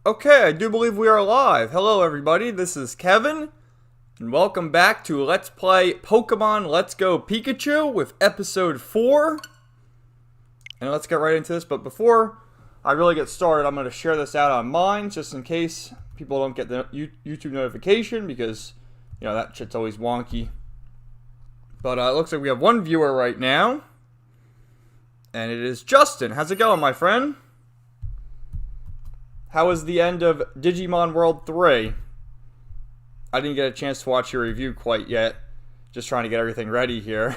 Okay, I do believe we are live. Hello everybody, this is Kevin, and welcome back to Let's Play Pokemon Let's Go Pikachu with episode 4. And let's get right into this, but before I really get started, I'm going to share this out on mine, just in case people don't get the YouTube notification, because, you know, that shit's always wonky. But it looks like we have one viewer right now, and it is Justin. How's it going, my friend? How was the end of Digimon World 3? I didn't get a chance to watch your review quite yet. Just trying to get everything ready here.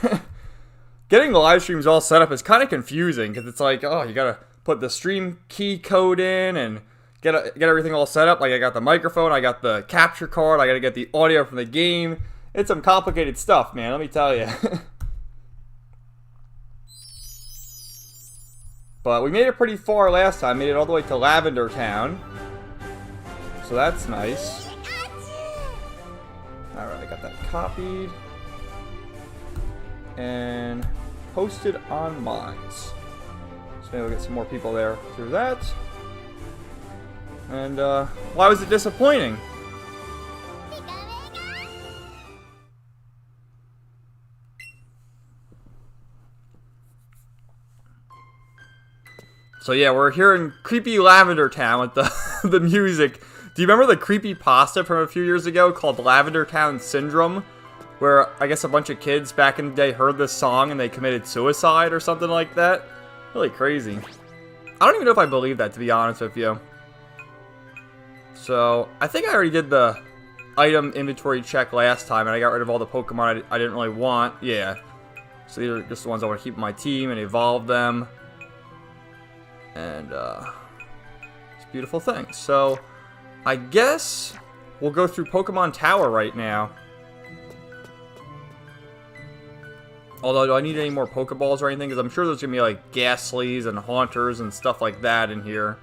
Getting the live streams all set up is kind of confusing, because it's like, oh, you gotta put the stream key code in and get everything all set up. Like, I got the microphone, I got the capture card, I gotta get the audio from the game. It's some complicated stuff, man, let me tell you. But we made it pretty far last time. Made it all the way to Lavender Town. So that's nice. Alright, I got that copied. And posted on Mines. So maybe we'll get some more people there through that. And, why was it disappointing? So yeah, we're here in creepy Lavender Town with the music. Do you remember the creepy pasta from a few years ago called Lavender Town Syndrome? Where I guess a bunch of kids back in the day heard this song and they committed suicide or something like that? Really crazy. I don't even know if I believe that, to be honest with you. So, I think I already did the item inventory check last time and I got rid of all the Pokemon I didn't really want. Yeah. So these are just the ones I want to keep in my team and evolve them. And, it's a beautiful thing. So, I guess we'll go through Pokemon Tower right now. Although, do I need any more Pokeballs or anything? Because I'm sure there's going to be, like, Ghastlies and Haunters and stuff like that in here.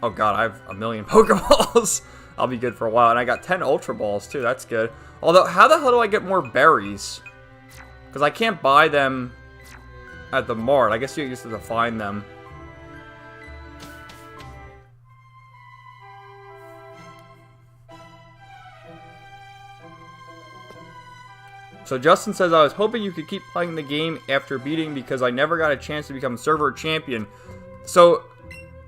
Oh, God, I have a million Pokeballs. I'll be good for a while. And I got 10 Ultra Balls, too. That's good. Although, how the hell do I get more berries? Because I can't buy them at the mart. I guess you used to find them. So Justin says, I was hoping you could keep playing the game after beating because I never got a chance to become server champion. So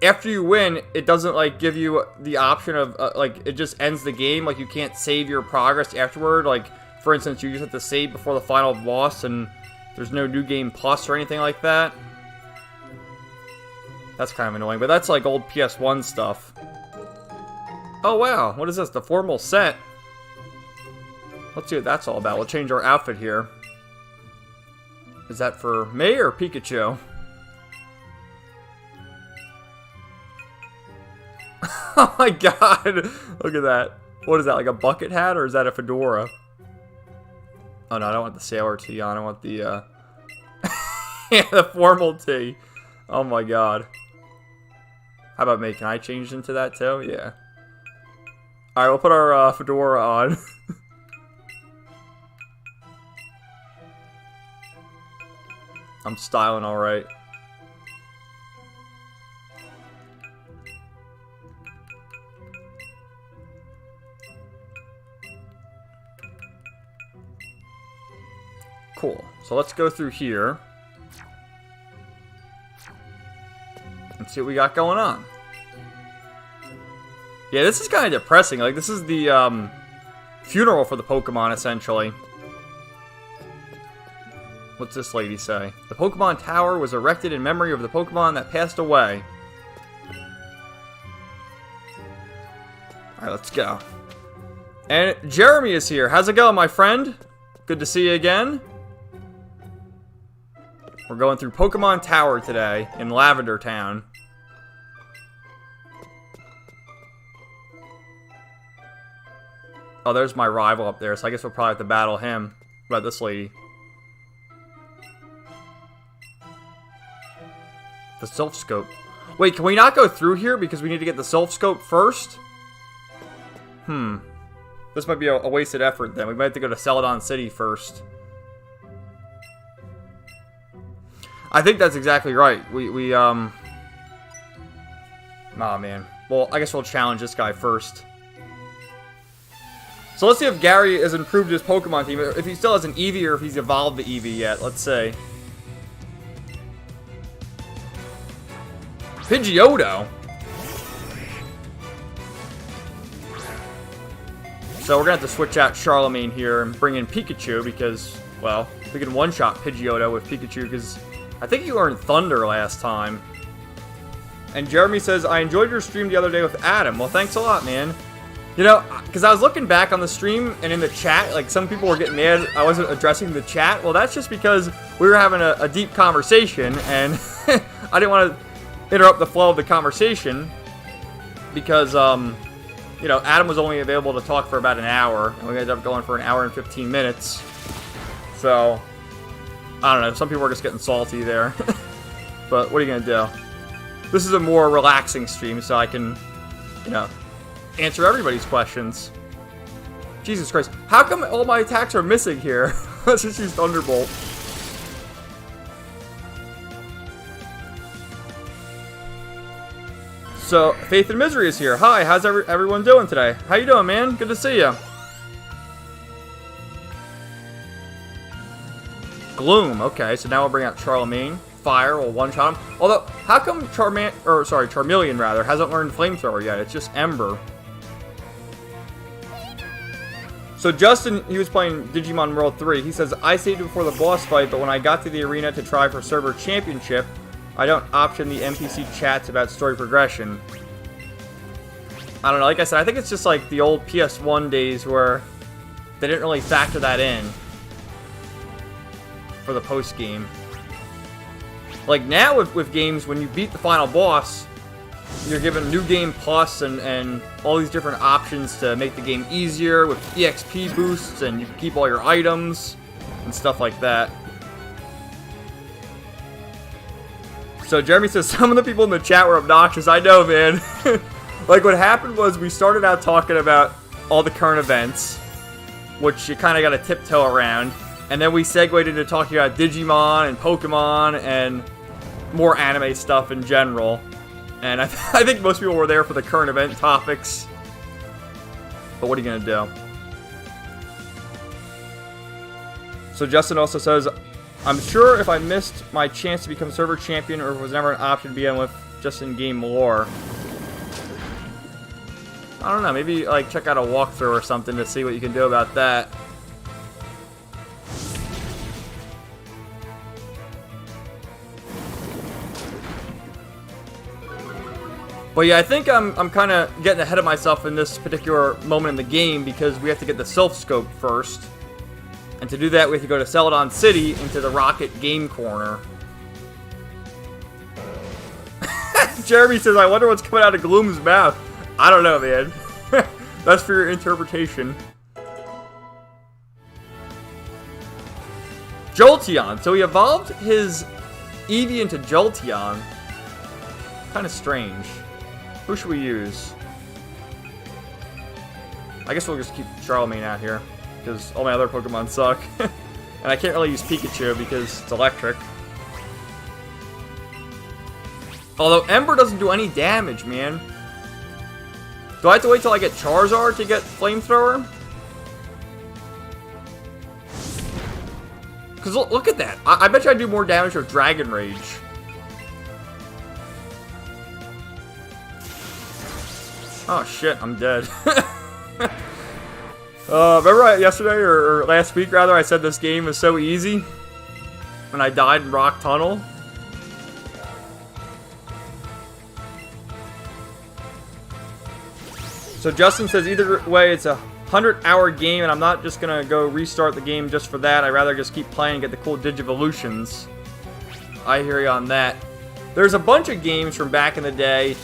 after you win, it doesn't like give you the option of like it just ends the game. Like you can't save your progress afterward. Like for instance, you just have to save before the final boss and there's no New Game Plus or anything like that. That's kind of annoying, but that's like old PS1 stuff. Oh wow, what is this? The formal set? Let's see what that's all about. We'll change our outfit here. Is that for me or Pikachu? Oh my god! Look at that. What is that, like a bucket hat or is that a fedora? Oh no, I don't want the sailor tee on. I want the, yeah, the formal tee. Oh my god. How about me? Can I change into that too? Yeah. Alright, we'll put our fedora on. I'm styling alright. Cool. So let's go through here and see what we got going on. Yeah, this is kind of depressing. Like, this is the funeral for the Pokemon, essentially. What's this lady say? The Pokemon Tower was erected in memory of the Pokemon that passed away. Alright, let's go. And Jeremy is here. How's it going, my friend? Good to see you again. We're going through Pokemon Tower today in Lavender Town. Oh, there's my rival up there, so I guess we'll probably have to battle him. What about this lady? The Sylph Scope. Wait, can we not go through here because we need to get the Sylph Scope first? This might be a wasted effort then. We might have to go to Celadon City first. I think that's exactly right. Aw, man. Well, I guess we'll challenge this guy first. So let's see if Gary has improved his Pokemon team. If he still has an Eevee or if he's evolved the Eevee yet. Let's see. Pidgeotto? So we're going to have to switch out Charlemagne here and bring in Pikachu because, well, we can one-shot Pidgeotto with Pikachu because I think you learned Thunder last time. And Jeremy says, I enjoyed your stream the other day with Adam. Well, thanks a lot, man. You know, because I was looking back on the stream and in the chat, like, some people were getting mad I wasn't addressing the chat. Well, that's just because we were having a deep conversation, and I didn't want to interrupt the flow of the conversation because, you know, Adam was only available to talk for about an hour, and we ended up going for an hour and 15 minutes. So, I don't know, some people were just getting salty there. But what are you going to do? This is a more relaxing stream, so I can, you know, answer everybody's questions. Jesus Christ. How come all my attacks are missing here? Let's just use Thunderbolt. So, Faith and Misery is here. Hi, how's everyone doing today? How you doing, man? Good to see you. Gloom. Okay, so now we'll bring out Charlemagne. Fire will one-shot him. Although, how come Charmeleon rather, hasn't learned Flamethrower yet? It's just Ember. So Justin, he was playing Digimon World 3. He says, I saved before the boss fight, but when I got to the arena to try for server championship, I don't option the NPC chats about story progression. I don't know, like I said, I think it's just like the old PS1 days where they didn't really factor that in for the post-game. Like now with games, when you beat the final boss, you're given New Game Plus and all these different options to make the game easier with EXP boosts, and you can keep all your items and stuff like that. So Jeremy says, some of the people in the chat were obnoxious. I know, man. Like what happened was we started out talking about all the current events, which you kind of got to tiptoe around. And then we segued into talking about Digimon and Pokemon and more anime stuff in general. And I think most people were there for the current event topics. But what are you going to do? So Justin also says, I'm sure if I missed my chance to become server champion or if it was never an option to begin with just in-game lore. I don't know, maybe like check out a walkthrough or something to see what you can do about that. But yeah, I think I'm kind of getting ahead of myself in this particular moment in the game because we have to get the self-scope first. And to do that, we have to go to Celadon City into the Rocket Game Corner. Jeremy says, I wonder what's coming out of Gloom's mouth. I don't know, man. That's for your interpretation. Jolteon. So he evolved his Eevee into Jolteon. Kind of strange. Who should we use? I guess we'll just keep Charlemagne out here, because all my other Pokemon suck. And I can't really use Pikachu because it's electric. Although Ember doesn't do any damage, man. Do I have to wait till I get Charizard to get Flamethrower? Because look at that. I bet you I do more damage with Dragon Rage. Oh shit, I'm dead. Remember yesterday, or last week rather, I said this game is so easy? When I died in Rock Tunnel? So Justin says, either way, it's a 100-hour game, and I'm not just gonna go restart the game just for that. I'd rather just keep playing and get the cool Digivolutions. I hear you on that. There's a bunch of games from back in the day,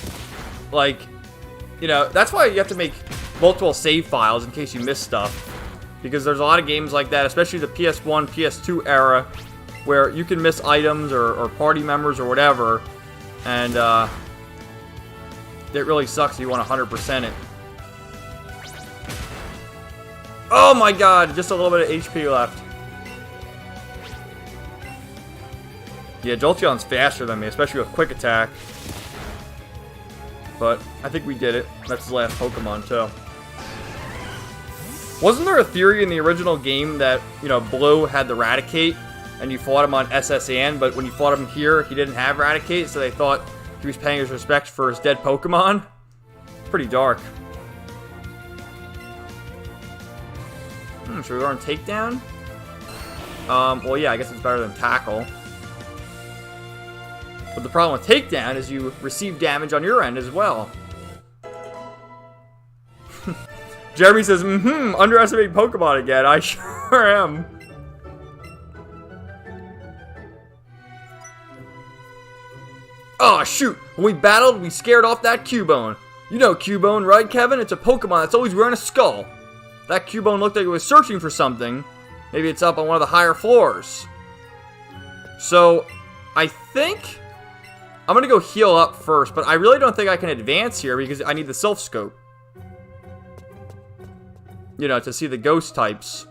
like, you know, that's why you have to make multiple save files in case you miss stuff. Because there's a lot of games like that, especially the PS1, PS2 era, where you can miss items or party members or whatever, and it really sucks if you want to 100% it. Oh my god, just a little bit of HP left. Yeah, Jolteon's faster than me, especially with Quick Attack. But I think we did it. That's his last Pokemon, too. Wasn't there a theory in the original game that, you know, Blue had the Raticate, and you fought him on SSN, but when you fought him here, he didn't have Raticate, so they thought he was paying his respects for his dead Pokemon? Pretty dark. Should we go on Takedown? Well, yeah, I guess it's better than Tackle. But the problem with Takedown is you receive damage on your end as well. Jeremy says, underestimate Pokemon again. I sure am. Oh, shoot. When we battled, we scared off that Cubone. You know Cubone, right, Kevin? It's a Pokemon that's always wearing a skull. That Cubone looked like it was searching for something. Maybe it's up on one of the higher floors. So, I think I'm going to go heal up first, but I really don't think I can advance here because I need the Self Scope. You know, to see the ghost types.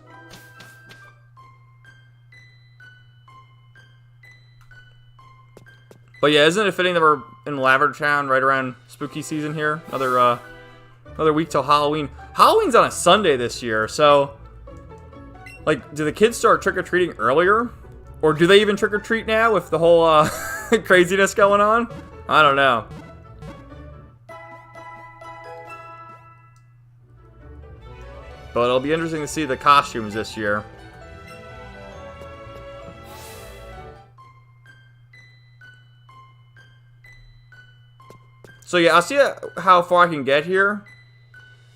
But yeah, isn't it fitting that we're in Lavender Town right around spooky season here? Another week till Halloween. Halloween's on a Sunday this year, so like, do the kids start trick-or-treating earlier? Or do they even trick-or-treat now with the whole craziness going on? I don't know. But it'll be interesting to see the costumes this year. So yeah, I'll see how far I can get here.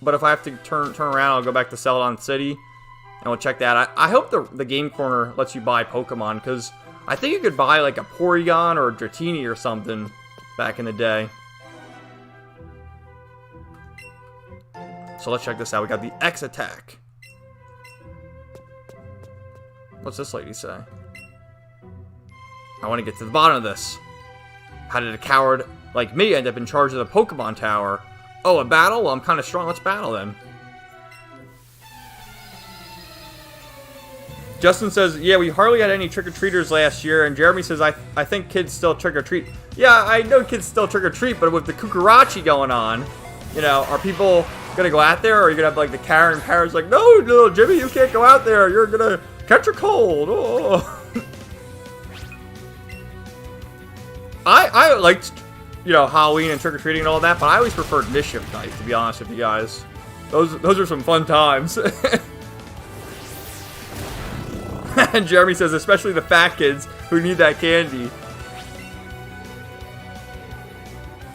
But if I have to turn around, I'll go back to Celadon City. And we'll check that. I hope the Game Corner lets you buy Pokemon. Because I think you could buy like a Porygon or a Dratini or something back in the day. So let's check this out. We got the X attack. What's this lady say? I want to get to the bottom of this. How did a coward like me end up in charge of the Pokemon Tower? Oh, a battle? Well, I'm kind of strong. Let's battle then. Justin says, yeah, we hardly had any trick-or-treaters last year. And Jeremy says, I think kids still trick-or-treat. Yeah, I know kids still trick-or-treat, but with the Kukurachi going on, you know, are people gonna go out there, or are you gonna have like the Karen parents like, no, little Jimmy, you can't go out there, you're gonna catch a cold. Oh. I liked, you know, Halloween and trick-or-treating and all that, but I always preferred Mischief Night, to be honest with you guys. Those are some fun times. And Jeremy says, especially the fat kids who need that candy.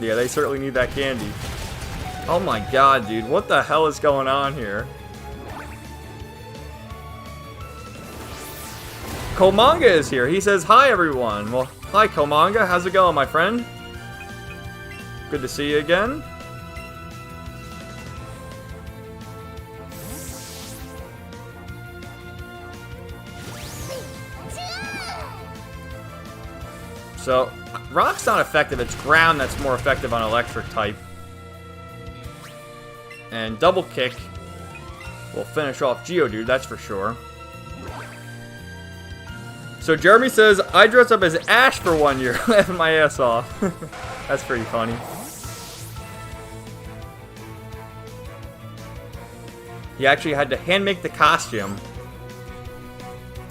Yeah, they certainly need that candy. Oh my god, dude. What the hell is going on here? Komanga is here. He says, hi, everyone. Well, hi, Komanga. How's it going, my friend? Good to see you again. So, Rock's not effective. It's Ground that's more effective on Electric type. And Double Kick will finish off Geodude, that's for sure. So Jeremy says, I dressed up as Ash for 1 year, laughing my ass off. That's pretty funny. He actually had to hand make the costume.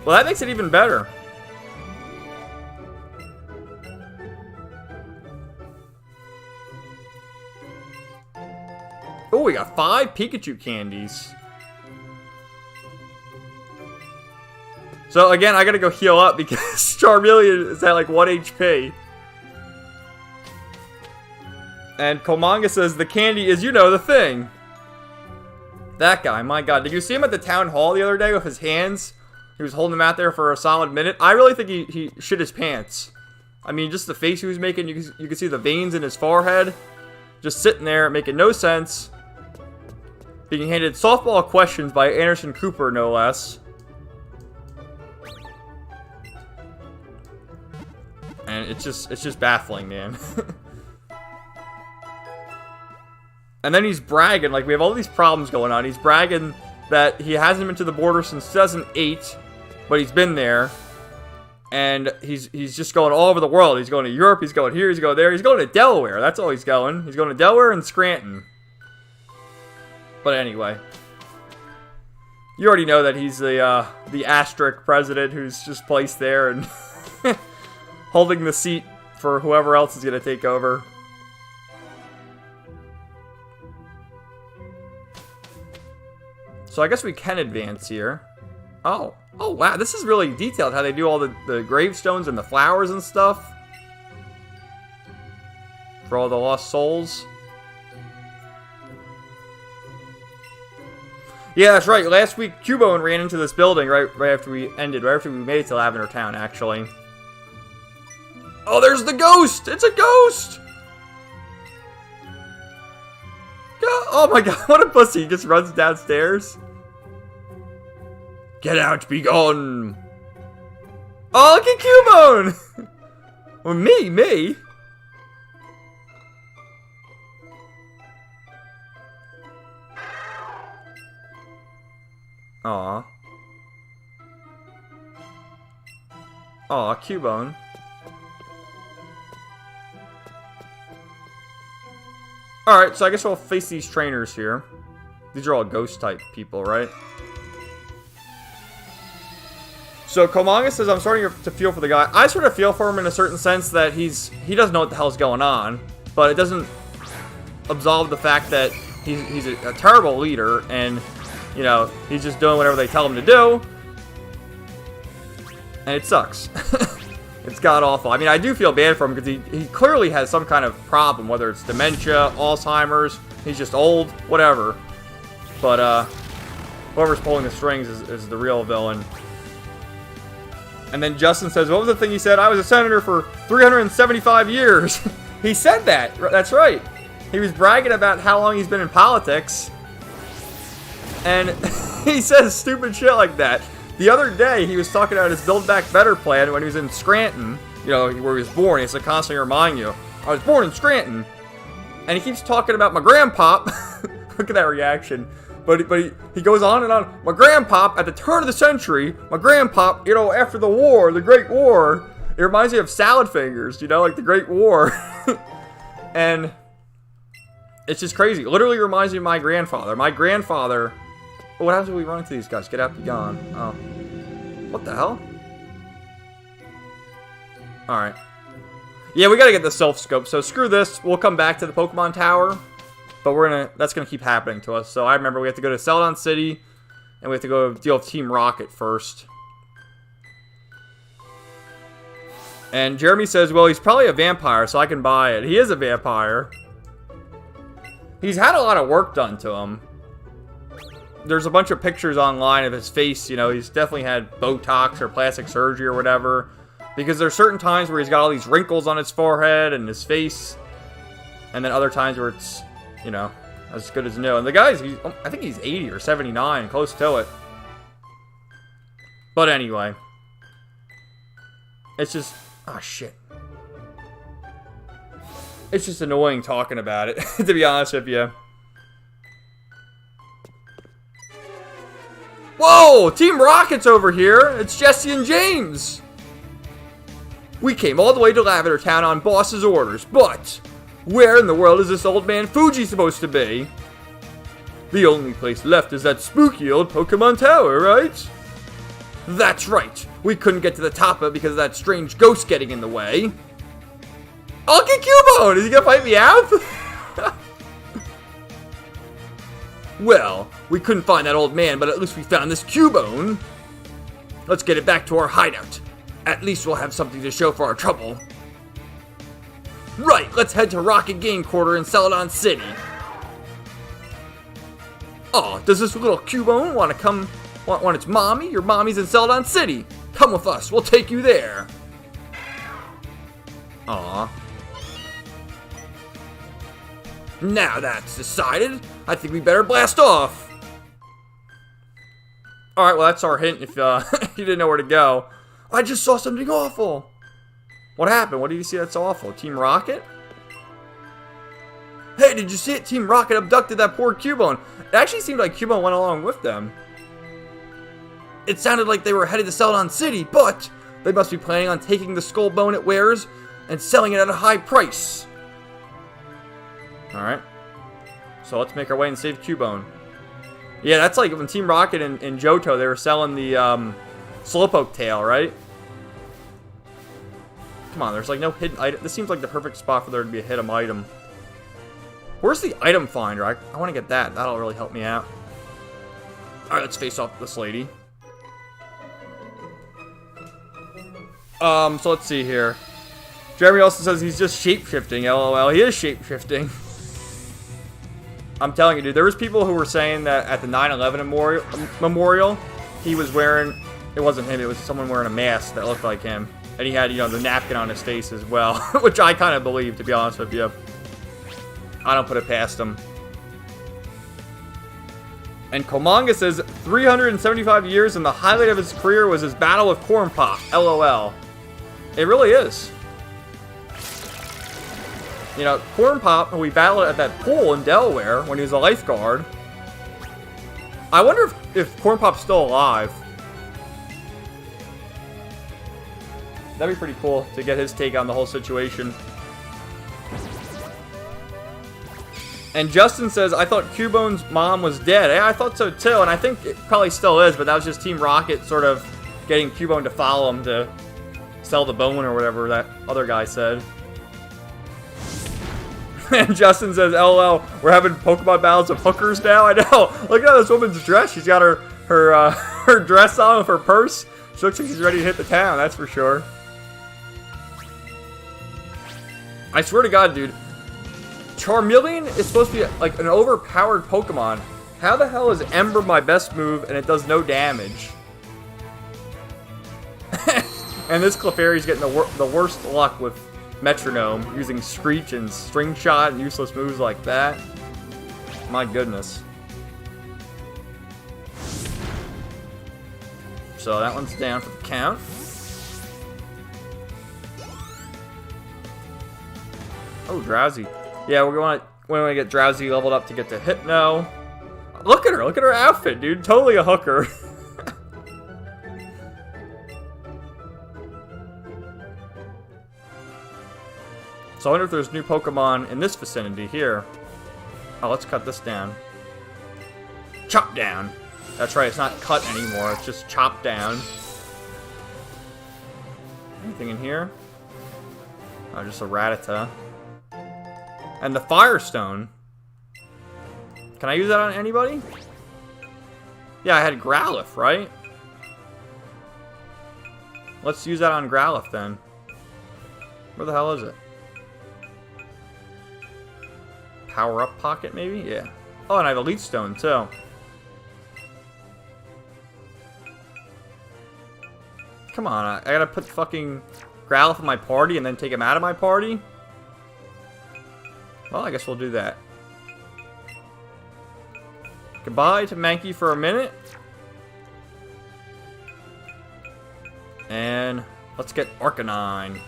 Well, that makes it even better. Oh, we got 5 Pikachu candies. So again, I gotta go heal up because Charmeleon is at like 1 HP. And Komanga says the candy is, you know, the thing. That guy, my god. Did you see him at the town hall the other day with his hands? He was holding them out there for a solid minute. I really think he shit his pants. I mean, just the face he was making, you can see the veins in his forehead. Just sitting there, making no sense. Being handed softball questions by Anderson Cooper, no less. And it's just baffling, man. And then he's bragging, like, we have all these problems going on. He's bragging that he hasn't been to the border since 2008, but he's been there. And he's just going all over the world. He's going to Europe, he's going here, he's going there. He's going to Delaware. That's all he's going. He's going to Delaware and Scranton. But anyway. You already know that he's the asterisk president who's just placed there and holding the seat for whoever else is going to take over. So I guess we can advance here. Oh wow, this is really detailed how they do all the gravestones and the flowers and stuff. For all the lost souls. Yeah, that's right. Last week, Cubone ran into this building right after we made it to Lavender Town, actually. Oh, there's the ghost! It's a ghost! Oh my god, what a pussy. He just runs downstairs. Get out, be gone! Oh, look at Cubone! Well, me? Aw. Aw, Cubone. Alright, so I guess we'll face these trainers here. These are all ghost-type people, right? So Komanga says, I'm starting to feel for the guy. I sort of feel for him in a certain sense that he doesn't know what the hell's going on. But it doesn't absolve the fact that he's a terrible leader and... You know, he's just doing whatever they tell him to do. And it sucks. It's god-awful. I mean, I do feel bad for him because he clearly has some kind of problem, whether it's dementia, Alzheimer's, he's just old, whatever. But, whoever's pulling the strings is the real villain. And then Justin says, what was the thing he said? I was a senator for 375 years. He said that. That's right. He was bragging about how long he's been in politics. And he says stupid shit like that. The other day, he was talking about his Build Back Better plan when he was in Scranton. You know, where he was born. He has to constantly remind you, I was born in Scranton. And he keeps talking about my grandpop. Look at that reaction. But he goes on and on. My grandpop, at the turn of the century, my grandpop, you know, after the war, the Great War. It reminds me of Salad Fingers, you know, like the Great War. And it's just crazy. It literally reminds me of my grandfather. My grandfather... What happens when we run into these guys? Get out, be gone. Oh. What the hell? Alright. Yeah, we gotta get the self-scope. So screw this. We'll come back to the Pokemon Tower. But that's gonna keep happening to us. So I remember we have to go to Celadon City. And we have to go deal with Team Rocket first. And Jeremy says, well, he's probably a vampire, so I can buy it. He is a vampire. He's had a lot of work done to him. There's a bunch of pictures online of his face. You know, he's definitely had Botox or plastic surgery or whatever. Because there's certain times where he's got all these wrinkles on his forehead and his face. And then other times where it's, you know, as good as new. And the guy's, I think he's 80 or 79, close to it. But anyway. It's just, oh shit. It's just annoying talking about it, to be honest with you. Whoa! Team Rocket's over here! It's Jesse and James! We came all the way to Lavender Town on boss's orders, but where in the world is this old man Fuji supposed to be? The only place left is that spooky old Pokemon Tower, right? That's right! We couldn't get to the top of it because of that strange ghost getting in the way. I'll get Cubone! Is he gonna fight me out? Well, we couldn't find that old man, but at least we found this Cubone. Let's get it back to our hideout. At least we'll have something to show for our trouble. Right, let's head to Rocket Game Quarter in Celadon City. Aw, does this little Cubone want to come, want its mommy? Your mommy's in Celadon City. Come with us, we'll take you there. Aw. Now that's decided, I think we better blast off. Alright, well that's our hint if you didn't know where to go. I just saw something awful. What happened? What did you see that's so awful? Team Rocket? Hey, did you see it? Team Rocket abducted that poor Cubone. It actually seemed like Cubone went along with them. It sounded like they were headed to Celadon City, but They must be planning on taking the skull bone it wears and selling it at a high price. Alright. So let's make our way and save Cubone. Yeah, that's like when Team Rocket and Johto, they were selling the Slowpoke tail, right? Come on, there's like no hidden item. This seems like the perfect spot for there to be a hidden item. Where's the item finder? I want to get that. That'll really help me out. Alright, let's face off this lady. So let's see here. Jeremy also says he's just shape-shifting, LOL. He is shape-shifting. I'm telling you, dude, there was people who were saying that at the 9/11 memorial, he was wearing, it wasn't him, it was someone wearing a mask that looked like him. And he had, you know, the napkin on his face as well, which I kind of believe, to be honest with you. I don't put it past him. And Komanga says 375 years and the highlight of his career was his battle with Corn Pop. LOL. It really is. You know, Corn Pop, who we battled at that pool in Delaware when he was a lifeguard. I wonder if Corn Pop's still alive. That'd be pretty cool to get his take on the whole situation. And Justin says, I thought Cubone's mom was dead. Yeah, I thought so too, and I think it probably still is, but that was just Team Rocket sort of getting Cubone to follow him to sell the bone or whatever that other guy said. And Justin says, LOL, we're having Pokemon battles of hookers now? I know. Look at this woman's dress. She's got her dress on with her purse. She looks like she's ready to hit the town, that's for sure. I swear to God, dude. Charmeleon is supposed to be like an overpowered Pokemon. How the hell is Ember my best move and it does no damage? And this Clefairy's getting the worst luck with Metronome, using Screech and String Shot and useless moves like that. My goodness. So that one's down for the count. Oh, Drowsy. Yeah, we're going to get Drowsy leveled up to get to Hypno. Look at her. Look at her outfit, dude. Totally a hooker. So I wonder if there's new Pokemon in this vicinity here. Oh, let's cut this down. Chop down. That's right, it's not cut anymore. It's just chop down. Anything in here? Oh, just a Rattata. And the Firestone. Can I use that on anybody? Yeah, I had Growlithe, right? Let's use that on Growlithe then. Where the hell is it? Power up pocket, maybe? Yeah. Oh, and I have a Leech Stone, too. Come on, I gotta put fucking Growlithe in my party and then take him out of my party? Well, I guess we'll do that. Goodbye to Mankey for a minute. And let's get Arcanine.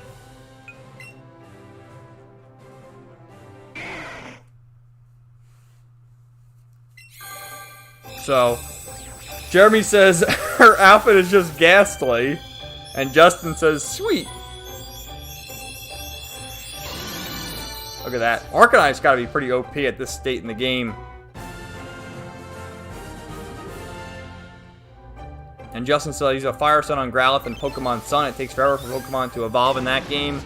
So, Jeremy says her outfit is just ghastly. And Justin says, sweet. Look at that. Arcanine's got to be pretty OP at this state in the game. And Justin says he's a Fire Sun on Growlithe and Pokemon Sun. It takes forever for Pokemon to evolve in that game.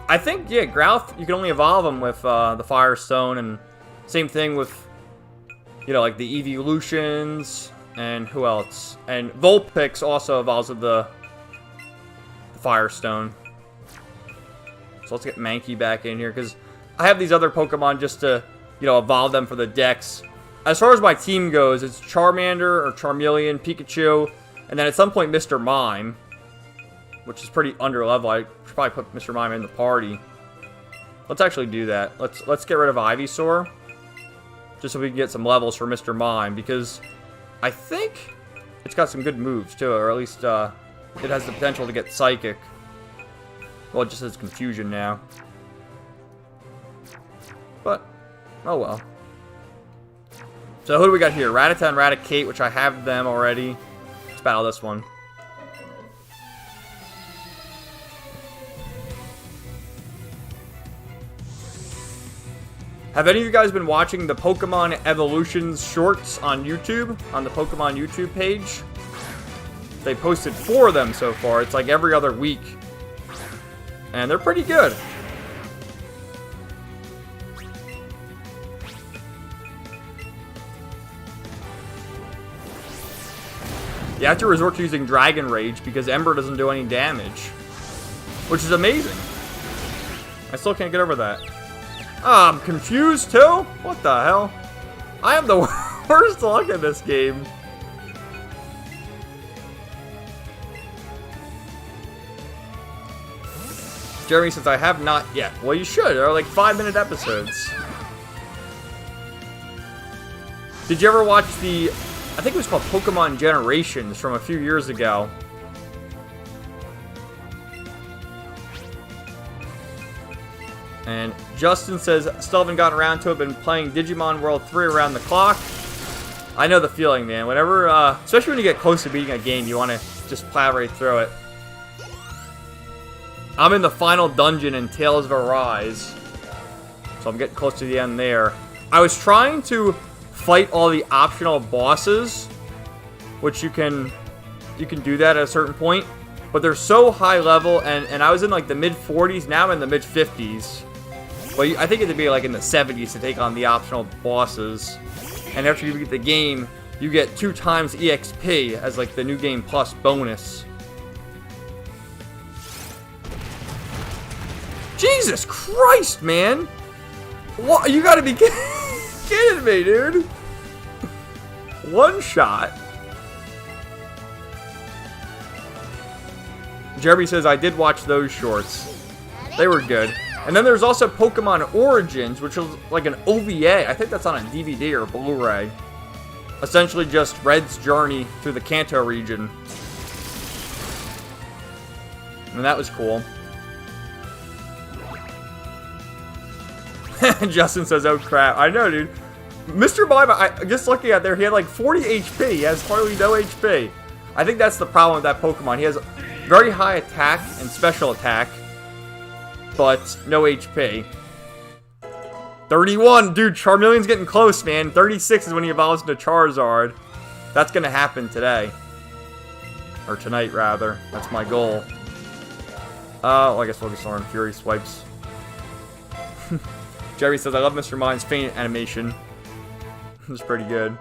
I think, yeah, Growlithe, you can only evolve them with the Fire Stone. And same thing with, you know, like the Evolutions. And who else? And Vulpix also evolves with the Firestone. So let's get Mankey back in here, because I have these other Pokemon just to, you know, evolve them for the decks. As far as my team goes, it's Charmander or Charmeleon, Pikachu, and then at some point Mr. Mime, which is pretty under-level. I should probably put Mr. Mime in the party. Let's actually do that. Let's get rid of Ivysaur, just so we can get some levels for Mr. Mime, because I think it's got some good moves too, or at least it has the potential to get Psychic. Well, it just has Confusion now. But, oh well. So who do we got here? Rattata and Raticate, which I have them already. Let's battle this one. Have any of you guys been watching the Pokemon Evolutions shorts on YouTube? On the Pokemon YouTube page? They posted 4 of them so far. It's like every other week. And they're pretty good. You have to resort to using Dragon Rage because Ember doesn't do any damage. Which is amazing. I still can't get over that. Ah, I'm confused too? What the hell? I have the worst luck in this game. Jeremy says, I have not yet. Well, you should. They're like 5-minute episodes. Did you ever watch the... I think it was called Pokemon Generations from a few years ago. And Justin says, still haven't gotten around to it. Been playing Digimon World 3 around the clock. I know the feeling, man. Whenever, especially when you get close to beating a game, you want to just plow right through it. I'm in the final dungeon in Tales of Arise. So I'm getting close to the end there. I was trying to fight all the optional bosses, which you can do that at a certain point. But they're so high level, and I was in like the mid-40s. Now I'm in the mid-50s. But I think it would be like in the 70s to take on the optional bosses. And after you beat the game, you get 2 times EXP as like the New Game Plus bonus. Jesus Christ, man! What? You gotta be kidding me, dude! One shot. Jeremy says, I did watch those shorts. They were good. And then there's also Pokemon Origins, which is like an OVA. I think that's on a DVD or Blu-ray. Essentially just Red's journey through the Kanto region. And that was cool. Justin says, oh crap. I know, dude. Mr. Mime, just looking at there, he had like 40 HP. He has hardly no HP. I think that's the problem with that Pokemon. He has very high attack and special attack, but no HP. 31, dude, Charmeleon's getting close, man. 36 is when he evolves into Charizard. That's gonna happen today. Or tonight, rather. That's my goal. Well, I guess we'll just learn Fury Swipes. Jerry says, I love Mr. Mime's faint animation. It's pretty good.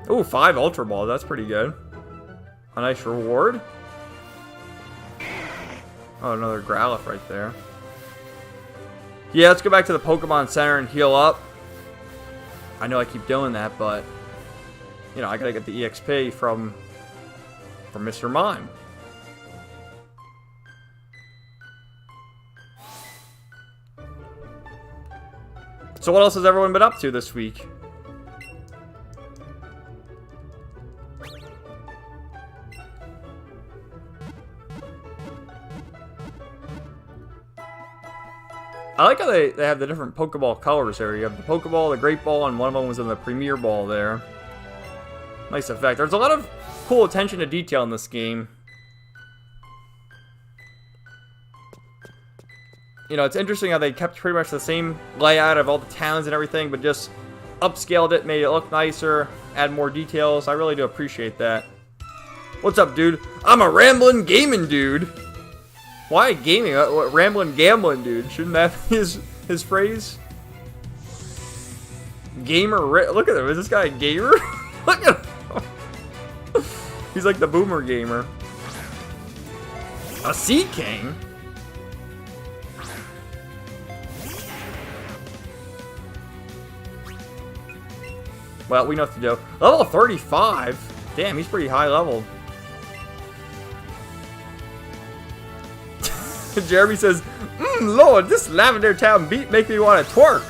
Ooh, 5 Ultra Balls. That's pretty good. A nice reward. Oh, another Growlithe right there. Yeah, let's go back to the Pokemon Center and heal up. I know I keep doing that, but... you know, I gotta get the EXP from Mr. Mime. So what else has everyone been up to this week? I like how they have the different Pokeball colors here. You have the Pokeball, the Great Ball, and one of them was in the Premier Ball there. Nice effect. There's a lot of cool attention to detail in this game. You know, it's interesting how they kept pretty much the same layout of all the towns and everything, but just upscaled it, made it look nicer, add more details. I really do appreciate that. What's up, dude? I'm a rambling gaming dude. Why gaming? What, rambling gambling dude? Shouldn't that be his phrase? Gamer. Look at him. Is this guy a gamer? Look at him. He's like the boomer gamer. A Sea King? Well, we know what to do. Level 35? Damn, he's pretty high level. Jeremy says, Lord, this Lavender Town beat make me want to twerk.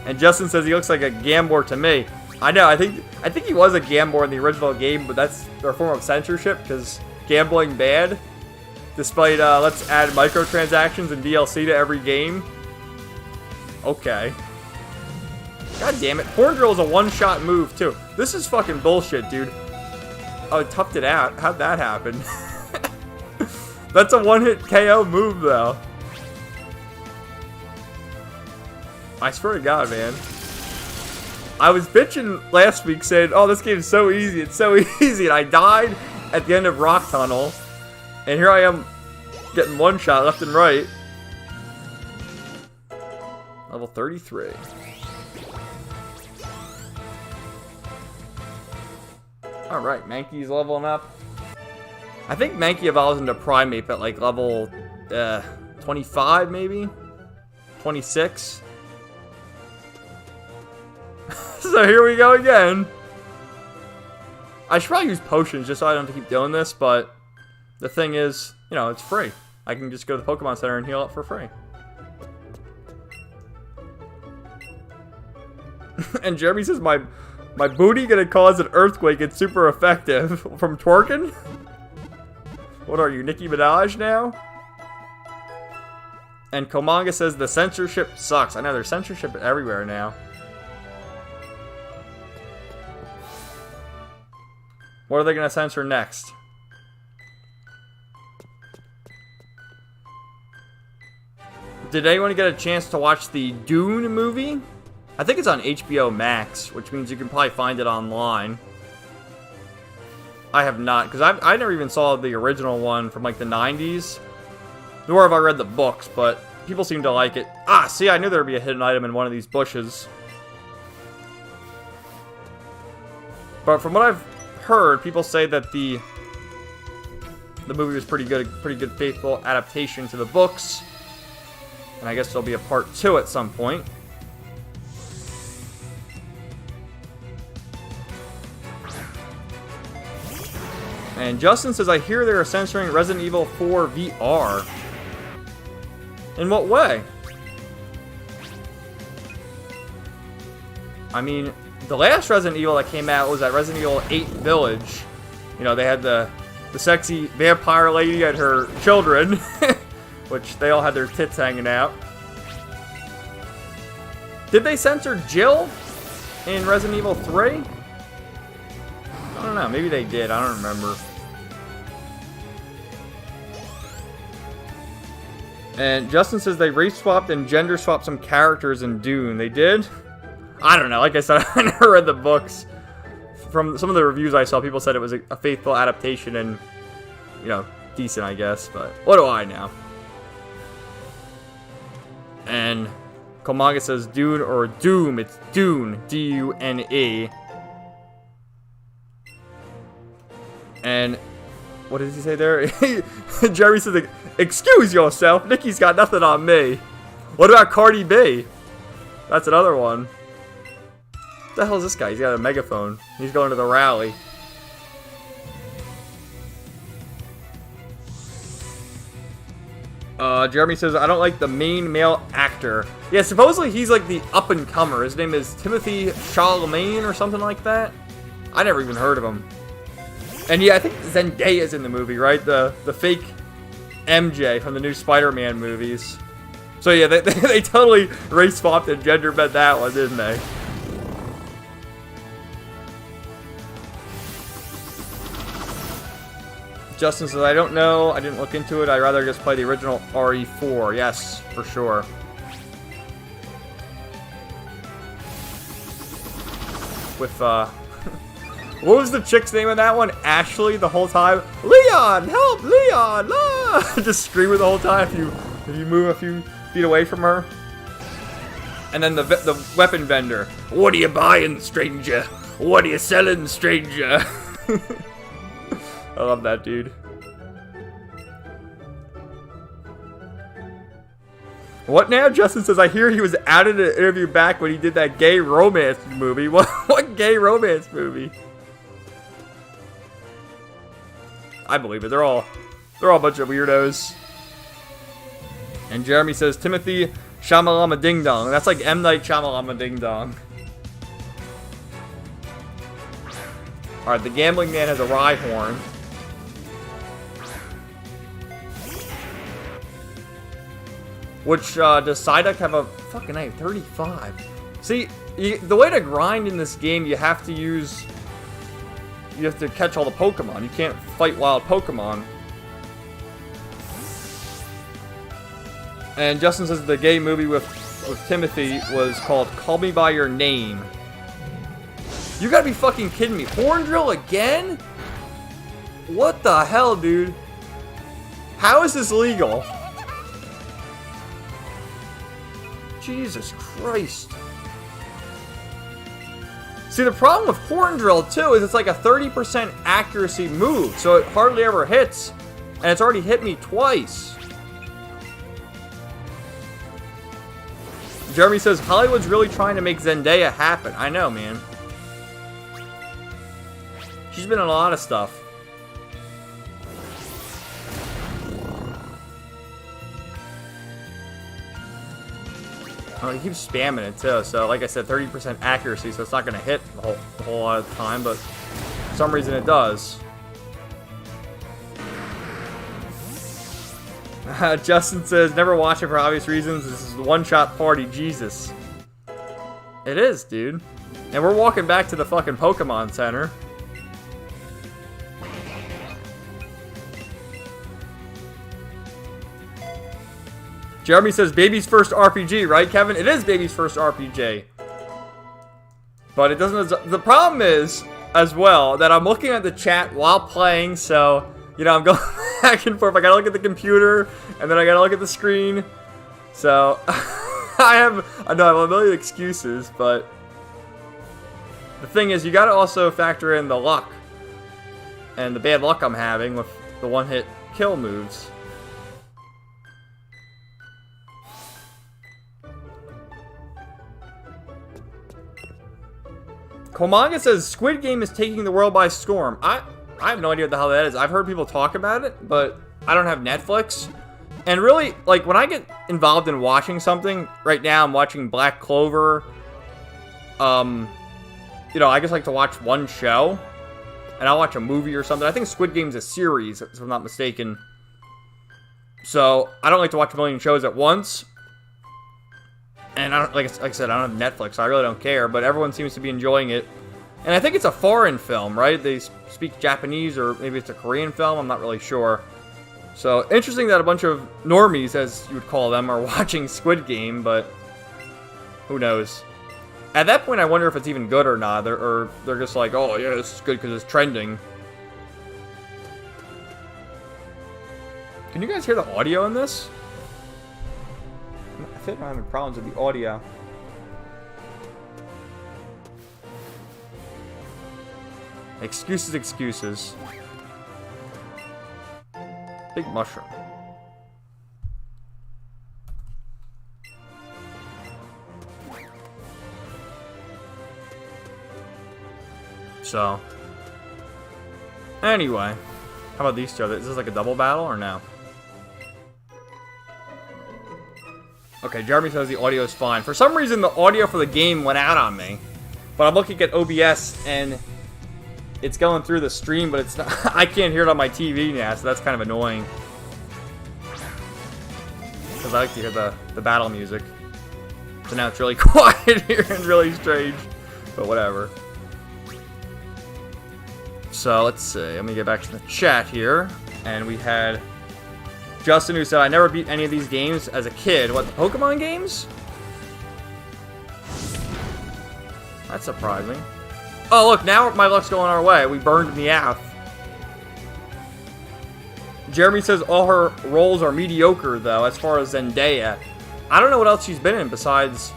And Justin says he looks like a Gambler to me. I know, I think he was a Gambler in the original game, but that's their form of censorship, because gambling bad. Despite, let's add microtransactions and DLC to every game. Okay. God damn it. Horn Drill is a one-shot move, too. This is fucking bullshit, dude. Oh, it toughed it out. How'd that happen? That's a one-hit KO move, though. I swear to God, man. I was bitching last week saying, oh, this game is so easy. It's so easy. And I died at the end of Rock Tunnel. And here I am getting one shot left and right. Level 33. Alright, Mankey's leveling up. I think Mankey evolves into Primate at like level 25 maybe? 26? So here we go again. I should probably use potions just so I don't have to keep doing this, but the thing is, you know, it's free. I can just go to the Pokemon Center and heal up for free. And Jeremy says, my booty gonna cause an earthquake. It's super effective. From twerking? What are you, Nicki Minaj now? And Komanga says the censorship sucks. I know there's censorship everywhere now. What are they gonna censor next? Did anyone get a chance to watch the Dune movie? I think it's on HBO Max, which means you can probably find it online. I have not, because I never even saw the original one from like the 90s. Nor have I read the books, but people seem to like it. Ah, see, I knew there would be a hidden item in one of these bushes. But from what I've heard, people say that the movie was pretty good faithful adaptation to the books. And I guess there'll be a part 2 at some point. And Justin says, I hear they are censoring Resident Evil 4 VR. In what way? I mean, the last Resident Evil that came out was at Resident Evil 8 Village. You know, they had the sexy vampire lady and her children, which they all had their tits hanging out. Did they censor Jill in Resident Evil 3? I don't know, maybe they did, I don't remember. And Justin says they race swapped and gender swapped some characters in Dune. They did? I don't know, like I said, I never read the books. From some of the reviews I saw, people said it was a faithful adaptation and, you know, decent, I guess, but what do I know? And Komanga says Dune or Doom. It's Dune, D-U-N-E. And what does he say there? Jerry says, excuse yourself, Nikki's got nothing on me. What about Cardi B? That's another one. What the hell is this guy? He's got a megaphone. He's going to the rally. Jeremy says, I don't like the main male actor. Yeah, supposedly he's like the up-and-comer. His name is Timothy Chalamet or something like that. I never even heard of him. And yeah, I think Zendaya's in the movie, right? The fake MJ from the new Spider-Man movies. So yeah, they totally race swapped and gender bent that one, didn't they? Justin says, I don't know. I didn't look into it. I'd rather just play the original RE4. Yes, for sure. With, what was the chick's name in that one? Ashley the whole time? Leon! Help! Leon! Ah! Just screaming the whole time if you move a few feet away from her. And then the weapon vendor. What are you buying, stranger? What are you selling, stranger? I love that dude. What now? Justin says, I hear he was added in an interview back when he did that gay romance movie. What gay romance movie? I believe it. They're all a bunch of weirdos. And Jeremy says, Timothy Shamalama Ding Dong. That's like M. Night Shamalama Ding Dong. Alright, the gambling man has a Rhyhorn. Which, does Psyduck have a fucking 35? See, the way to grind in this game, you have to catch all the Pokemon. You can't fight wild Pokemon. And Justin says the gay movie with Timothy was called Call Me By Your Name. You gotta be fucking kidding me. Horn drill again? What the hell, dude? How is this legal? Jesus Christ. See, the problem with horn drill, too, is it's like a 30% accuracy move, so it hardly ever hits, and it's already hit me twice. Jeremy says, Hollywood's really trying to make Zendaya happen. I know, man. She's been in a lot of stuff. Oh, he keeps spamming it too, so like I said, 30% accuracy, so it's not going to hit the whole lot of the time, but for some reason it does. Justin says, never watch it for obvious reasons. This is the one-shot party, Jesus. It is, dude. And we're walking back to the fucking Pokemon Center. Jeremy says, baby's first RPG, right, Kevin? It is baby's first RPG. But it doesn't... The problem is, as well, that I'm looking at the chat while playing, so, you know, I'm going back and forth. I gotta look at the computer, and then I gotta look at the screen. So, I have a million excuses, but... The thing is, you gotta also factor in the luck. And the bad luck I'm having with the one-hit kill moves. Komanga says Squid Game is taking the world by storm. I have no idea what the hell that is. I've heard people talk about it, but I don't have Netflix. And really, like, when I get involved in watching something, right now I'm watching Black Clover. You know, I just like to watch one show. And I'll watch a movie or something. I think Squid Game's a series, if I'm not mistaken. So, I don't like to watch a million shows at once. And I don't, like I said, I don't have Netflix, so I really don't care, but everyone seems to be enjoying it. And I think it's a foreign film, right? They speak Japanese, or maybe it's a Korean film, I'm not really sure. So, interesting that a bunch of normies, as you would call them, are watching Squid Game, but who knows. At that point, I wonder if it's even good or not, or they're just like, oh yeah, this is good because it's trending. Can you guys hear the audio in this? I think I'm having problems with the audio. Excuses, excuses. Big mushroom. So, anyway, how about these two? Is this like a double battle or no? Okay, Jeremy says the audio is fine. For some reason, the audio for the game went out on me. But I'm looking at OBS, and it's going through the stream, but it's not. I can't hear it on my TV now, so that's kind of annoying. Because I like to hear the battle music. So now it's really quiet here and really strange. But whatever. So, let's see. Let me get back to the chat here. And we had Justin, who said, I never beat any of these games as a kid. What, the Pokemon games? That's surprising. Oh, look, now my luck's going our way. We burned Meowth. Jeremy says all her roles are mediocre, though, as far as Zendaya. I don't know what else she's been in besides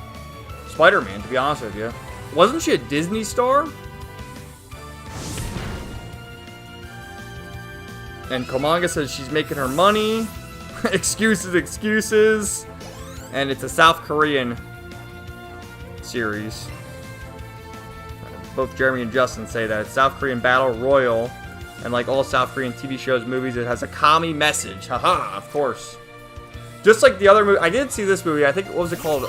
Spider-Man, to be honest with you. Wasn't she a Disney star? And Komanga says she's making her money. Excuses, excuses. And it's a South Korean series. Both Jeremy and Justin say that. It's South Korean Battle Royal. And like all South Korean TV shows, movies, it has a commie message. Haha, of course. Just like the other movie. I did see this movie. I think, what was it called?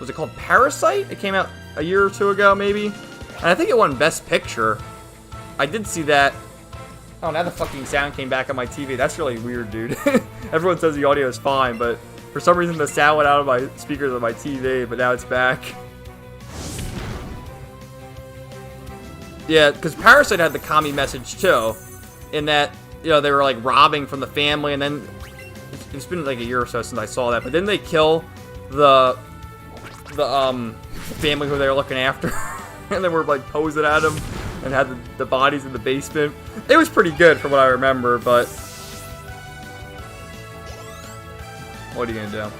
Was it called Parasite? It came out a year or two ago, maybe. And I think it won Best Picture. I did see that. Oh, now the fucking sound came back on my TV. That's really weird, dude. Everyone says the audio is fine, but for some reason the sound went out of my speakers on my TV, but now it's back. Yeah, because Parasite had the commie message, too. In that, you know, they were, like, robbing from the family, and then it's been like a year or so since I saw that. But didn't they kill the family who they were looking after, and they were like posing at him and had the bodies in the basement? It was pretty good from what I remember, but what are you gonna do?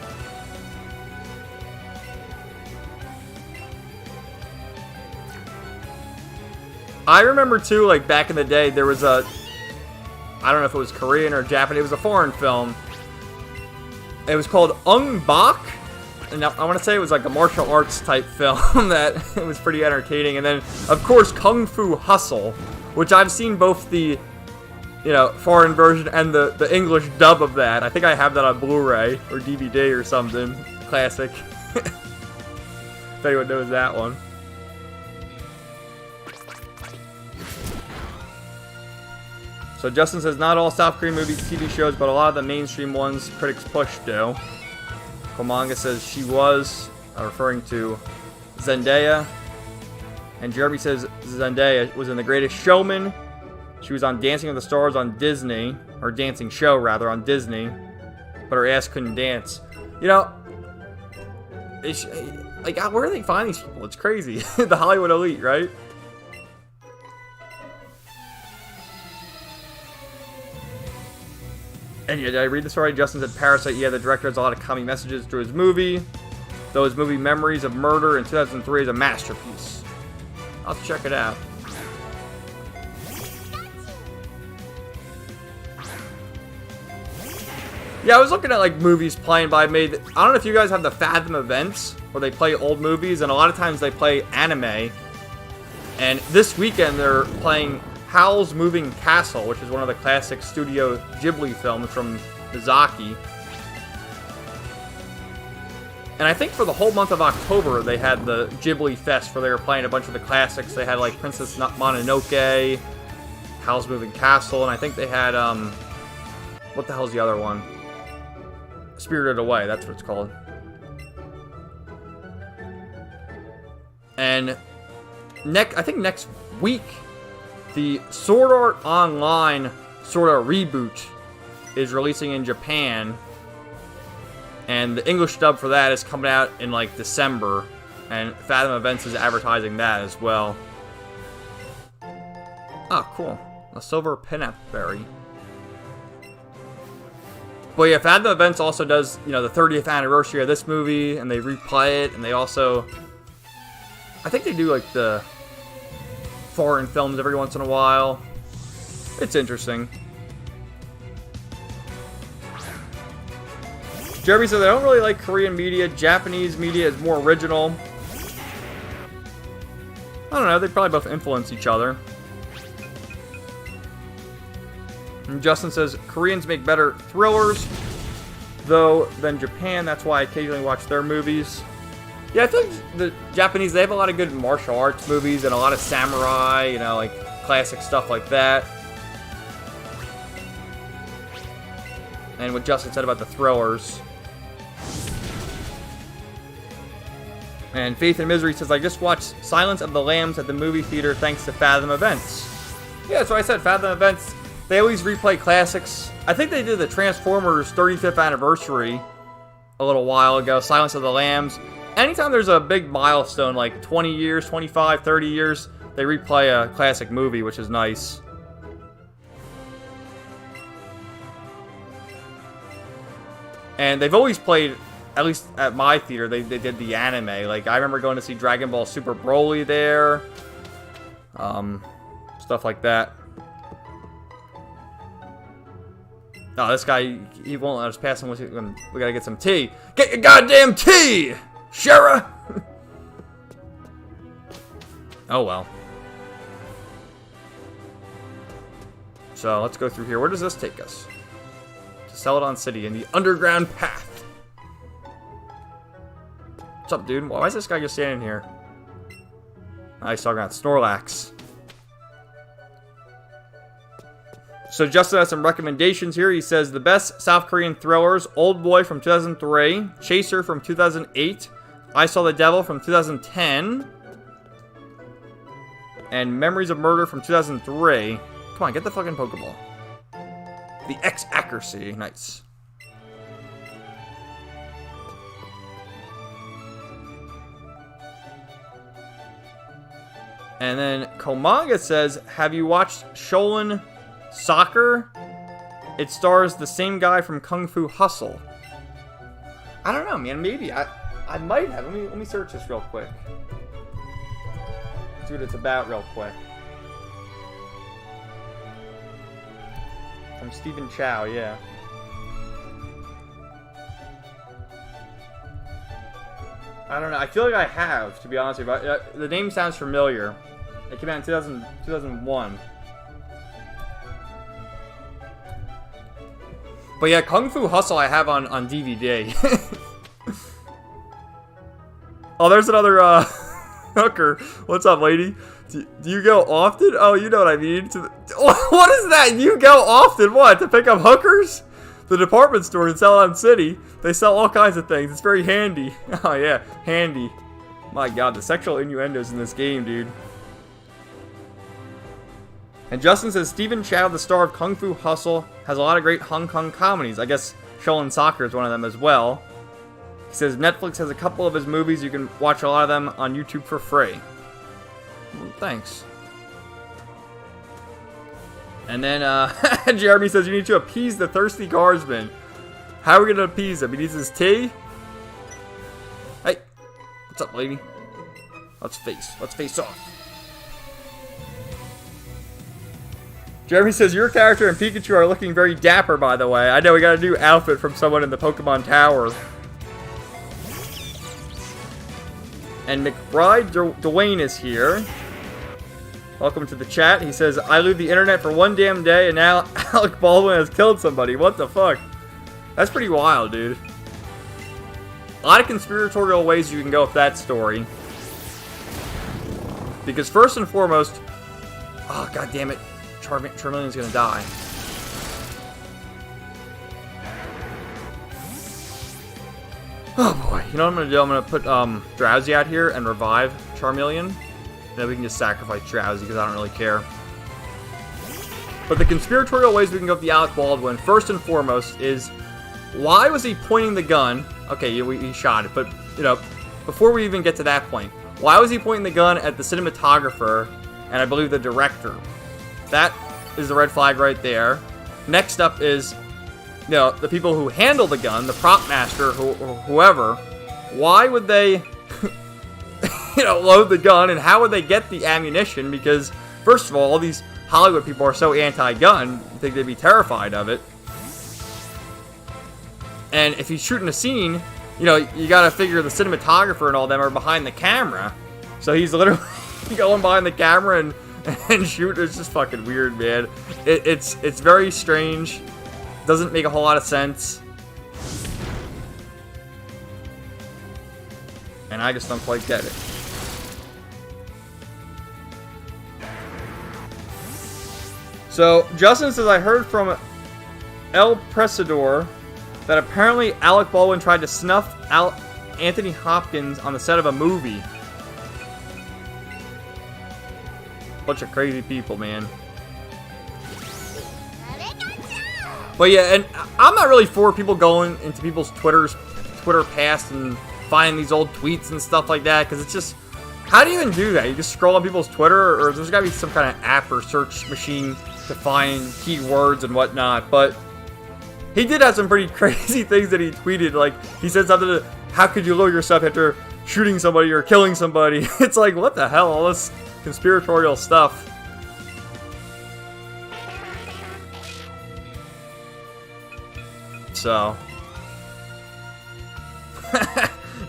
I remember too, like back in the day, there was a, I don't know if it was Korean or Japanese, it was a foreign film. It was called Ung Bak, and I want to say it was like a martial arts type film that it was pretty entertaining. And then, of course, Kung Fu Hustle, which I've seen both the, you know, foreign version and the English dub of that. I think I have that on Blu-ray or DVD or something. Classic. If anyone knows that one. So Justin says, not all South Korean movies, TV shows, but a lot of the mainstream ones critics push do. Komanga says she was, referring to Zendaya. And Jeremy says Zendaya was in The Greatest Showman. She was on Dancing with the Stars on Disney, or Dancing Show rather, on Disney. But her ass couldn't dance. You know, it's, like, where do they find these people? It's crazy. The Hollywood elite, right? And yeah, did I read the story? Justin said Parasite, yeah, the director has a lot of coming messages through his movie. Though his movie Memories of Murder in 2003 is a masterpiece. I'll have to check it out. Yeah, I was looking at like movies playing, but I don't know if you guys have the Fathom events where they play old movies, and a lot of times they play anime. And this weekend they're playing Howl's Moving Castle, which is one of the classic Studio Ghibli films from Miyazaki. And I think for the whole month of October, they had the Ghibli Fest where they were playing a bunch of the classics. They had like Princess Mononoke, Howl's Moving Castle, and I think they had, what the hell's the other one? Spirited Away, that's what it's called. And I think next week, the Sword Art Online sort of reboot is releasing in Japan, and the English dub for that is coming out in like December, and Fathom Events is advertising that as well. Oh, cool. A silver pinup berry. But yeah, Fathom Events also does, you know, the 30th anniversary of this movie, and they replay it, and they also, I think they do like the foreign films every once in a while. It's interesting. Jeremy says, I don't really like Korean media. Japanese media is more original. I don't know, they probably both influence each other. And Justin says, Koreans make better thrillers, though, than Japan. That's why I occasionally watch their movies. Yeah, I think the Japanese, they have a lot of good martial arts movies and a lot of samurai, you know, like classic stuff like that. And what Justin said about the thrillers. And Faith and Misery says, I just watched Silence of the Lambs at the movie theater thanks to Fathom Events. Yeah, that's what I said, Fathom Events, they always replay classics. I think they did the Transformers 35th anniversary a little while ago, Silence of the Lambs. Anytime there's a big milestone, like 20 years, 25, 30 years, they replay a classic movie, which is nice. And they've always played, at least at my theater, they did the anime. Like, I remember going to see Dragon Ball Super Broly there. Stuff like that. No, this guy, he won't let us pass him. We gotta get some tea. Get your goddamn tea! Shara! Oh well. So let's go through here. Where does this take us? To Celadon City in the underground path. What's up, dude? Why is this guy just standing here? Oh, he's talking about Snorlax. So Justin has some recommendations here. He says the best South Korean thrillers: Old Boy from 2003, Chaser from 2008, I Saw the Devil from 2010, and Memories of Murder from 2003. Come on, get the fucking Pokeball. The X accuracy, nice. And then Komanga says, have you watched Shonen Soccer? It stars the same guy from Kung Fu Hustle. I don't know, man. Maybe. I might have. Let me search this real quick. See what it's about real quick. From Stephen Chow, yeah. I don't know. I feel like I have, to be honest with you. The name sounds familiar. It came out in 2001. But yeah, Kung Fu Hustle I have on DVD. Oh, there's another hooker. What's up, lady? Do you go often? Oh, you know what I mean. What is that? You go often? What? To pick up hookers? The department store in Celadon City. They sell all kinds of things. It's very handy. Oh, yeah. Handy. My God, the sexual innuendos in this game, dude. And Justin says, Stephen Chow, the star of Kung Fu Hustle, has a lot of great Hong Kong comedies. I guess Shonen Soccer is one of them as well. He says Netflix has a couple of his movies. You can watch a lot of them on YouTube for free. Well, thanks. And then Jeremy says you need to appease the thirsty guardsman. How are we going to appease him? He needs his tea? Hey, what's up, lady? Let's face off. Jeremy says, your character and Pikachu are looking very dapper, by the way. I know we got a new outfit from someone in the Pokemon Tower. And McBride Dwayne is here. Welcome to the chat. He says, I leave the internet for one damn day, and now Alec Baldwin has killed somebody. What the fuck? That's pretty wild, dude. A lot of conspiratorial ways you can go with that story. Because first and foremost... Oh, god damn it. Charmeleon's gonna die. Oh boy. You know what I'm gonna do? I'm gonna put Drowsy out here and revive Charmeleon. Then we can just sacrifice Drowsy because I don't really care. But the conspiratorial ways we can go with the Alec Baldwin, first and foremost, is why was he pointing the gun? Okay, he shot it, but you know, before we even get to that point, why was he pointing the gun at the cinematographer and I believe the director? That is the red flag right there. Next up is, you know, the people who handle the gun, the prop master, or whoever. Why would they, you know, load the gun, and how would they get the ammunition? Because, first of all these Hollywood people are so anti-gun, you think they'd be terrified of it. And if he's shooting a scene, you know, you gotta figure the cinematographer and all them are behind the camera. So he's literally going behind the camera and shoot. It's just fucking weird, man. It's very strange. Doesn't make a whole lot of sense. And I just don't quite get it. So, Justin says, I heard from El Presador that apparently Alec Baldwin tried to snuff out Anthony Hopkins on the set of a movie. Bunch of crazy people, man. But yeah, and I'm not really for people going into people's Twitter past and finding these old tweets and stuff like that, because it's just, how do you even do that? You just scroll on people's Twitter, or there's got to be some kind of app or search machine to find keywords and whatnot. But he did have some pretty crazy things that he tweeted. Like, he said something to, how could you lower yourself after shooting somebody or killing somebody? It's like, what the hell? All this conspiratorial stuff. So.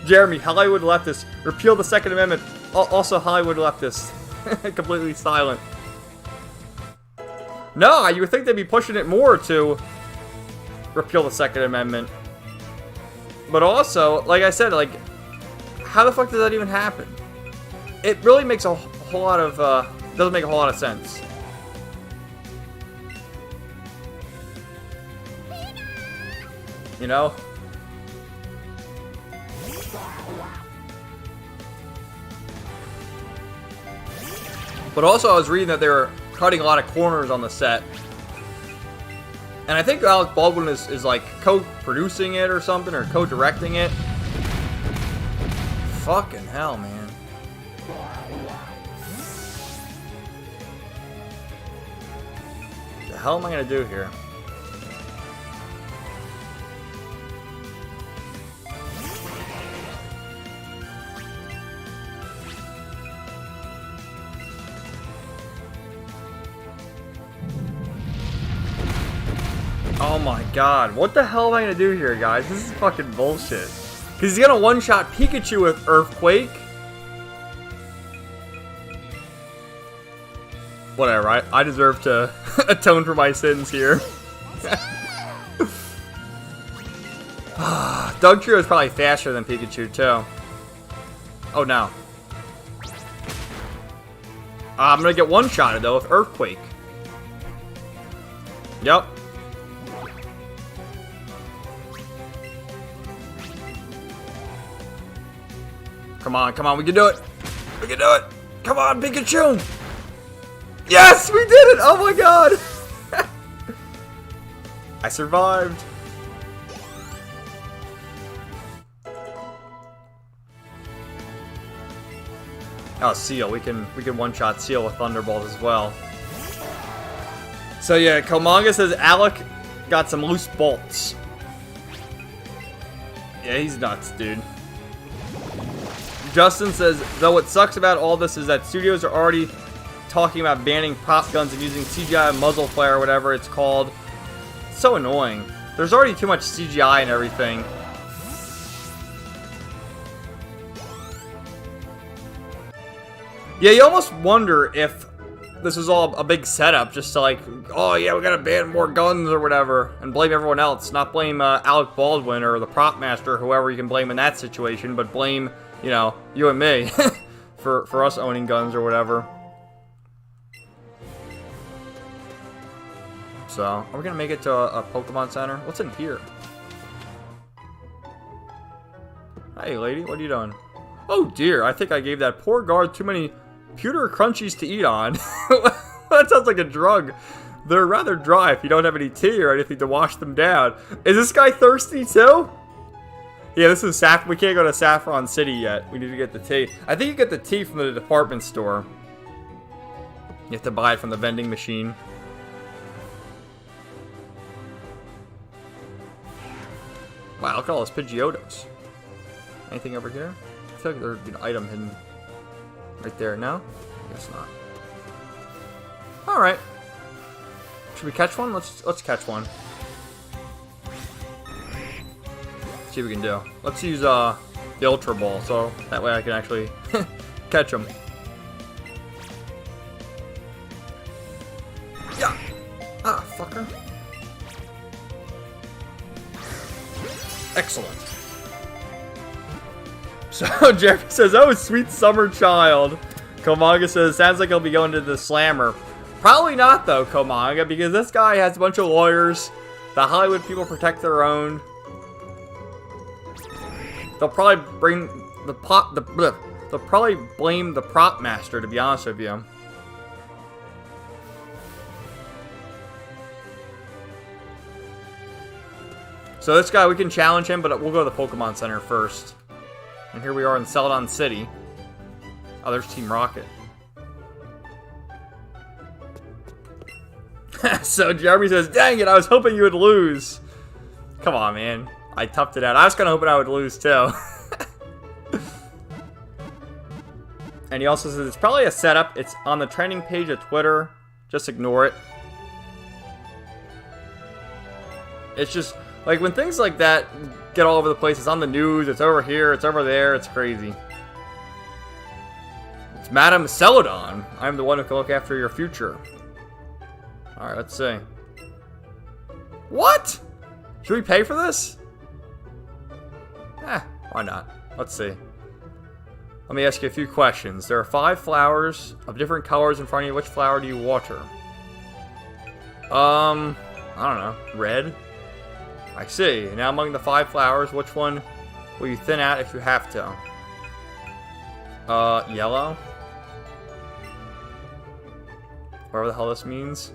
Jeremy, Hollywood leftists. Repeal the Second Amendment. Also Hollywood leftists. Completely silent. No, you would think they'd be pushing it more to repeal the Second Amendment. But also, like I said, like, how the fuck does that even happen? It really makes a whole lot of, doesn't make a whole lot of sense. You know? But also I was reading that they were cutting a lot of corners on the set. And I think Alec Baldwin is like co-producing it or something, or co-directing it. Fucking hell, man. hell am I gonna do here? Oh my god, what the hell am I gonna do here, guys? This is fucking bullshit. Because he's gonna one-shot Pikachu with Earthquake. Whatever, I deserve to atone for my sins here. Dugtrio is probably faster than Pikachu, too. Oh, no. I'm gonna get one-shotted, though, with Earthquake. Yep. Come on, we can do it! We can do it! Come on, Pikachu! Yes, we did it! Oh my god! I survived. Oh, Seal. We can one-shot Seal with Thunderbolt as well. So yeah, Komanga says Alec got some loose bolts. Yeah, he's nuts, dude. Justin says, though what sucks about all this is that studios are already talking about banning prop guns and using CGI muzzle flare or whatever it's called. It's so annoying. There's already too much CGI and everything. Yeah, you almost wonder if this was all a big setup just to like, oh yeah, we gotta ban more guns or whatever, and blame everyone else. Not blame Alec Baldwin or the prop master, whoever you can blame in that situation, but blame, you know, you and me for us owning guns or whatever. So, are we gonna make it to a Pokemon Center? What's in here? Hey lady, what are you doing? Oh dear, I think I gave that poor guard too many pewter crunchies to eat on. That sounds like a drug. They're rather dry if you don't have any tea or anything to wash them down. Is this guy thirsty too? Yeah, this is we can't go to Saffron City yet. We need to get the tea. I think you get the tea from the department store. You have to buy it from the vending machine. Wow, look at all those Pidgeotos. Anything over here? I feel like there'd be an item hidden right there. No? Guess not. Alright. Should we catch one? Let's catch one. Let's see what we can do. Let's use the Ultra Ball, so that way I can actually catch them. Yeah! Ah, fucker. Excellent. So Jeremy says, oh, sweet summer child. Komanga says, sounds like he'll be going to the Slammer. Probably not, though, Komanga, because this guy has a bunch of lawyers. The Hollywood people protect their own. They'll probably bring they'll probably blame the prop master, to be honest with you. So this guy, we can challenge him, but we'll go to the Pokemon Center first. And here we are in Celadon City. Oh, there's Team Rocket. So Jeremy says, dang it, I was hoping you would lose. Come on, man. I toughed it out. I was kind of hoping I would lose, too. And he also says, it's probably a setup. It's on the trending page of Twitter. Just ignore it. It's just, like, when things like that get all over the place, it's on the news, it's over here, it's over there, it's crazy. It's Madame Celadon. I'm the one who can look after your future. Alright, let's see. What? Should we pay for this? Why not? Let's see. Let me ask you a few questions. There are 5 flowers of different colors in front of you. Which flower do you water? I don't know. Red? I see. Now among the 5 flowers, which one will you thin out if you have to? Yellow? Whatever the hell this means.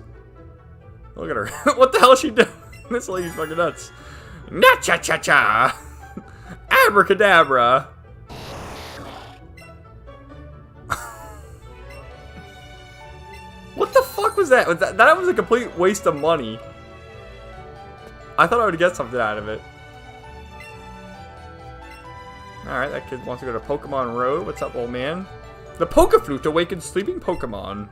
Look at her. What the hell is she doing? This lady's fucking nuts. Na-cha-cha-cha! Abracadabra! What the fuck was that? That was a complete waste of money. I thought I would get something out of it. Alright, that kid wants to go to Pokemon Road. What's up, old man? The Poke-Flute awakens sleeping Pokemon.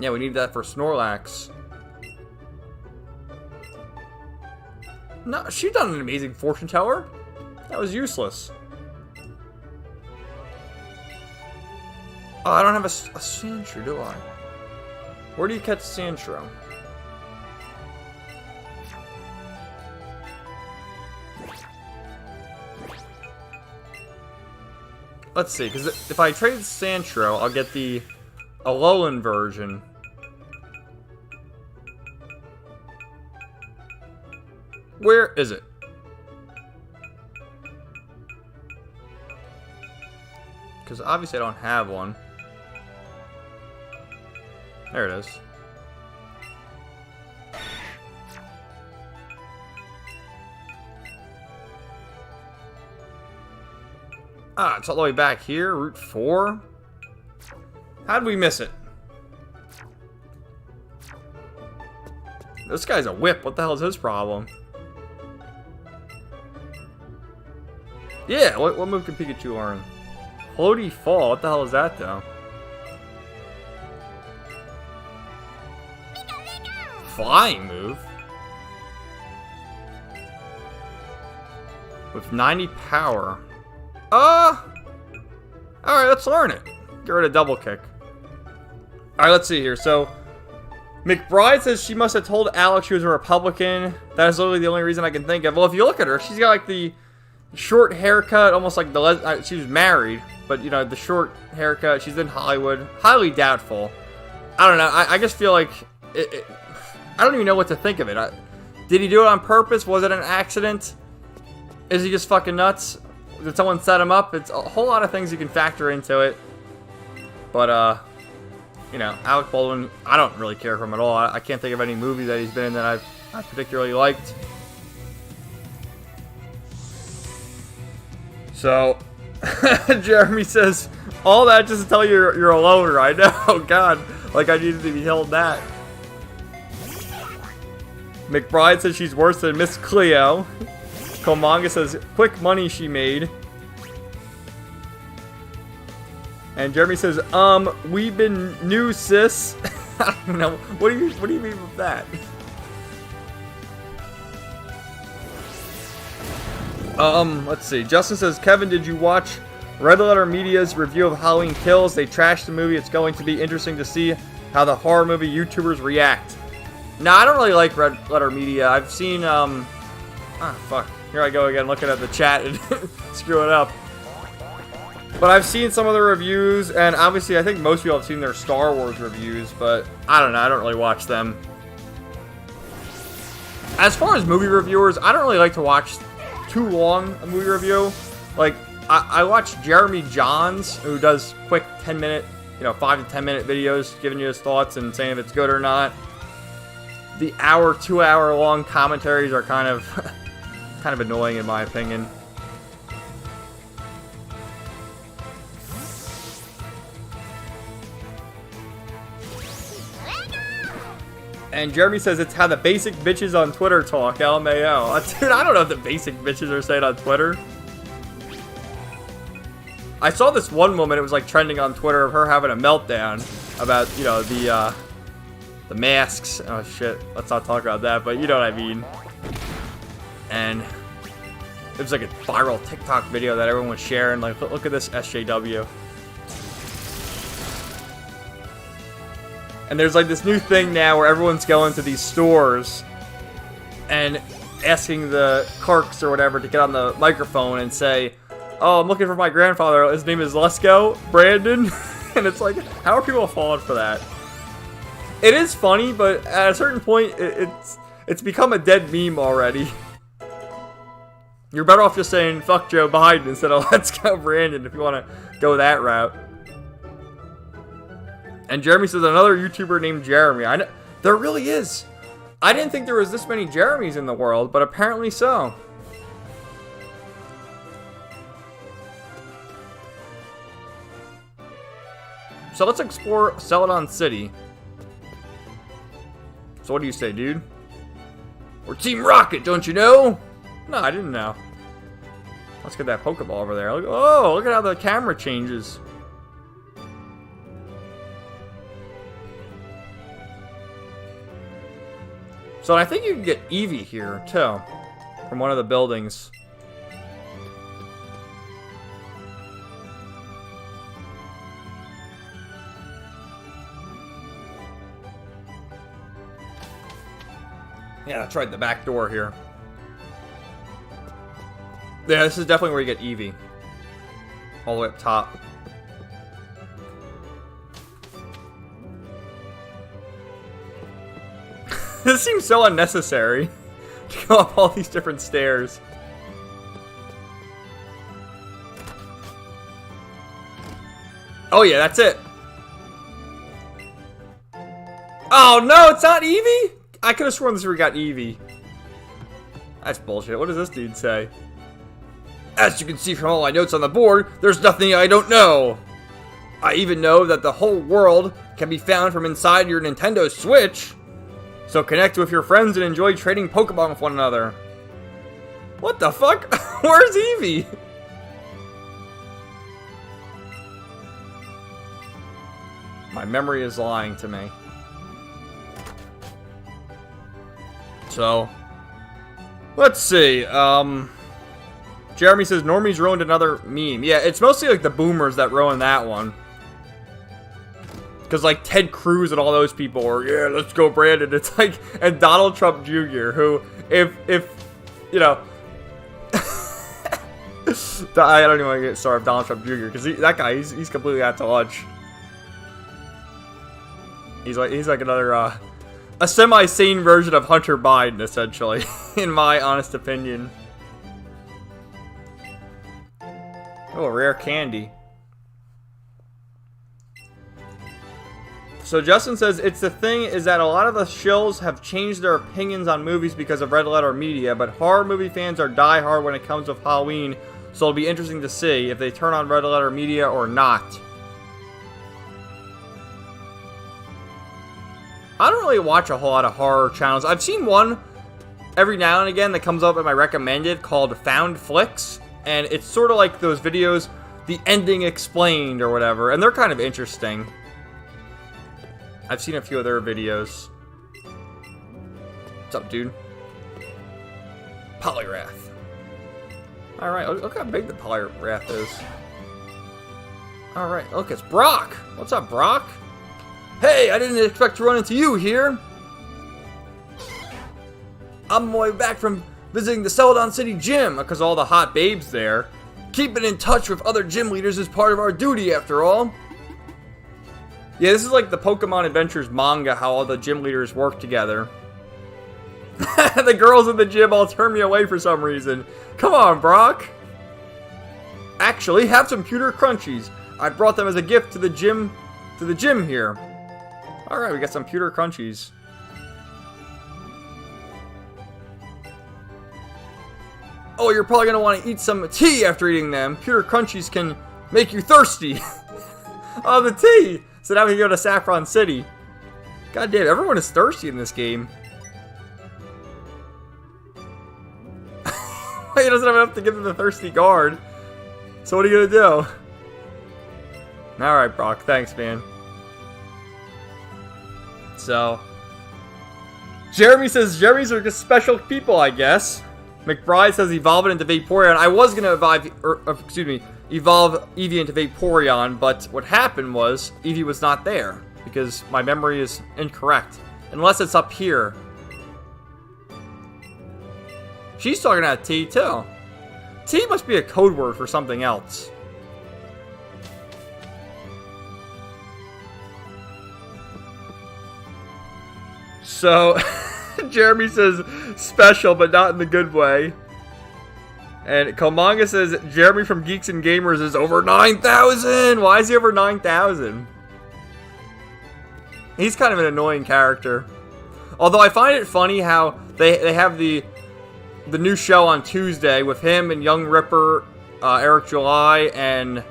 Yeah, we need that for Snorlax. No, she's not an amazing fortune teller. That was useless. Oh, I don't have a Sandshrew, do I? Where do you catch Sandshrew? Let's see, because if I trade Sandshrew, I'll get the Alolan version. Where is it? Because obviously I don't have one. There it is. Ah, it's all the way back here, Route 4. How'd we miss it? This guy's a whip. What the hell is his problem? Yeah, what move can Pikachu learn? Floaty Fall. What the hell is that, though? Flying move? With 90 power. Alright, let's learn it. Get rid of double kick. Alright, let's see here. So, McBride says she must have told Alex she was a Republican. That is literally the only reason I can think of. Well, if you look at her, she's got like the short haircut, almost like she was married, but you know, the short haircut. She's in Hollywood. Highly doubtful. I don't know. I just feel like I don't even know what to think of it. Did he do it on purpose? Was it an accident? Is he just fucking nuts? Did someone set him up? It's a whole lot of things you can factor into it. But, you know, Alec Baldwin, I don't really care for him at all. I can't think of any movie that he's been in that I've particularly liked. So, Jeremy says, all that just to tell you you're a loner. I know, God, like I needed to be told that. McBride says she's worse than Miss Cleo. Komanga says, quick money she made. And Jeremy says, we've been new, sis. I don't know. What do you mean with that? Let's see. Justin says, Kevin, did you watch Red Letter Media's review of Halloween Kills? They trashed the movie. It's going to be interesting to see how the horror movie YouTubers react. No, I don't really like Red Letter Media. I've seen, fuck. Here I go again, looking at the chat and screwing up. But I've seen some of the reviews, and obviously I think most people have seen their Star Wars reviews, but I don't know, I don't really watch them. As far as movie reviewers, I don't really like to watch too long a movie review. Like, I watch Jeremy Johns, who does quick 10-minute, 5 to 10 minute videos, giving you his thoughts and saying if it's good or not. The 2 hour long commentaries are kind of annoying in my opinion. And Jeremy says it's how the basic bitches on Twitter talk, LMAO. Dude, I don't know what the basic bitches are saying on Twitter. I saw this one woman, it was like trending on Twitter, of her having a meltdown about, the masks. Oh shit, let's not talk about that, but you know what I mean. And it was like a viral TikTok video that everyone was sharing, like, look at this SJW. And there's like this new thing now where everyone's going to these stores and asking the clerks or whatever to get on the microphone and say, oh, I'm looking for my grandfather, his name is Lesko, Brandon. And it's like, how are people falling for that? It is funny, but at a certain point, it's become a dead meme already. You're better off just saying, fuck Joe Biden instead of let's go Brandon if you want to go that route. And Jeremy says another YouTuber named Jeremy. I know, there really is. I didn't think there was this many Jeremys in the world, but apparently so. So let's explore Celadon City. So what do you say, dude? We're Team Rocket, don't you know? No, I didn't know. Let's get that Pokeball over there. Oh, look at how the camera changes. So I think you can get Eevee here, too. From one of the buildings. Yeah, that's right, the back door here. Yeah, this is definitely where you get Eevee. All the way up top. This seems so unnecessary. To go up all these different stairs. Oh yeah, that's it. Oh no, it's not Eevee? I could have sworn this is where we got Eevee. That's bullshit. What does this dude say? As you can see from all my notes on the board, there's nothing I don't know. I even know that the whole world can be found from inside your Nintendo Switch. So connect with your friends and enjoy trading Pokemon with one another. What the fuck? Where's Eevee? My memory is lying to me. So, let's see. Jeremy says Normie's ruined another meme. Yeah, it's mostly like the boomers that ruined that one. Because like Ted Cruz and all those people were, yeah, let's go Brandon. It's like, and Donald Trump Jr., who, if you know, I don't even want to get started with Donald Trump Jr. because that guy, he's completely out to lunch. He's like another, a semi-sane version of Hunter Biden, essentially, in my honest opinion. Oh, a rare candy. So Justin says, it's the thing is that a lot of the shills have changed their opinions on movies because of red letter media, but horror movie fans are die-hard when it comes with Halloween, so it'll be interesting to see if they turn on red letter media or not. I don't really watch a whole lot of horror channels. I've seen one every now and again that comes up in my recommended called Found Flicks, and it's sort of like those videos, the ending explained or whatever, and they're kind of interesting. I've seen a few of their videos. What's up, dude? Polyrath. Alright, look how big the Polyrath is. Alright, look, it's Brock! What's up, Brock? Hey, I didn't expect to run into you here! I'm on my way back from visiting the Celadon City gym, because all the hot babes there. Keeping in touch with other gym leaders is part of our duty, after all. Yeah, this is like the Pokemon Adventures manga, how all the gym leaders work together. The girls in the gym all turn me away for some reason. Come on, Brock. Actually, have some pewter crunchies. I brought them as a gift to the gym here. Alright, we got some pewter crunchies. Oh, you're probably going to want to eat some tea after eating them. Pewter crunchies can make you thirsty. Oh, the tea! So now we can go to Saffron City. God damn, everyone is thirsty in this game. He doesn't have enough to give him the thirsty guard. So what are you gonna do? Alright, Brock, thanks, man. So, Jeremy says Jeremys are just special people, I guess. McBride says evolve it into Vaporeon. I was gonna evolve Eevee into Vaporeon, but what happened was Eevee was not there because my memory is incorrect. Unless it's up here. She's talking about T too. T must be a code word for something else. So, Jeremy says special, but not in the good way. And Komanga says Jeremy from Geeks and Gamers is over 9,000. Why is he over 9,000? He's kind of an annoying character. Although I find it funny how they have the new show on Tuesday with him and Young Ripper, Eric July, and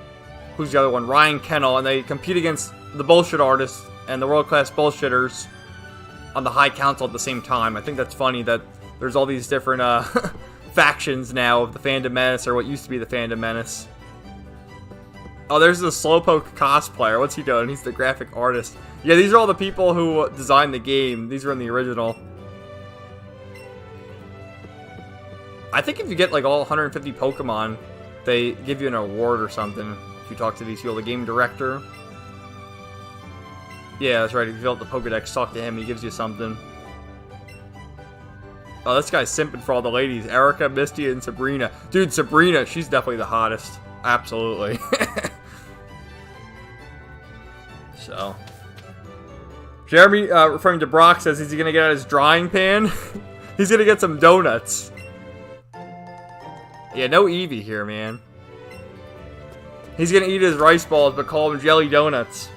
who's the other one? Ryan Kennel, and they compete against the bullshit artists and the world-class bullshitters on the High Council at the same time. I think that's funny that there's all these different factions now of the Phantom Menace, or what used to be the Phantom Menace. Oh, there's the Slowpoke cosplayer. What's he doing? He's the graphic artist. Yeah, these are all the people who designed the game. These were in the original. I think if you get like all 150 Pokemon, they give you an award or something. If you talk to these people, the game director. Yeah, that's right. If you fill out the Pokedex, talk to him, he gives you something. Oh, this guy's simping for all the ladies. Erica, Misty, and Sabrina. Dude, Sabrina, she's definitely the hottest. Absolutely. So. Jeremy, referring to Brock, says he's going to get out his drying pan. He's going to get some donuts. Yeah, no Eevee here, man. He's going to eat his rice balls, but call them jelly donuts.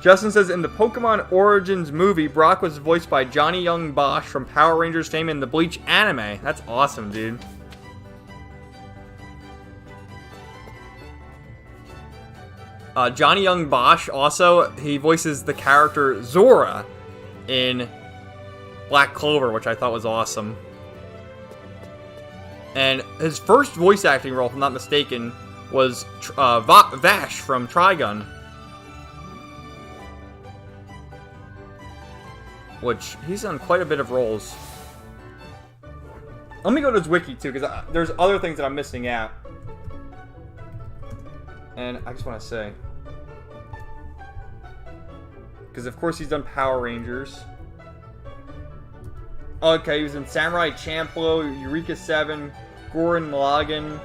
Justin says, in the Pokemon Origins movie, Brock was voiced by Johnny Young Bosch from Power Rangers fame in the Bleach anime. That's awesome, dude. Johnny Young Bosch, also, he voices the character Zora in Black Clover, which I thought was awesome. And his first voice acting role, if I'm not mistaken, was Vash from Trigun. Which, he's done quite a bit of roles. Let me go to his wiki, too, because there's other things that I'm missing out. And I just want to say. Because, of course, he's done Power Rangers. Okay, he was in Samurai Champloo, Eureka 7, Gurren Lagann,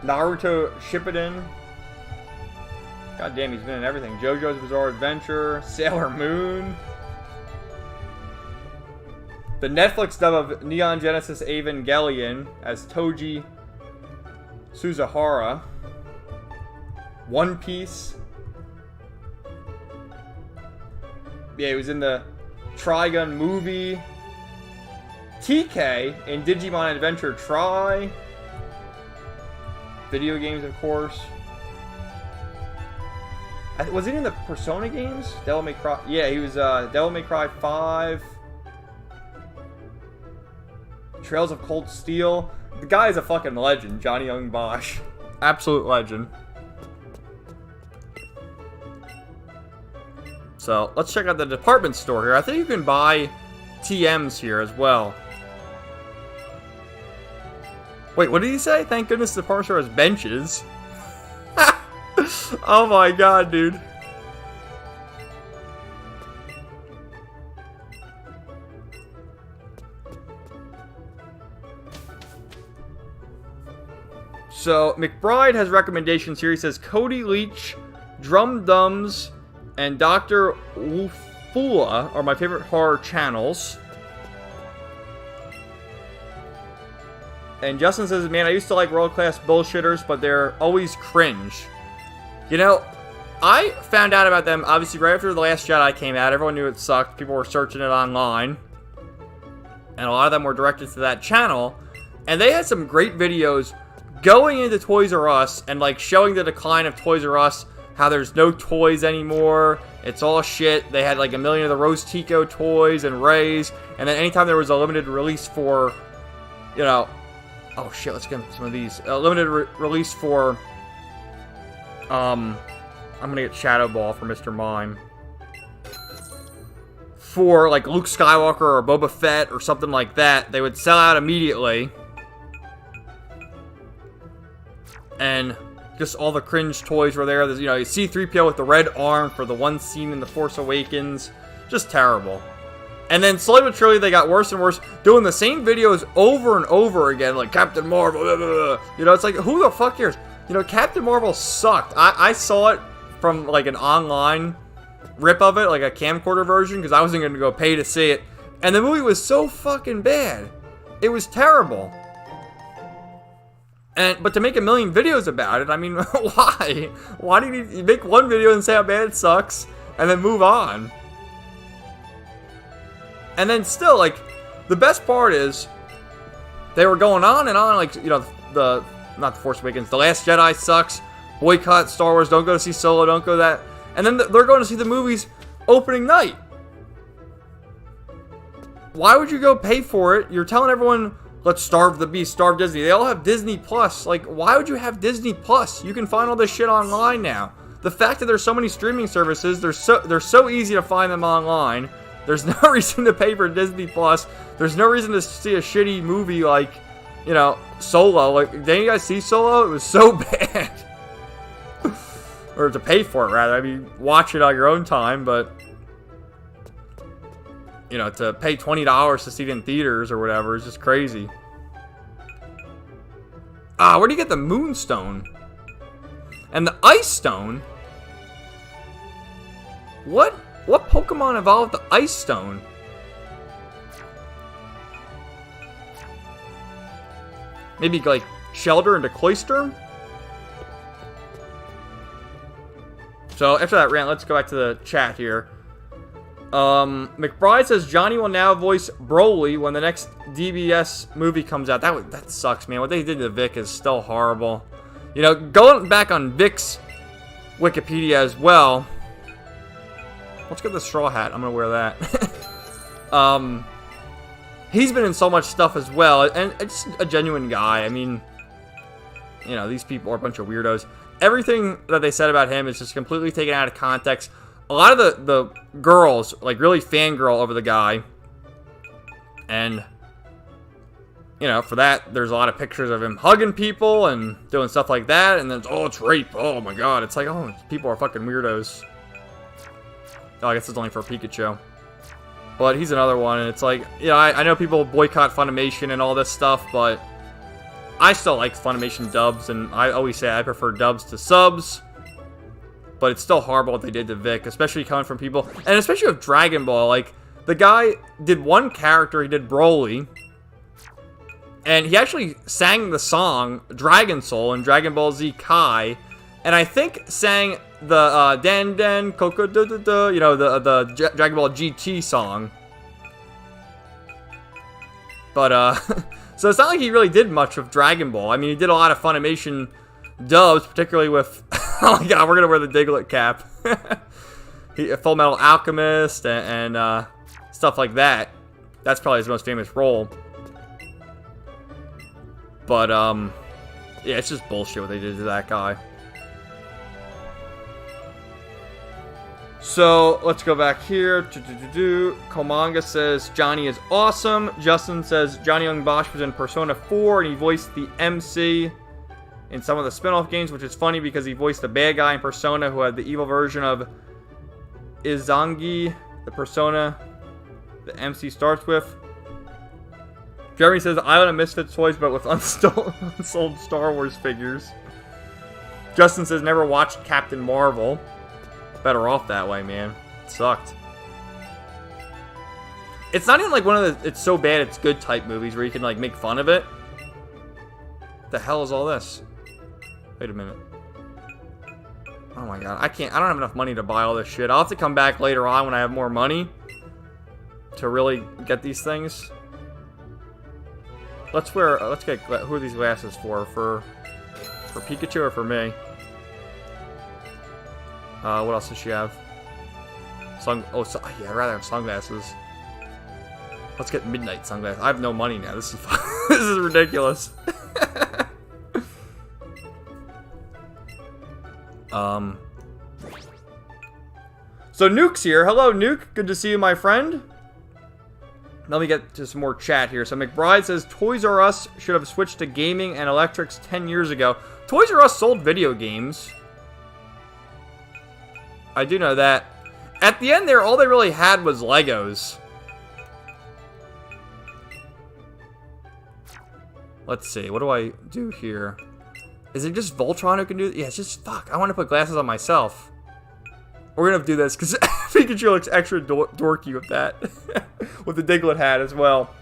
Naruto Shippuden. God damn, he's been in everything. JoJo's Bizarre Adventure, Sailor Moon. The Netflix dub of Neon Genesis Evangelion as Toji Suzuhara. One Piece. Yeah, he was in the Trigun movie. TK in Digimon Adventure Tri. Video games, of course. Was he in the Persona games? Devil May Cry. Yeah, he was Devil May Cry 5. Trails of Cold Steel. The guy is a fucking legend, Johnny Young Bosch. Absolute legend. So, let's check out the department store here. I think you can buy TMs here as well. Wait, what did he say? Thank goodness the department store has benches. Oh my god, dude. So, McBride has recommendations here. He says Cody Leach, Drum Dums, and Dr. Wufula are my favorite horror channels. And Justin says, man, I used to like world-class bullshitters, but they're always cringe. You know, I found out about them, obviously, right after The Last Jedi came out. Everyone knew it sucked. People were searching it online. And a lot of them were directed to that channel. And they had some great videos going into Toys R Us and, like, showing the decline of Toys R Us, how there's no toys anymore. It's all shit. They had, like, a million of the Rose Tico toys and Rays. And then anytime there was a limited release for, you know... Oh, shit, let's get some of these. Limited release for... I'm gonna get Shadow Ball for Mr. Mime. For, like, Luke Skywalker or Boba Fett or something like that, they would sell out immediately. And just all the cringe toys were there. There's, you know, you see C-3PO with the red arm for the one scene in The Force Awakens. Just terrible. And then slowly but surely they got worse and worse, doing the same videos over and over again, like Captain Marvel, blah, blah, blah. You know, it's like, who the fuck cares? You know, Captain Marvel sucked. I saw it from, like, an online rip of it, like a camcorder version, because I wasn't going to go pay to see it. And the movie was so fucking bad. It was terrible. But to make a million videos about it, I mean, why? Why do you make one video and say how bad it sucks, and then move on? And then still, like, the best part is, they were going on and on, like, you know, not The Force Awakens, The Last Jedi sucks, boycott Star Wars, don't go to see Solo, don't go to that. And then they're going to see the movies opening night. Why would you go pay for it? You're telling everyone, let's starve the beast, starve Disney. They all have Disney Plus. Like, why would you have Disney Plus? You can find all this shit online now. The fact that there's so many streaming services, they're so easy to find them online. There's no reason to pay for Disney Plus. There's no reason to see a shitty movie like, you know, Solo. Like, didn't you guys see Solo? It was so bad. Or to pay for it, rather. I mean, watch it on your own time, but, you know, to pay $20 to see it in theaters or whatever is just crazy. Ah, where do you get the Moonstone? And the Ice Stone? What Pokemon evolved the Ice Stone? Maybe like Shelder into Cloyster? So after that rant, let's go back to the chat here. McBride says Johnny will now voice Broly when the next DBS movie comes out. That sucks, man. What they did to Vic is still horrible. You know, going back on Vic's Wikipedia as well. Let's get the straw hat. I'm gonna wear that. He's been in so much stuff as well, and it's a genuine guy. I mean, you know, these people are a bunch of weirdos. Everything that they said about him is just completely taken out of context. A lot of the girls, like, really fangirl over the guy. And, you know, for that, there's a lot of pictures of him hugging people and doing stuff like that. And then, oh, it's rape. Oh, my God. It's like, oh, people are fucking weirdos. Oh, I guess it's only for Pikachu. But he's another one. And it's like, you know, I know people boycott Funimation and all this stuff, but I still like Funimation dubs. And I always say I prefer dubs to subs. But it's still horrible what they did to Vic, especially coming from people, and especially with Dragon Ball. Like, the guy did one character, he did Broly, and he actually sang the song Dragon Soul in Dragon Ball Z Kai, and I think sang the Den Den Coco Da Da Da, you know, the Dragon Ball GT song. But so it's not like he really did much with Dragon Ball. I mean, he did a lot of Funimation dubs, particularly with oh my God, we're gonna wear the Diglett cap. Full Metal Alchemist and stuff like that. That's probably his most famous role. But yeah, it's just bullshit what they did to that guy. So let's go back here. Komanga says Johnny is awesome. Justin says Johnny Young Bosch was in Persona 4 and he voiced the MC in some of the spin-off games, which is funny because he voiced the bad guy in Persona who had the evil version of Izangi, the Persona the MC starts with. Jeremy says Island of Misfits toys, but with unsold Star Wars figures. Justin says never watched Captain Marvel. Better off that way, man. It sucked. It's not even like one of the it's so bad it's good type movies where you can like make fun of it. What the hell is all this? Wait a minute. Oh my God. I don't have enough money to buy all this shit. I'll have to come back later on when I have more money to really get these things. Let's get, who are these glasses for? For Pikachu or for me? What else does she have? Yeah, I'd rather have sunglasses. Let's get midnight sunglasses. I have no money now. This is this is ridiculous. So Nuke's here. Hello, Nuke. Good to see you, my friend. Let me get to some more chat here. So McBride says Toys R Us should have switched to gaming and electrics 10 years ago. Toys R Us sold video games. I do know that. At the end there, all they really had was Legos. Let's see. What do I do here? Is it just Voltron who can do it? Yeah, it's just... Fuck. I want to put glasses on myself. We're going to do this because Pikachu looks extra dorky with that. With the Diglett hat as well.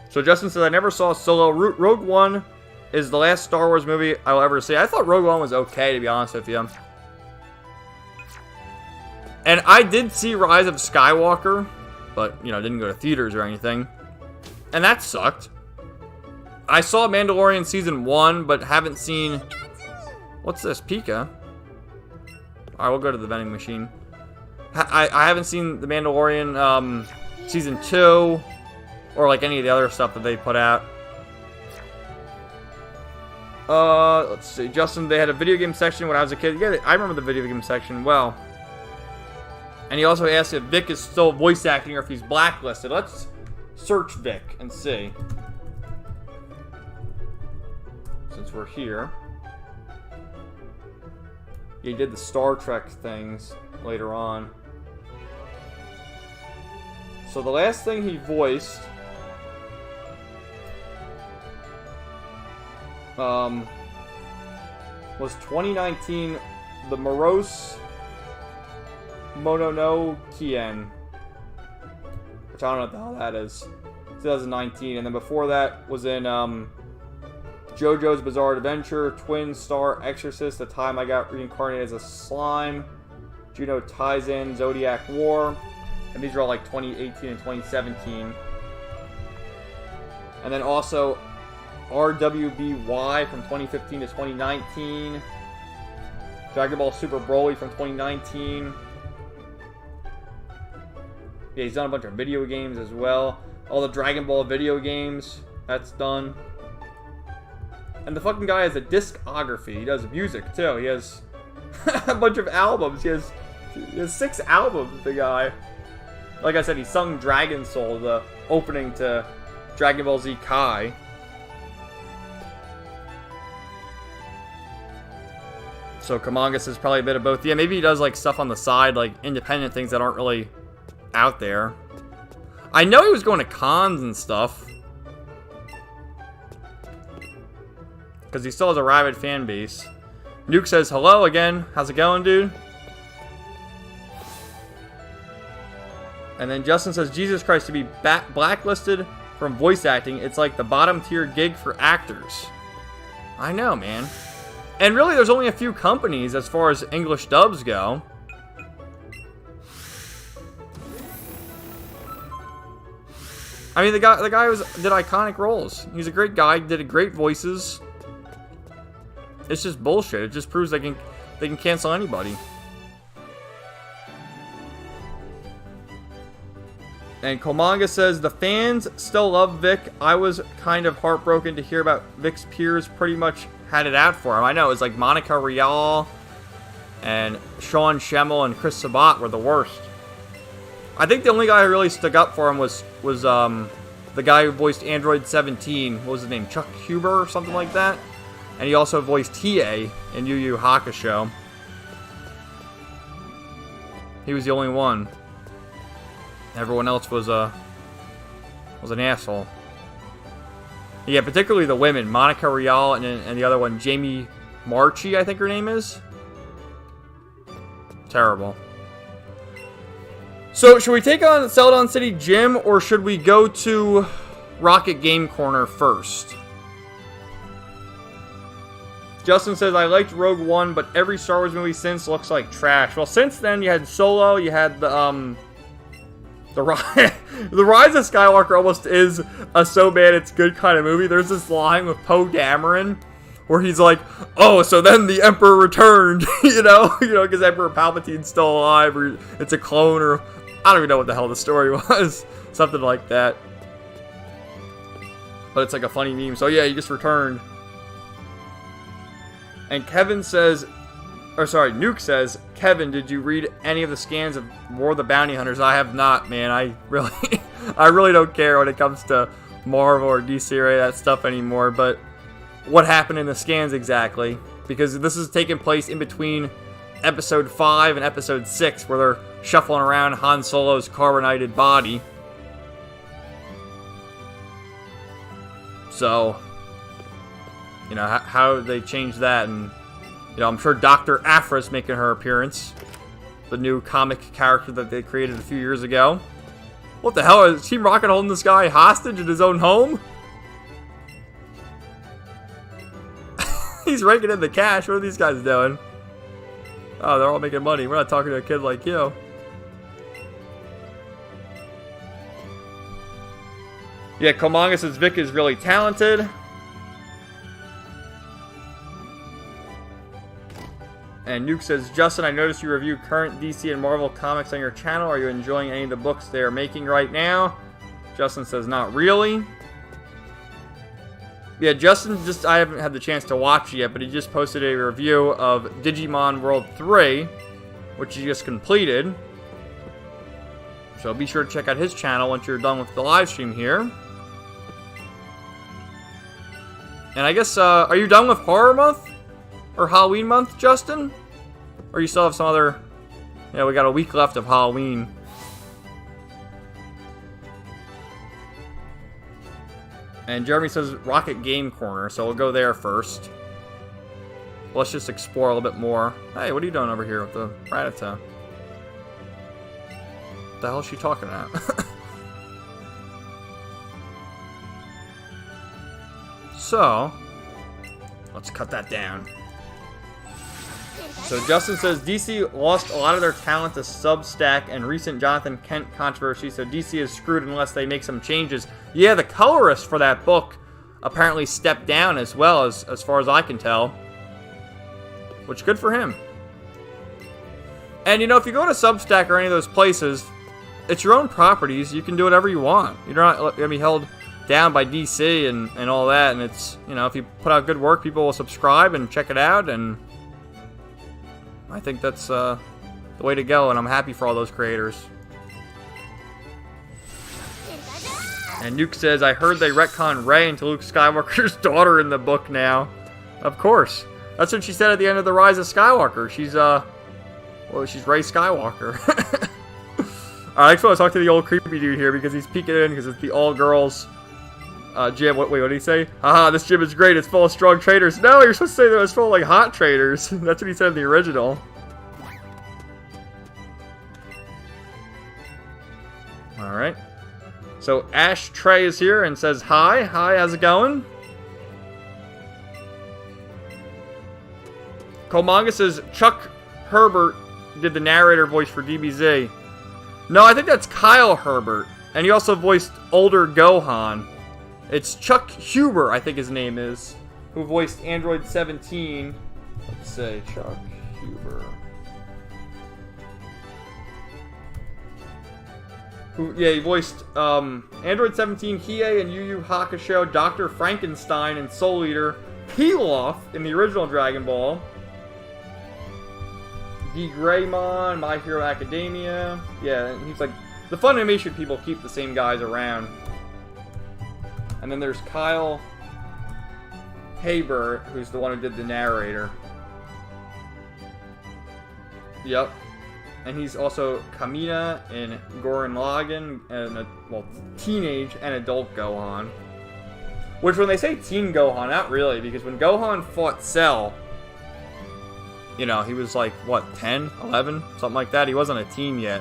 So Justin says, I never saw Solo. Rogue One is the last Star Wars movie I will ever see. I thought Rogue One was okay, to be honest with you. And I did see Rise of Skywalker, but, you know, didn't go to theaters or anything. And that sucked. I saw Mandalorian Season 1, but haven't seen... What's this? Pika? Alright, we'll go to the vending machine. I haven't seen the Mandalorian Season 2, or like any of the other stuff that they put out. Let's see. Justin, they had a video game section when I was a kid. Yeah, I remember the video game section well. And he also asked if Vic is still voice acting or if he's blacklisted. Let's search Vic and see. Since we're here. He did the Star Trek things later on. So the last thing he voiced was 2019, the Morose Mononokien, which I don't know what the hell that is. 2019, and then before that was in JoJo's Bizarre Adventure, Twin Star Exorcist, The Time I Got Reincarnated as a Slime, Juno Taisen, Zodiac War, and these are all like 2018 and 2017. And then also RWBY from 2015 to 2019, Dragon Ball Super Broly from 2019. Yeah, he's done a bunch of video games as well. All the Dragon Ball video games, that's done. And the fucking guy has a discography. He does music too. He has a bunch of albums. He has 6 albums, the guy. Like I said, he sung Dragon Soul, the opening to Dragon Ball Z Kai. So Kamangas is probably a bit of both. Yeah, maybe he does like stuff on the side, like independent things that aren't really out there. I know he was going to cons and stuff. Because he still has a rabid fan base. Nuke says, hello again. How's it going, dude? And then Justin says, Jesus Christ, to be blacklisted from voice acting, it's like the bottom tier gig for actors. I know, man. And really, there's only a few companies as far as English dubs go. I mean, the guy did iconic roles. He's a great guy, did great voices. It's just bullshit. It just proves they can cancel anybody. And Komanga says, the fans still love Vic. I was kind of heartbroken to hear about Vic's peers pretty much had it out for him. I know, it was like Monica Rial and Sean Schemmel and Chris Sabat were the worst. I think the only guy who really stuck up for him was the guy who voiced Android 17. What was his name? Chuck Huber or something like that? And he also voiced TA in Yu Yu Hakusho. He was the only one. Everyone else was an asshole. Yeah, particularly the women. Monica Rial and the other one, Jamie Marchi, I think her name is. Terrible. So, should we take on Celadon City Gym, or should we go to Rocket Game Corner first? Justin says, I liked Rogue One, but every Star Wars movie since looks like trash. Well, since then, you had Solo, you had the Rise of Skywalker almost is a so bad it's good kind of movie. There's this line with Poe Dameron where he's like, oh, so then the Emperor returned, you know, because Emperor Palpatine's still alive, or it's a clone, or I don't even know what the hell the story was. Something like that. But it's like a funny meme. So yeah, he just returned. And Kevin says, or sorry, Nuke says, Kevin, did you read any of the scans of War of the Bounty Hunters? I have not, man. I really don't care when it comes to Marvel or DC or that stuff anymore. But what happened in the scans exactly? Because this is taking place in between Episode 5 and Episode 6, where they're shuffling around Han Solo's carbonated body. So, you know, how they changed that, and you know, I'm sure Dr. Aphra's making her appearance. The new comic character that they created a few years ago. What the hell? Is Team Rocket holding this guy hostage in his own home? He's raking in the cash. What are these guys doing? Oh, they're all making money. We're not talking to a kid like you. Yeah, Komanga says Vic is really talented. And Nuke says, Justin, I noticed you review current DC and Marvel comics on your channel. Are you enjoying any of the books they are making right now? Justin says, not really. Yeah, Justin I haven't had the chance to watch it yet, but he just posted a review of Digimon World 3, which he just completed. So be sure to check out his channel once you're done with the live stream here. And I guess, are you done with Horror Month? Or Halloween month, Justin? Or you still have some other... Yeah, we got a week left of Halloween. And Jeremy says Rocket Game Corner, so we'll go there first. Let's just explore a little bit more. Hey, what are you doing over here with the Rattata? What the hell is she talking about? So, let's cut that down. So Justin says DC lost a lot of their talent to Substack and recent Jonathan Kent controversy, so DC is screwed unless they make some changes. Yeah, the colorist for that book apparently stepped down as well, as far as I can tell. Which, good for him. And, you know, if you go to Substack or any of those places, it's your own properties. You can do whatever you want. You're not going to be held down by DC and all that. And it's, you know, if you put out good work, people will subscribe and check it out, and I think that's the way to go, and I'm happy for all those creators. And Nuke says, I heard they retcon Rey into Luke Skywalker's daughter in the book now. Of course. That's what she said at the end of The Rise of Skywalker. She's, well, she's Rey Skywalker. Alright, I just want to talk to the old creepy dude here because he's peeking in because it's the all-girls gym. Wait, what did he say? Haha, this gym is great. It's full of strong traders. No, you're supposed to say that it was full of, like, hot traders. That's what he said in the original. Alright. So, Ash Trey is here and says, hi. Hi, how's it going? Komanga says, Chuck Herbert did the narrator voice for DBZ. No, I think that's Kyle Herbert. And he also voiced older Gohan. It's Chuck Huber, I think his name is, who voiced Android 17. Let's say Chuck Huber. He voiced Android 17, Hiei and Yu Yu Hakusho, Dr. Frankenstein and Soul Eater, Pilaf in the original Dragon Ball, D. Greymon, My Hero Academia. Yeah, and he's like, the Funimation people keep the same guys around. And then there's Kyle Haber, who's the one who did the narrator. Yep. And he's also Kamina in Gurren Lagann, and well, teenage and adult Gohan. Which, when they say teen Gohan, not really, because when Gohan fought Cell, you know, he was like, what, 10, 11, something like that. He wasn't a teen yet.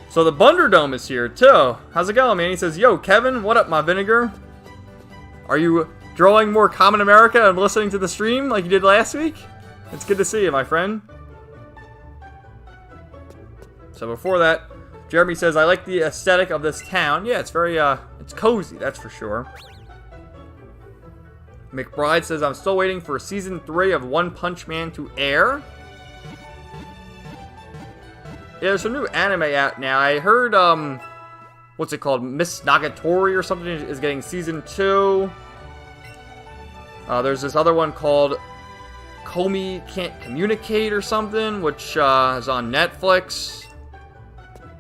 So the Bunderdome is here, too. How's it going, man? He says, yo, Kevin, what up, my vinegar? Are you drawing more Common America and listening to the stream like you did last week? It's good to see you, my friend. So before that, Jeremy says, I like the aesthetic of this town. Yeah, it's very, it's cozy, that's for sure. McBride says, I'm still waiting for Season 3 of One Punch Man to air. Yeah, there's some new anime out now. I heard, what's it called? Miss Nagatori or something is getting Season 2. There's this other one called Komi Can't Communicate or something, which is on Netflix.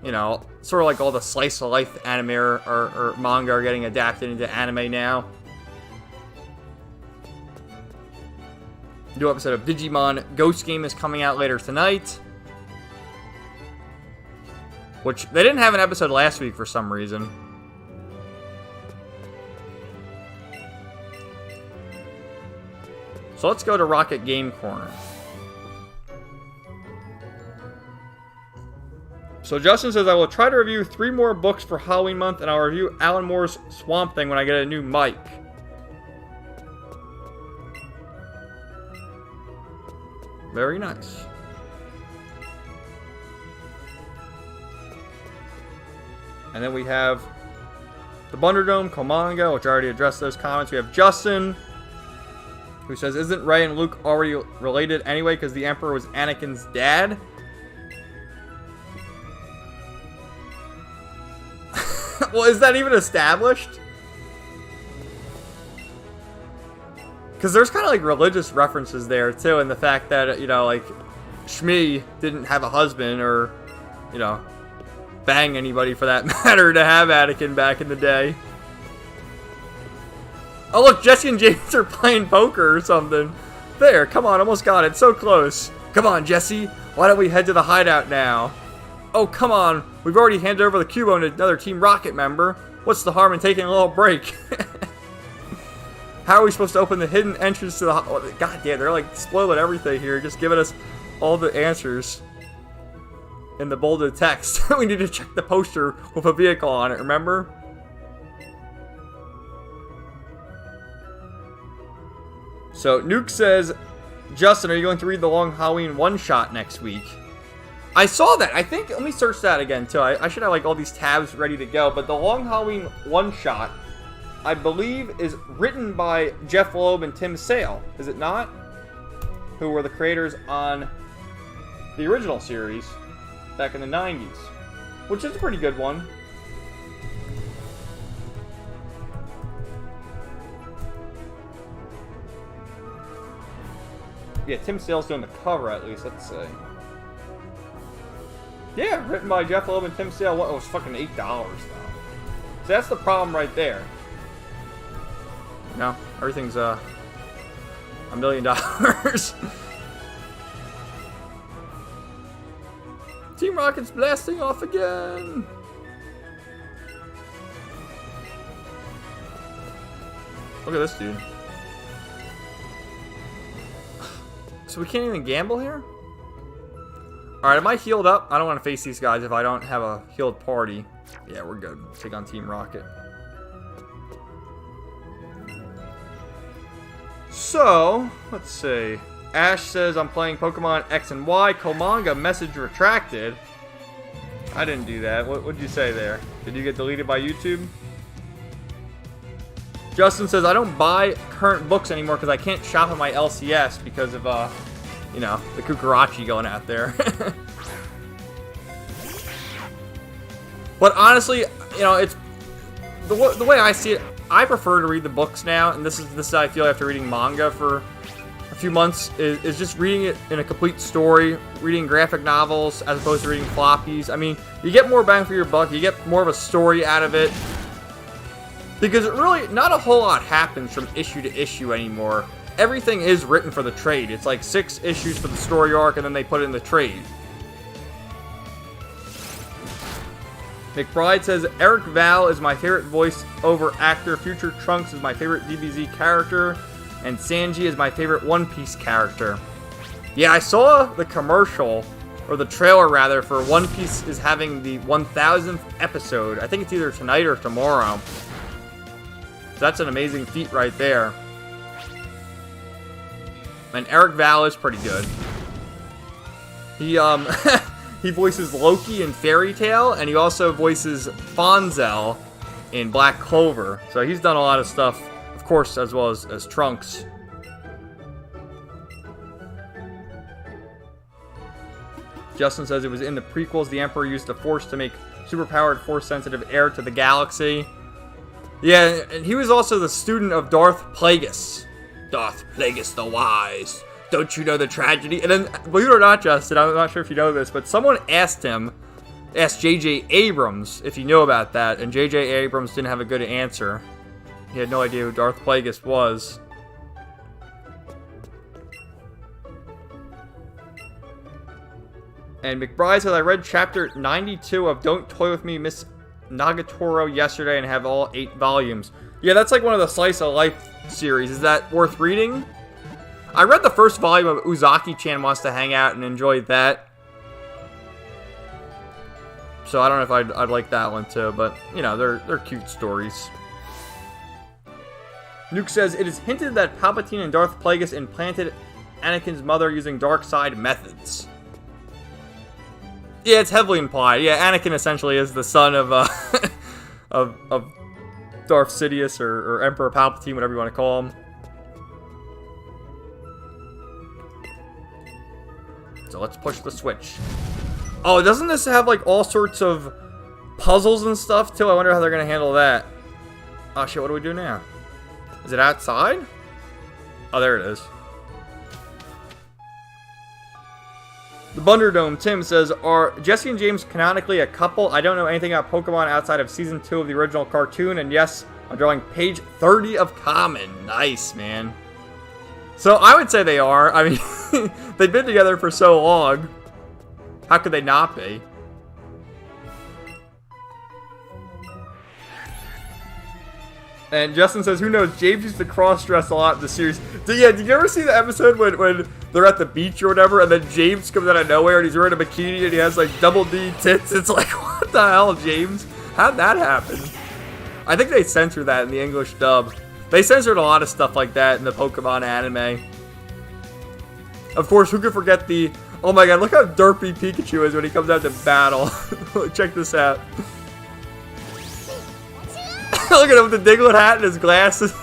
You know, sort of like all the slice of life anime or manga are getting adapted into anime now. New episode of Digimon Ghost Game is coming out later tonight. Which, they didn't have an episode last week for some reason. So let's go to Rocket Game Corner. So Justin says, I will try to review 3 more books for Halloween month, and I'll review Alan Moore's Swamp Thing when I get a new mic. Very nice. And then we have the Bunderdome, Komanga, which I already addressed those comments. We have Justin, who says, isn't Rey and Luke already related anyway because the Emperor was Anakin's dad? Well, is that even established? Because there's kind of like religious references there too, and the fact that, you know, like Shmi didn't have a husband or, you know, bang anybody for that matter to have Anakin back in the day. Oh look, Jesse and James are playing poker or something. There, come on, almost got it, so close. Come on, Jesse, why don't we head to the hideout now? Oh, come on, we've already handed over the Cubone to another Team Rocket member. What's the harm in taking a little break? How are we supposed to open the hidden entrance to the... God damn, they're like spoiling everything here, just giving us all the answers in the bolded text. We need to check the poster with a vehicle on it, remember? So, Nuke says, Justin, are you going to read the Long Halloween one-shot next week? I saw that. I think, let me search that again, too. I should have, like, all these tabs ready to go. But the Long Halloween one-shot, I believe, is written by Jeff Loeb and Tim Sale. Is it not? Who were the creators on the original series back in the 90s. Which is a pretty good one. Yeah, Tim Sale's doing the cover, at least, let's say. Yeah, written by Jeff Loeb and Tim Sale. What, it was fucking $8, though. So that's the problem right there. No, everything's, $1 million. Team Rocket's blasting off again. Look at this dude. So we can't even gamble here? Alright, am I healed up? I don't want to face these guys if I don't have a healed party. Yeah, we're good. Take on Team Rocket. So, let's see. Ash says I'm playing Pokemon X and Y. Komanga, message retracted. I didn't do that. What did you say there? Did you get deleted by YouTube? Justin says, I don't buy current books anymore because I can't shop at my LCS because of, you know, the Kukarachi going out there. But honestly, you know, it's the way I see it, I prefer to read the books now, and this is how I feel after reading manga for a few months, is just reading it in a complete story, reading graphic novels as opposed to reading floppies. I mean, you get more bang for your buck, you get more of a story out of it. Because it really, not a whole lot happens from issue to issue anymore. Everything is written for the trade. It's like 6 issues for the story arc, and then they put it in the trade. McBride says, Eric Val is my favorite voice-over actor. Future Trunks is my favorite DBZ character. And Sanji is my favorite One Piece character. Yeah, I saw the commercial, or the trailer rather, for One Piece is having the 1000th episode. I think it's either tonight or tomorrow. That's an amazing feat right there. And Eric Val is pretty good. He, he voices Loki in Fairy Tail, and he also voices Fonzel in Black Clover. So he's done a lot of stuff, of course, as well as Trunks. Justin says it was in the prequels the Emperor used the Force to make superpowered Force-sensitive heir to the galaxy. Yeah, and he was also the student of Darth Plagueis. Darth Plagueis the Wise. Don't you know the tragedy? And then, believe it or not, Justin, I'm not sure if you know this, but someone asked J.J. Abrams if he knew about that, and J.J. Abrams didn't have a good answer. He had no idea who Darth Plagueis was. And McBride says, I read chapter 92 of Don't Toy With Me, Miss Nagatoro yesterday and have all 8 volumes. Yeah, that's like one of the Slice of Life series. Is that worth reading? I read the first volume of Uzaki-chan Wants to Hang Out and enjoyed that. So I don't know if I'd like that one too, but you know, they're cute stories. Nuke says, it is hinted that Palpatine and Darth Plagueis implanted Anakin's mother using dark side methods. Yeah, it's heavily implied. Yeah, Anakin essentially is the son of of Darth Sidious or Emperor Palpatine, whatever you want to call him. So let's push the switch. Oh, doesn't this have like all sorts of puzzles and stuff too? I wonder how they're gonna handle that. Oh shit, what do we do now? Is it outside? Oh, there it is. The Bunderdome, Tim says, are Jesse and James canonically a couple? I don't know anything about Pokemon outside of Season 2 of the original cartoon, and yes, I'm drawing page 30 of Common. Nice, man. So, I would say they are. I mean, they've been together for so long. How could they not be? And Justin says, who knows, James used to cross-dress a lot in the series. Yeah, did you ever see the episode when they're at the beach or whatever, and then James comes out of nowhere and he's wearing a bikini and he has like double D tits? It's like, what the hell, James? How'd that happen? I think they censored that in the English dub. They censored a lot of stuff like that in the Pokemon anime. Of course, who could forget the... Oh my god, look how derpy Pikachu is when he comes out to battle. Check this out. Look at him with the Diglett hat and his glasses.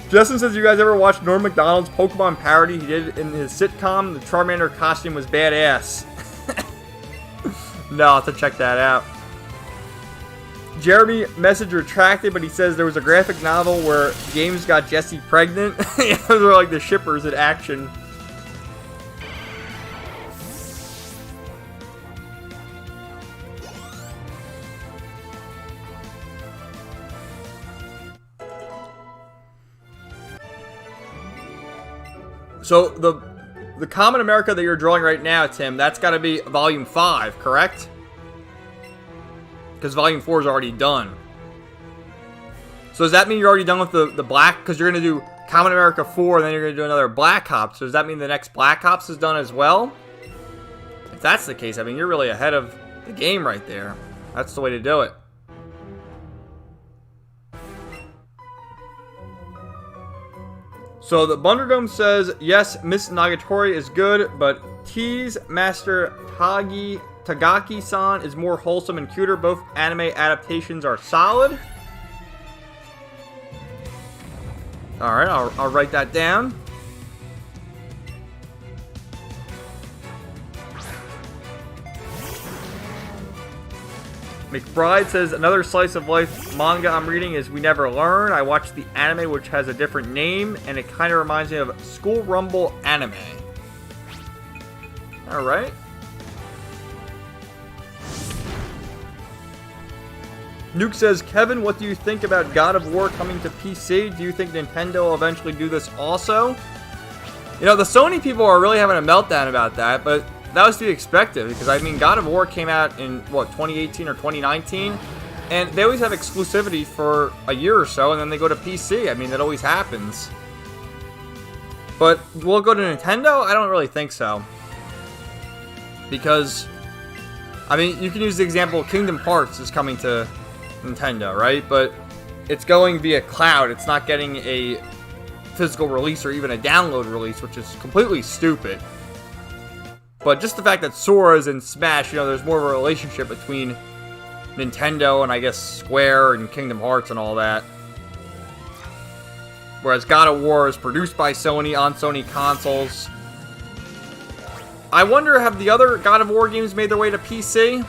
Justin says, you guys ever watched Norm Macdonald's Pokemon parody he did in his sitcom? The Charmander costume was badass. No, I'll have to check that out. Jeremy message retracted, but he says there was a graphic novel where James got Jessie pregnant. Those are like the shippers in action. So the Common America that you're drawing right now, Tim, that's got to be Volume 5, correct? Because Volume 4 is already done. So does that mean you're already done with the Black? Because you're going to do Common America 4, and then you're going to do another Black Ops. So does that mean the next Black Ops is done as well? If that's the case, I mean, you're really ahead of the game right there. That's the way to do it. So the Bunderdome says, yes, Miss Nagatori is good, but T's Master Tagaki-san is more wholesome and cuter. Both anime adaptations are solid. Alright, I'll write that down. McBride says, another slice of life manga I'm reading is We Never Learn. I watched the anime, which has a different name, and it kind of reminds me of School Rumble anime. Alright. Nuke says, Kevin, what do you think about God of War coming to PC? Do you think Nintendo will eventually do this also? You know, the Sony people are really having a meltdown about that, but that was to be expected, because, I mean, God of War came out in, what, 2018 or 2019? And they always have exclusivity for a year or so, and then they go to PC. I mean, that always happens. But will it go to Nintendo? I don't really think so. Because, I mean, you can use the example of Kingdom Hearts is coming to Nintendo, right? But it's going via cloud. It's not getting a physical release or even a download release, which is completely stupid. But just the fact that Sora is in Smash, you know, there's more of a relationship between Nintendo and, I guess, Square and Kingdom Hearts and all that. Whereas God of War is produced by Sony on Sony consoles. I wonder, have the other God of War games made their way to PC? You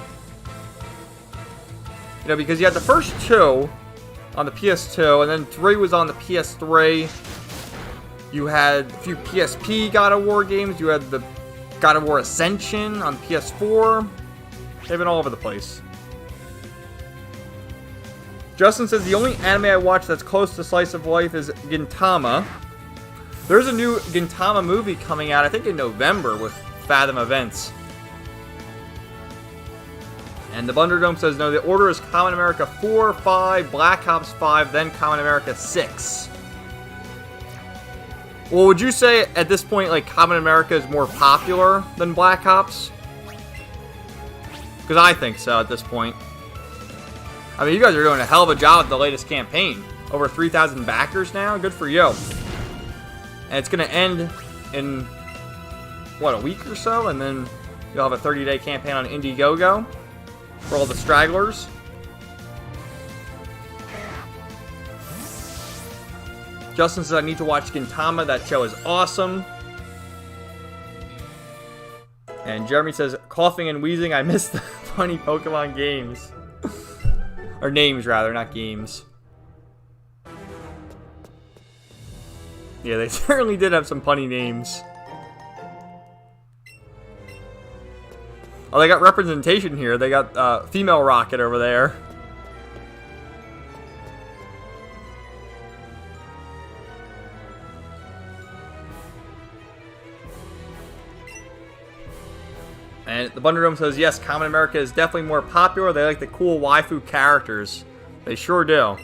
know, because you had the first two on the PS2, and then 3 was on the PS3. You had a few PSP God of War games. You had the God of War Ascension on PS4. They've been all over the place. Justin says, the only anime I watch that's close to slice of life is Gintama. There's a new Gintama movie coming out, I think in November, with Fathom Events. And the Bunderdome says, no, the order is Common America 4, 5, Black Ops 5, then Common America 6. Well, would you say at this point, like, Common America is more popular than Black Ops? Because I think so at this point. I mean, you guys are doing a hell of a job with the latest campaign. Over 3,000 backers now. Good for you. And it's going to end in, what, a week or so? And then you'll have a 30-day campaign on Indiegogo for all the stragglers. Justin says, I need to watch Gintama. That show is awesome. And Jeremy says, coughing and wheezing. I miss the funny Pokemon games. Or names, rather, not games. Yeah, they certainly did have some funny names. Oh, they got representation here. They got female Rocket over there. And the Bunderdome says, yes, Common America is definitely more popular. They like the cool waifu characters. They sure do.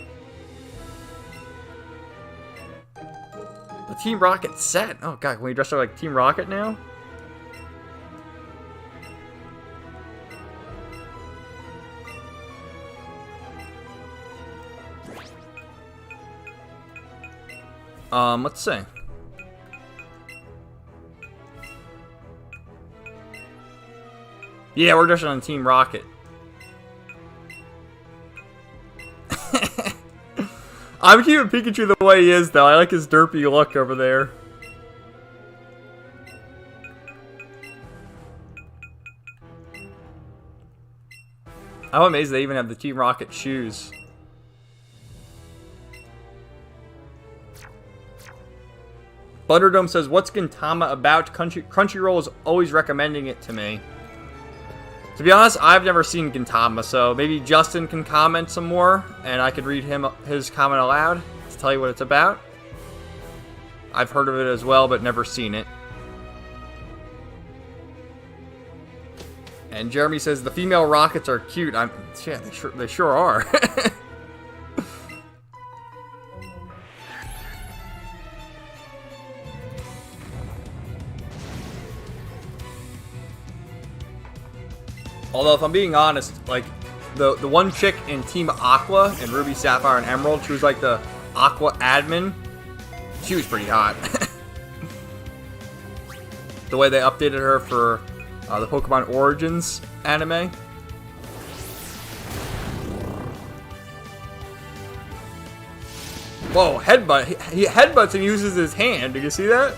The Team Rocket set. Oh, God, can we dress up like Team Rocket now? Let's see. Yeah, we're dressing on Team Rocket. I'm keeping Pikachu the way he is, though. I like his derpy look over there. I'm amazed they even have the Team Rocket shoes. Butterdome says, what's Gintama about? Crunchyroll is always recommending it to me. To be honest, I've never seen Gintama, so maybe Justin can comment some more, and I could read his comment aloud to tell you what it's about. I've heard of it as well, but never seen it. And Jeremy says, the female Rockets are cute. Yeah, they sure are. Although, if I'm being honest, like, the one chick in Team Aqua, in Ruby, Sapphire, and Emerald, she was like the Aqua admin. She was pretty hot. The way they updated her for the Pokemon Origins anime. Whoa, headbutt. He headbutts and uses his hand. Did you see that?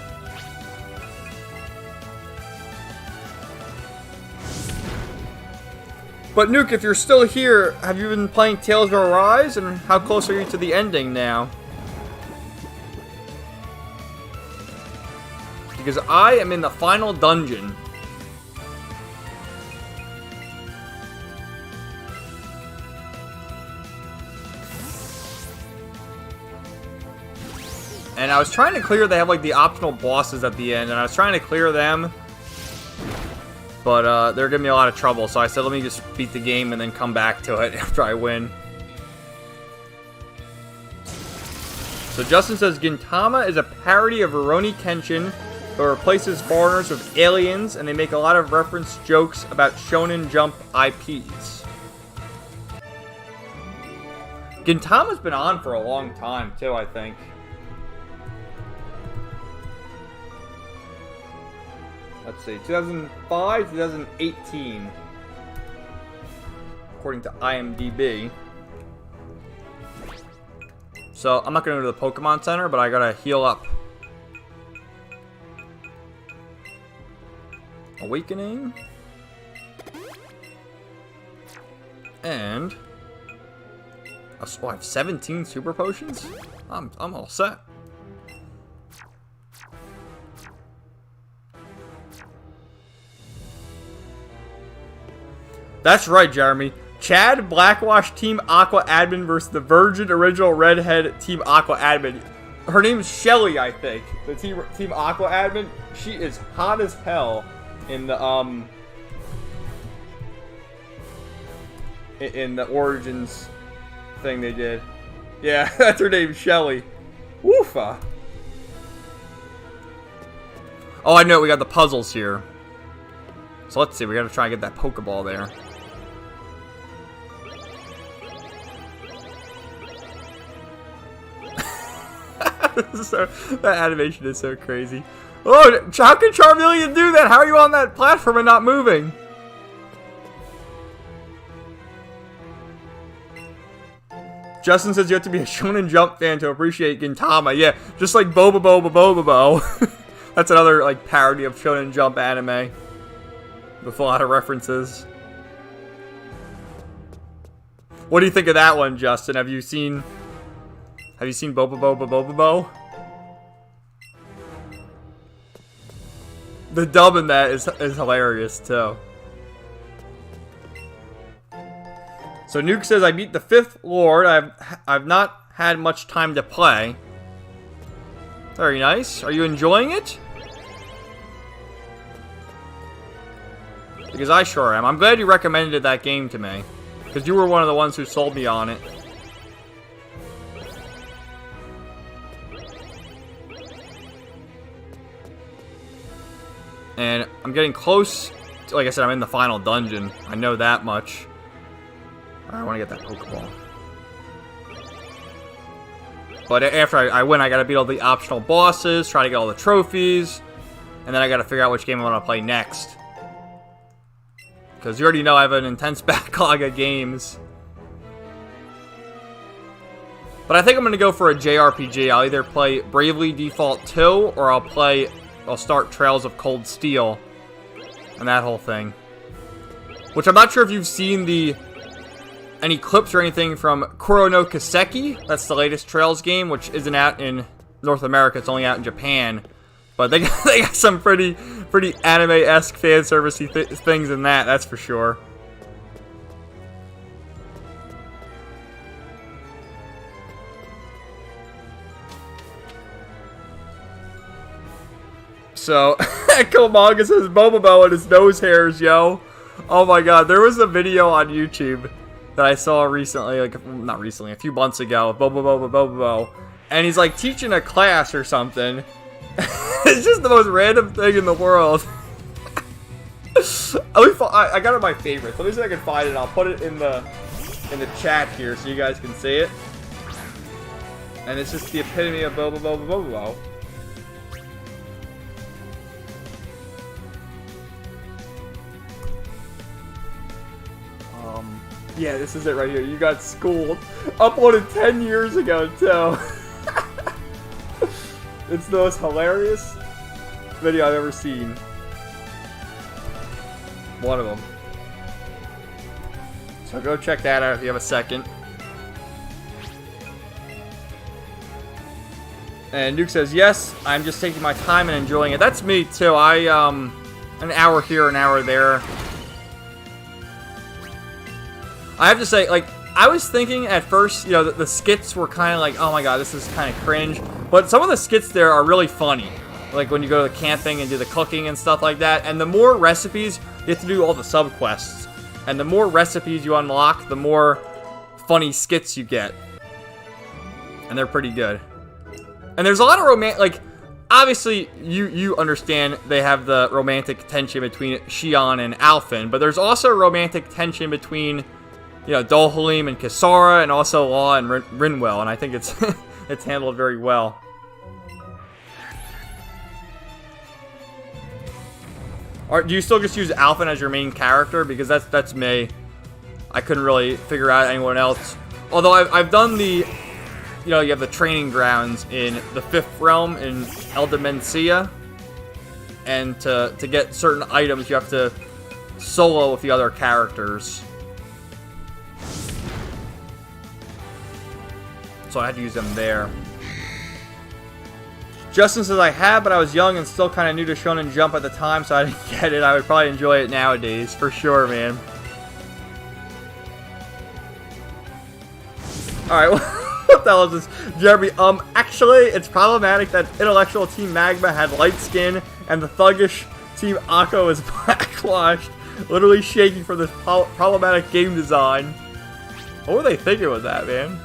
But Nuke, if you're still here, have you been playing Tales of Arise? And how close are you to the ending now? Because I am in the final dungeon. And I was trying to clear, they have like the optional bosses at the end, and I was trying to clear them. But they're giving me a lot of trouble, so I said let me just beat the game and then come back to it after I win. So Justin says, Gintama is a parody of Rurouni Kenshin, but replaces foreigners with aliens, and they make a lot of reference jokes about Shonen Jump IPs. Gintama's been on for a long time, too, I think. Let's see, 2005, 2018, according to IMDb. So, I'm not going to go to the Pokemon Center, but I gotta heal up. Awakening. And... oh, I have 17 Super Potions? I'm all set. That's right, Jeremy. Chad Blackwash Team Aqua Admin versus the Virgin Original Redhead Team Aqua Admin. Her name's Shelly, I think. The Team Aqua Admin. She is hot as hell in the Origins thing they did. Yeah, that's her name, Shelly. Woofa. Oh, I know. We got the puzzles here. So let's see. We gotta try and get that Pokeball there. That animation is so crazy. Oh, how can Charmeleon do that? How are you on that platform and not moving? Justin says you have to be a Shonen Jump fan to appreciate Gintama. Yeah, just like Boba Boba Boba Bo. That's another like parody of Shonen Jump anime with a lot of references. What do you think of that one, Justin? Have you seen Boba Boba Boba Bo? The dub in that is hilarious too. So Nuke says I beat the 5th Lord. I've not had much time to play. Very nice. Are you enjoying it? Because I sure am. I'm glad you recommended that game to me. Because you were one of the ones who sold me on it. And I'm getting close. Like I said, I'm in the final dungeon. I know that much. I want to get that Pokeball. But after I win, I got to beat all the optional bosses, try to get all the trophies, and then I got to figure out which game I want to play next. Because you already know I have an intense backlog of games. But I think I'm going to go for a JRPG. I'll either play Bravely Default 2, or I'll start Trails of Cold Steel, and that whole thing. Which I'm not sure if you've seen any clips or anything from Kuro no Kiseki. That's the latest Trails game, which isn't out in North America. It's only out in Japan. But they got some pretty anime-esque fan servicey things in that. That's for sure. So, Killmonger says Bobobo and his nose hairs, yo. Oh my god, there was a video on YouTube that I saw recently, not recently, a few months ago, of Bobo, and he's like teaching a class or something. It's just the most random thing in the world. I got it my favorites. Let me see if I can find it. I'll put it in the chat here so you guys can see it. And it's just the epitome of Bobo. Yeah, this is it right here. You got schooled. Uploaded 10 years ago, too. It's the most hilarious video I've ever seen. One of them. So go check that out if you have a second. And Nuke says, yes, I'm just taking my time and enjoying it. That's me, too. An hour here, an hour there. I have to say, like, I was thinking at first, you know, the skits were kind of like, oh my god, this is kind of cringe. But some of the skits there are really funny. Like when you go to the camping and do the cooking and stuff like that. And the more recipes, you have to do all the sub-quests. And the more recipes you unlock, the more funny skits you get. And they're pretty good. And there's a lot of like, obviously, you understand they have the romantic tension between Shion and Alphen. But there's also romantic tension between, you know, Dohalim and Kisara, and also Law and Rinwell, and I think it's it's handled very well. Do you still just use Alphen as your main character? Because that's me. I couldn't really figure out anyone else. Although I've done the, you know, you have the training grounds in the 5th realm in Eldimencia, and to get certain items you have to solo with the other characters. So I had to use them there. Justin says I have, but I was young and still kind of new to Shonen Jump at the time, so I didn't get it. I would probably enjoy it nowadays, for sure, man. Alright, what the hell is this? Jeremy, actually, it's problematic that intellectual Team Magma had light skin, and the thuggish Team Akko is blackwashed, literally shaking for this problematic game design. What were they thinking with that, man?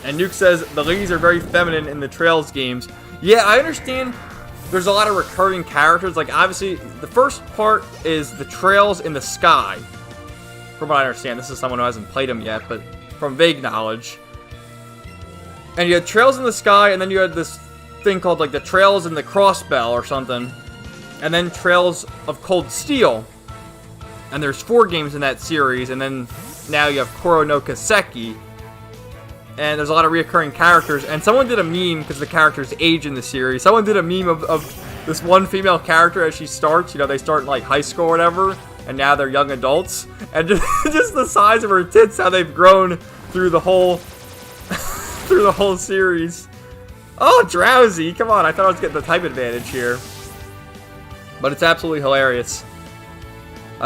And Nuke says, the ladies are very feminine in the Trails games. Yeah, I understand there's a lot of recurring characters. Like, obviously, the first part is the Trails in the Sky. From what I understand, this is someone who hasn't played them yet, but from vague knowledge. And you had Trails in the Sky, and then you had this thing called like the Trails in the Crossbell or something. And then Trails of Cold Steel. And there's 4 games in that series, and then now you have Koro no Kaseki. And there's a lot of reoccurring characters. And someone did a meme, because the characters age in the series. Someone did a meme of this one female character as she starts. You know, they start in like high school or whatever, and now they're young adults. And just the size of her tits, how they've grown through the whole through the whole series. Oh, Drowsy! Come on, I thought I was getting the type advantage here. But it's absolutely hilarious.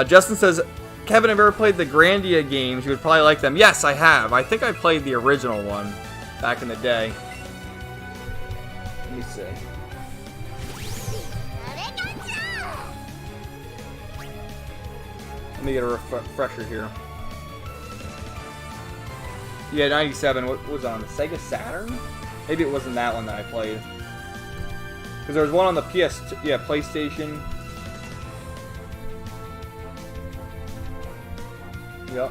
Justin says, Kevin, have you ever played the Grandia games? You would probably like them. Yes, I have. I think I played the original one back in the day. Let me see. Let me get a refresher here. Yeah, 97. What was on? The Sega Saturn? Maybe it wasn't that one that I played. Because there was one on the PlayStation. Yep.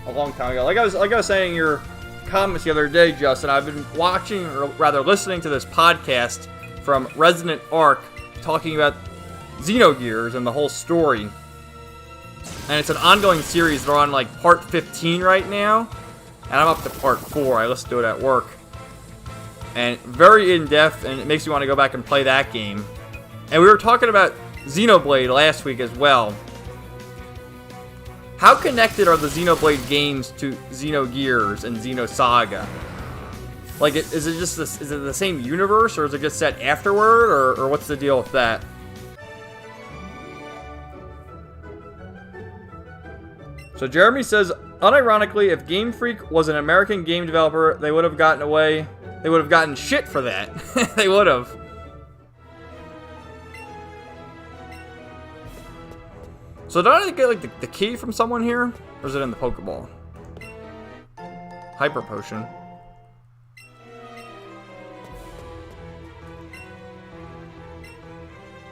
A long time ago. Like I was saying in your comments the other day, Justin, I've been watching, or rather listening to this podcast from Resident Arc talking about Xenogears and the whole story. And it's an ongoing series. They're on like part 15 right now. And I'm up to part 4. I listened to it at work. And very in-depth, and it makes me want to go back and play that game. And we were talking about Xenoblade last week as well. How connected are the Xenoblade games to Xenogears and Xenosaga? Like, is it just this, is it the same universe, or is it just set afterward, or what's the deal with that? So Jeremy says, unironically, if Game Freak was an American game developer, they would have gotten away. They would have gotten shit for that. They would have. So did I get like the key from someone here? Or is it in the Pokeball? Hyper Potion.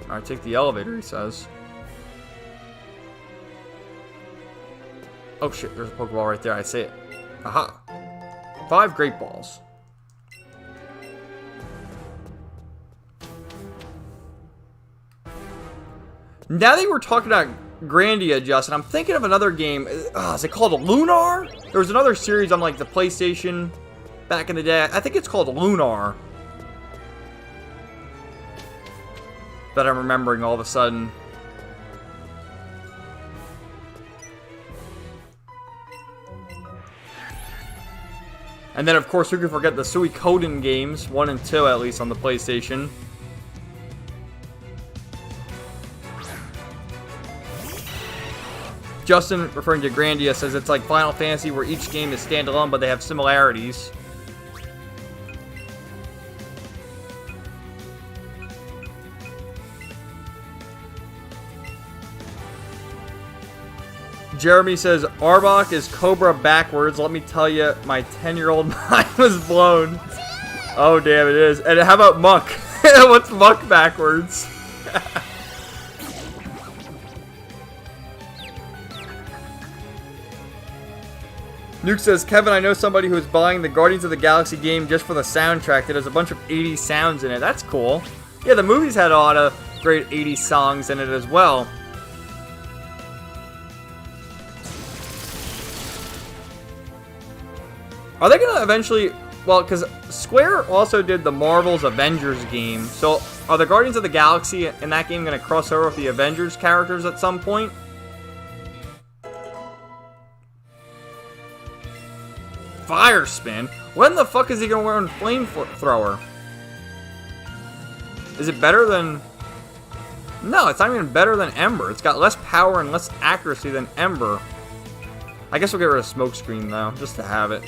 Alright, take the elevator, he says. Oh shit, there's a Pokeball right there, I see it. Aha. 5 Great Balls. Now that we're talking about Grandia, Justin, I'm thinking of another game. Is it called Lunar? There was another series on like the PlayStation back in the day. I think it's called Lunar. That I'm remembering all of a sudden. And then, of course, who can forget the Suikoden games, 1 and 2 at least on the PlayStation. Justin, referring to Grandia, says it's like Final Fantasy where each game is standalone, but they have similarities. Jeremy says, Arbok is Cobra backwards. Let me tell you, my 10-year-old mind was blown. Oh, damn, it is. And how about Muck? What's Muck backwards? Nuke says, Kevin, I know somebody who is buying the Guardians of the Galaxy game just for the soundtrack. That has a bunch of 80s sounds in it. That's cool. Yeah, the movies had a lot of great 80s songs in it as well. Are they going to eventually... Well, because Square also did the Marvel's Avengers game. So, are the Guardians of the Galaxy in that game going to cross over with the Avengers characters at some point? Fire Spin? When the fuck is he going to learn Flamethrower? Is it better than... No, it's not even better than Ember. It's got less power and less accuracy than Ember. I guess we'll get rid of Smokescreen, though, just to have it.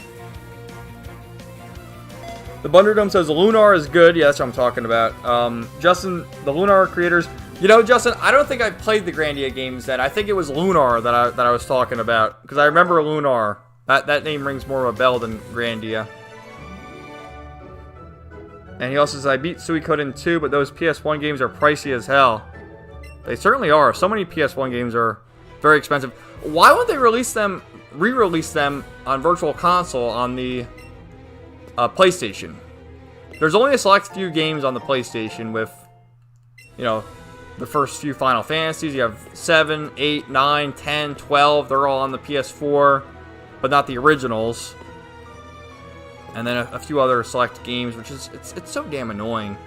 The Bunderdome says Lunar is good. Yeah, that's what I'm talking about. Justin, the Lunar creators... You know, Justin, I don't think I played the Grandia games then. I think it was Lunar that I was talking about. Because I remember Lunar. That name rings more of a bell than Grandia. And he also says, I beat Suikoden 2, but those PS1 games are pricey as hell. They certainly are. So many PS1 games are very expensive. Why won't they release them re-release them on Virtual Console on the PlayStation. There's only a select few games on the PlayStation with, you know, the first few Final Fantasies. You have 7, 8, 9, 10, 12. They're all on the PS4, but not the originals. And then a few other select games, which is, it's so damn annoying.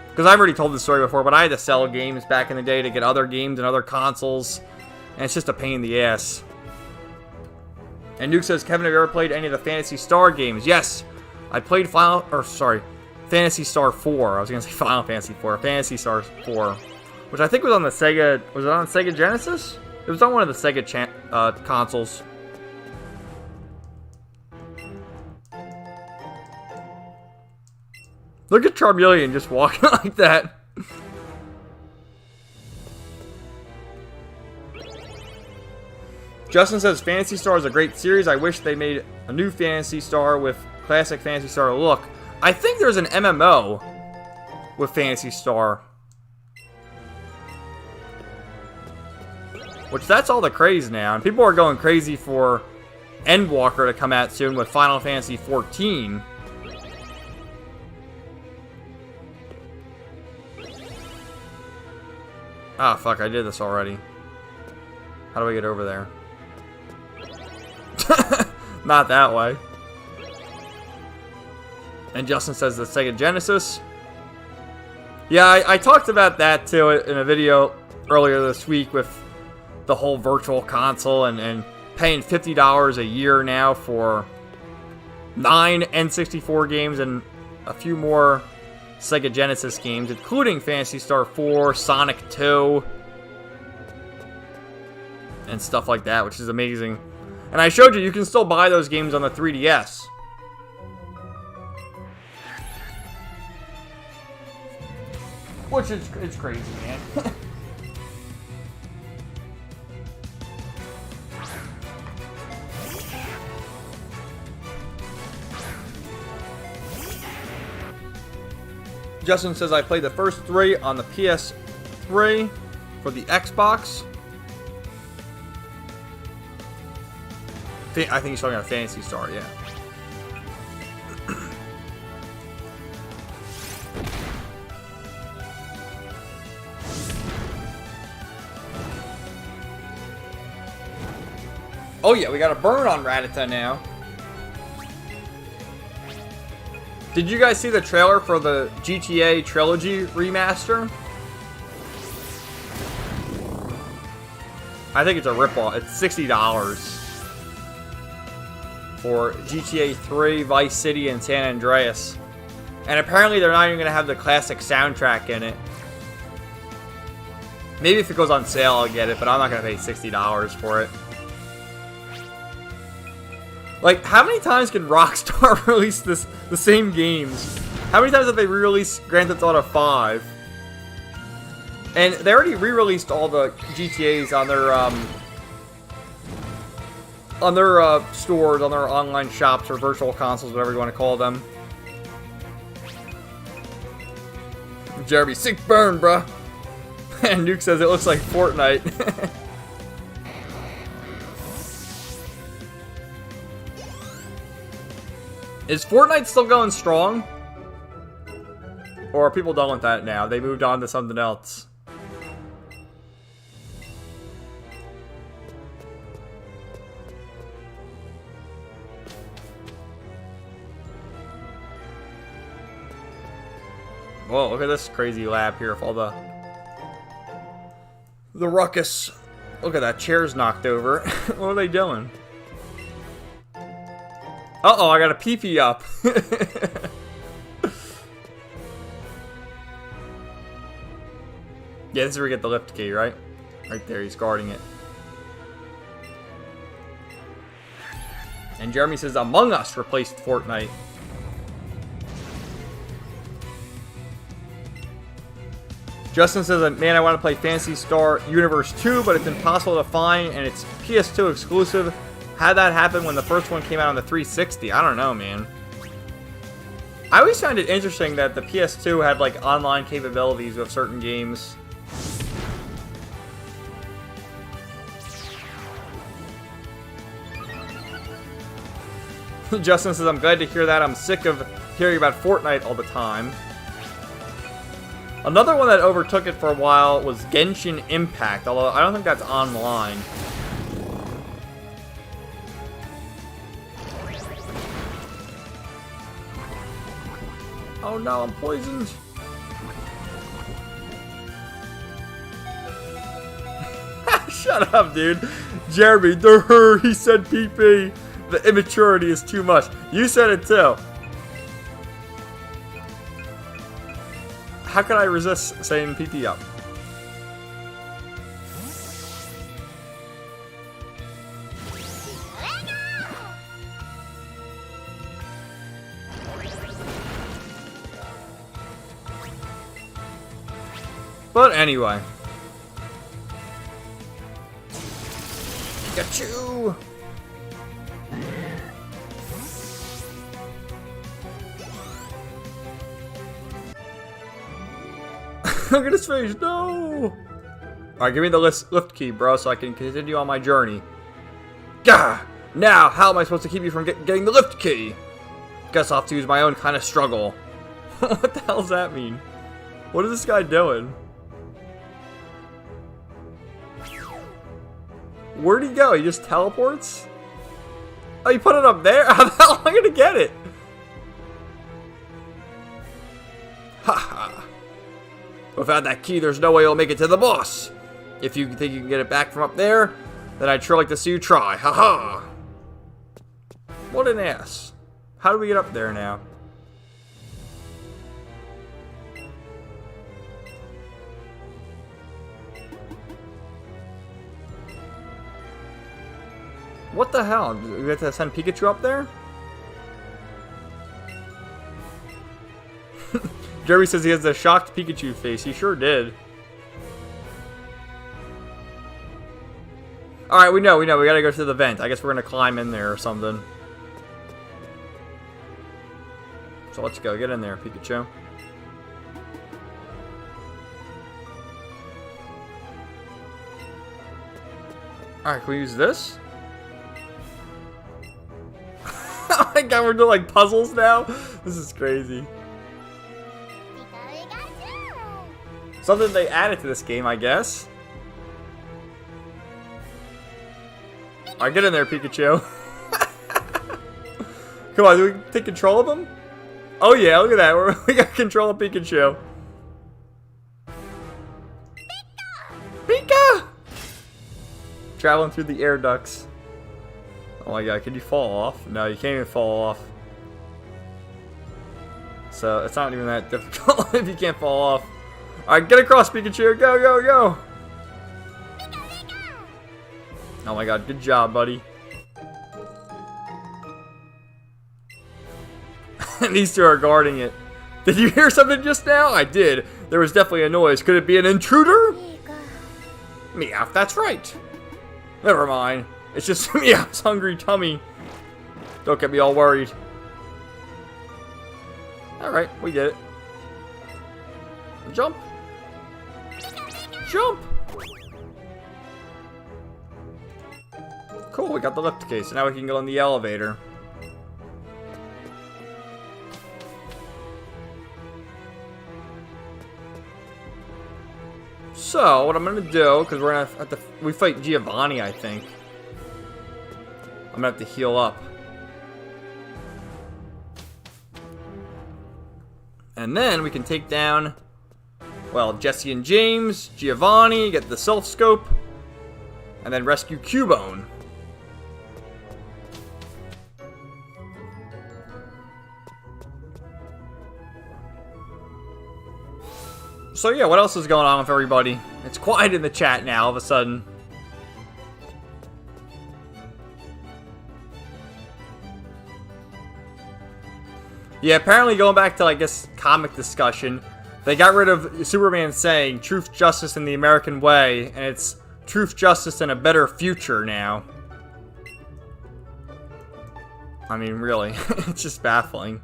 Because I've already told this story before, but I had to sell games back in the day to get other games and other consoles. And it's just a pain in the ass. And Nuke says, Kevin, have you ever played any of the Phantasy Star games? Yes. I played Phantasy Star 4. I was going to say Final Fantasy 4. Phantasy Star 4. Which I think was on the Sega... Was it on Sega Genesis? It was on one of the Sega consoles. Look at Charmeleon just walking like that. Justin says, Phantasy Star is a great series. I wish they made a new Phantasy Star with classic Phantasy Star look. I think there's an MMO with Phantasy Star. Which, that's all the craze now. And people are going crazy for Endwalker to come out soon with Final Fantasy 14. Ah, fuck, I did this already. How do I get over there? Not that way. And Justin says the Sega Genesis. Yeah, I talked about that too in a video earlier this week with the whole virtual console and paying $50 a year now for 9 N64 games and a few more Sega Genesis games, including Phantasy Star 4, Sonic 2, and stuff like that, which is amazing. And I showed you can still buy those games on the 3DS. Which is, it's crazy, man. Justin says, I played the first 3 on the PS3 for the Xbox. I think he's talking about Phantasy Star, yeah. Oh yeah, we got a burn on Rattata now. Did you guys see the trailer for the GTA Trilogy remaster? I think it's a ripoff. It's $60 for GTA 3, Vice City, and San Andreas. And apparently they're not even going to have the classic soundtrack in it. Maybe if it goes on sale I'll get it, but I'm not going to pay $60 for it. Like, how many times can Rockstar release the same games? How many times have they re-released Grand Theft Auto 5? And they already re-released all the GTAs on their stores, on their online shops, or virtual consoles, whatever you want to call them. Jeremy, sick burn, bruh. And Nuke says it looks like Fortnite. Is Fortnite still going strong? Or are people done with that now? They moved on to something else. Whoa, look at this crazy lab here with all the ruckus. Look at that, chair's knocked over. What are they doing? Uh-oh, I got a pee-pee up. Yeah, this is where we get the lift key, right? Right there, he's guarding it. And Jeremy says Among Us replaced Fortnite. Justin says, man, I want to play Phantasy Star Universe 2, but it's impossible to find, and it's PS2 exclusive. How'd that happen when the first one came out on the 360? I don't know, man. I always found it interesting that the PS2 had, like, online capabilities with certain games. Justin says, I'm glad to hear that. I'm sick of hearing about Fortnite all the time. Another one that overtook it for a while was Genshin Impact, although I don't think that's online. Oh no, I'm poisoned. Shut up, dude. Jeremy, he said pee-pee. The immaturity is too much. You said it too. How can I resist saying pee-pee up? But anyway. Pikachu! Look at his face, no! Alright, give me the lift key, bro, so I can continue on my journey. Gah! Now, how am I supposed to keep you from getting the lift key? Guess I'll have to use my own kind of struggle. What the hell does that mean? What is this guy doing? Where'd he go? He just teleports? Oh, you put it up there? How the hell am I gonna get it? Haha. Without that key, there's no way you'll make it to the boss. If you think you can get it back from up there, then I'd sure like to see you try. Haha. What an ass. How do we get up there now? What the hell? Do we have to send Pikachu up there? Jeremy says he has a shocked Pikachu face. He sure did. Alright, we know. We gotta go to the vent. I guess we're gonna climb in there or something. So let's go. Get in there, Pikachu. Alright, can we use this? Oh my god, we're doing like puzzles now? This is crazy. Something they added to this game, I guess. Alright, get in there, Pikachu. Come on, do we take control of him? Oh yeah, look at that. We got control of Pikachu. Pika! Traveling through the air ducts. Oh my god, can you fall off? No, you can't even fall off. So, it's not even that difficult if you can't fall off. Alright, get across, Pikachu. Go, go, go. Oh my god, good job, buddy. And these two are guarding it. Did you hear something just now? I did. There was definitely a noise. Could it be an intruder? Meowth, that's right. Never mind. It's just Meowth's hungry tummy. Don't get me all worried. Alright, we get it. Jump. Jump! Cool, we got the lift case, so now we can go in the elevator. So, what I'm gonna do, because we're gonna have to, we fight Giovanni, I think. I'm gonna have to heal up. And then we can take down, well, Jesse and James, Giovanni, get the Self Scope, and then rescue Cubone. So yeah, what else is going on with everybody? It's quiet in the chat now, all of a sudden. Yeah, apparently going back to, I guess, comic discussion, they got rid of Superman saying truth, justice, and the American way, and it's truth, justice, and a better future now. I mean, really, it's just baffling.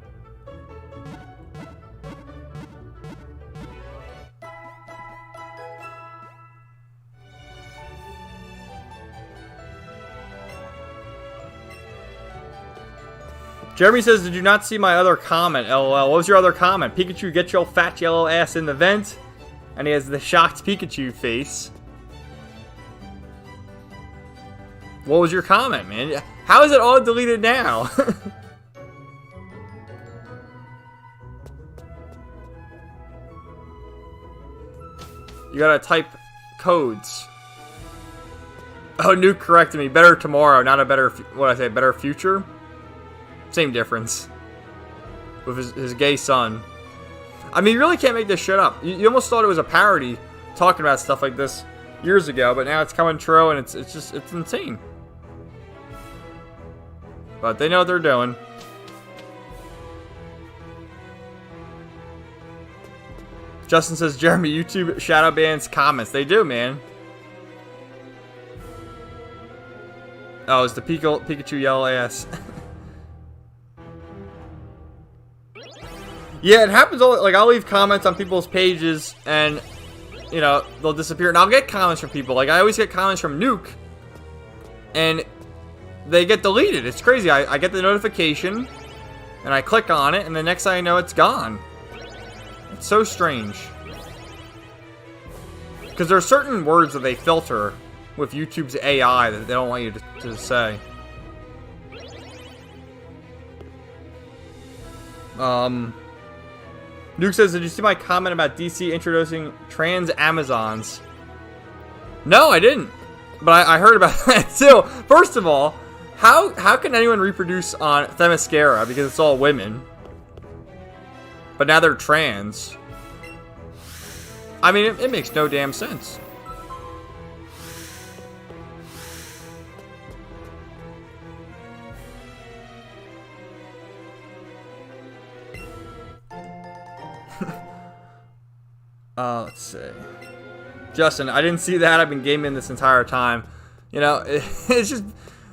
Jeremy says, did you not see my other comment? LOL. What was your other comment? Pikachu, get your fat yellow ass in the vent. And he has the shocked Pikachu face. What was your comment, man? How is it all deleted now? You gotta type codes. Oh, Nuke corrected me. Better tomorrow, not a better... What did I say? Better future? Same difference. With his gay son. I mean, you really can't make this shit up. You almost thought it was a parody talking about stuff like this years ago, but now it's coming true, and it's insane. But they know what they're doing. Justin says, Jeremy, YouTube shadow bans comments. They do, man. Oh, it's the Pikachu yellow ass. Yeah, it happens all, like, I'll leave comments on people's pages, and, you know, they'll disappear. And I'll get comments from people. Like, I always get comments from Nuke, and they get deleted. It's crazy. I get the notification, and I click on it, and the next thing I know, it's gone. It's so strange. Because there are certain words that they filter with YouTube's AI that they don't want you to say. Nuke says, did you see my comment about DC introducing trans Amazons? No, I didn't. But I heard about that too. First of all, how can anyone reproduce on Themyscira? Because it's all women. But now they're trans. I mean, it makes no damn sense. Let's see. Justin, I didn't see that. I've been gaming this entire time. You know, it's just...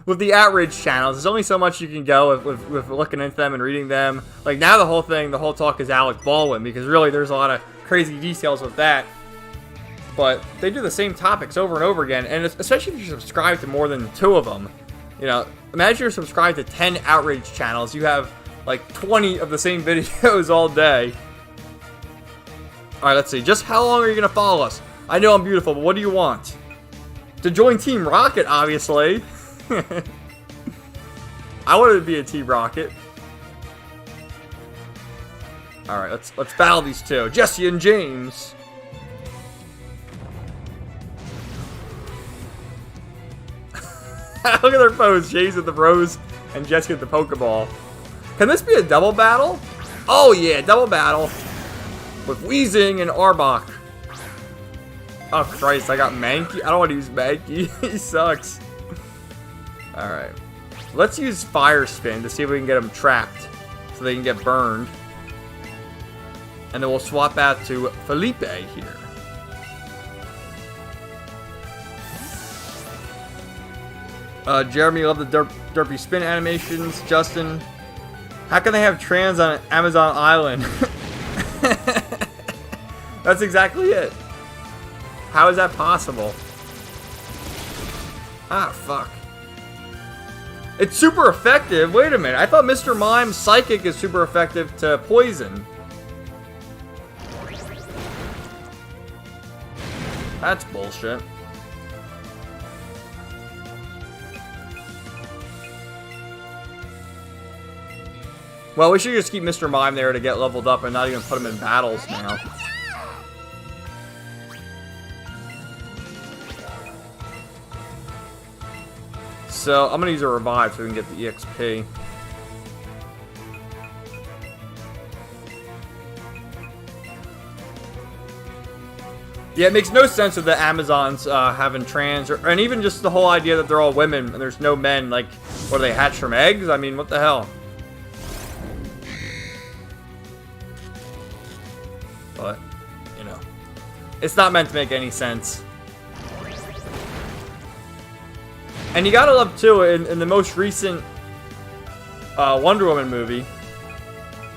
With the outrage channels, there's only so much you can go with looking into them and reading them. Like, now the whole talk is Alec Baldwin, because really there's a lot of crazy details with that. But they do the same topics over and over again, and especially if you subscribe to more than 2 of them. You know, imagine you're subscribed to 10 outrage channels. You have, like, 20 of the same videos all day. Alright, let's see. Just how long are you going to follow us? I know I'm beautiful, but what do you want? To join Team Rocket, obviously. I wanted to be a Team Rocket. Alright, let's battle these two. Jesse and James. Look at their pose. James with the rose and Jesse with the Pokeball. Can this be a double battle? Oh yeah, double battle. With Weezing and Arbok. Oh Christ, I got Mankey. I don't want to use Mankey. He sucks. Alright. Let's use Fire Spin to see if we can get them trapped. So they can get burned. And then we'll swap out to Felipe here. Jeremy, love the derpy spin animations. Justin, how can they have trans on Amazon Island? That's exactly it. How is that possible? Ah, fuck. It's super effective. Wait a minute. I thought Mr. Mime's Psychic is super effective to poison. That's bullshit. Well, we should just keep Mr. Mime there to get leveled up and not even put him in battles now. So, I'm gonna use a revive so we can get the EXP. Yeah, it makes no sense with the Amazons having trans, and even just the whole idea that they're all women and there's no men. Like, what, do they hatch from eggs? I mean, what the hell? But, you know, it's not meant to make any sense. And you gotta love, too, in the most recent Wonder Woman movie,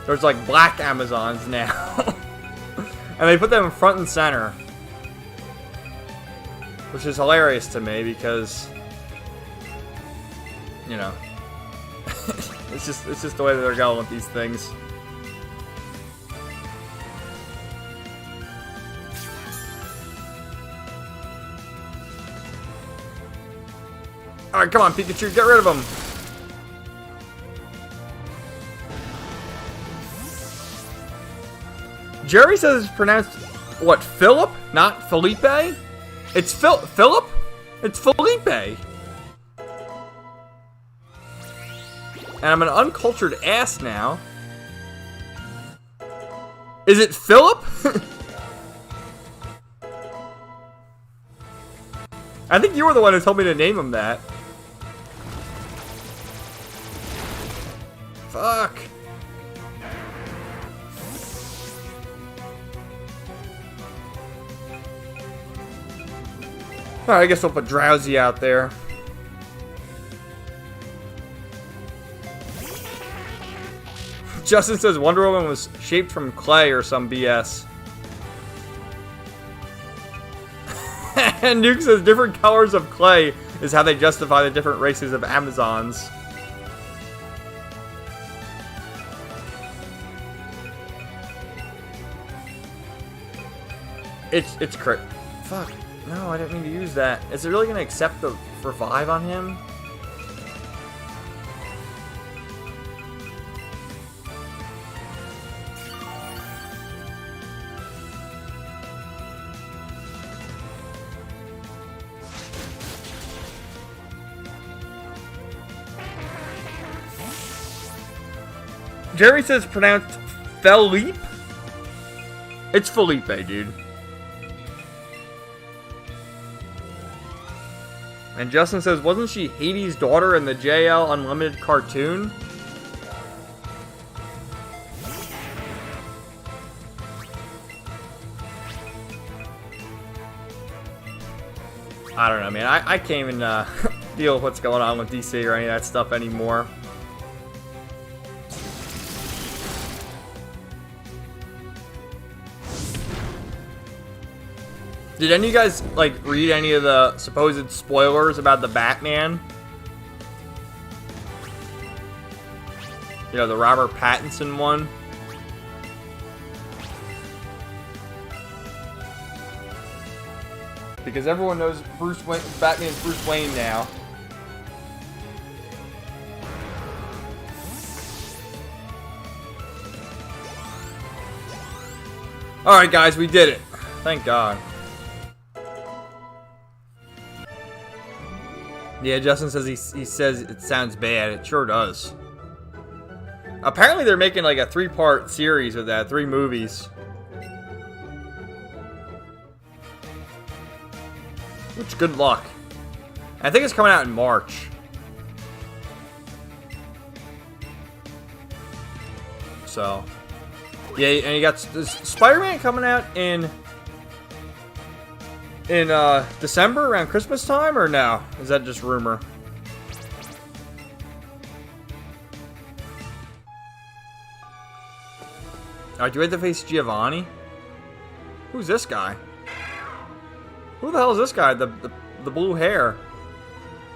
there's, like, black Amazons now. And they put them front and center. Which is hilarious to me because, you know, It's just the way that they're going with these things. Alright, come on, Pikachu, get rid of him. Jerry says it's pronounced, what, Philip? Not Felipe? It's Philip? It's Felipe. And I'm an uncultured ass now. Is it Philip? I think you were the one who told me to name him that. Fuck. Alright, I guess we'll put Drowsy out there. Justin says Wonder Woman was shaped from clay or some BS. And Nuke says different colors of clay is how they justify the different races of Amazons. It's crit. Fuck. No, I didn't mean to use that. Is it really going to accept the revive on him? Jerry says pronounced Felipe? It's Felipe, dude. And Justin says, wasn't she Hades' daughter in the JL Unlimited cartoon? I don't know, man. I can't even deal with what's going on with DC or any of that stuff anymore. Did any of you guys, like, read any of the supposed spoilers about the Batman? You know, the Robert Pattinson one? Because everyone knows Bruce Wayne, Batman's Bruce Wayne now. Alright guys, we did it. Thank God. Yeah, Justin says he says it sounds bad. It sure does. Apparently they're making like a 3-part series of that, 3 movies. Which, good luck. I think it's coming out in March. So, yeah, and you got Spider-Man coming out in December around Christmas time, or no? Is that just rumor? Alright, do we have to face Giovanni? Who's this guy? Who the hell is this guy? The blue hair.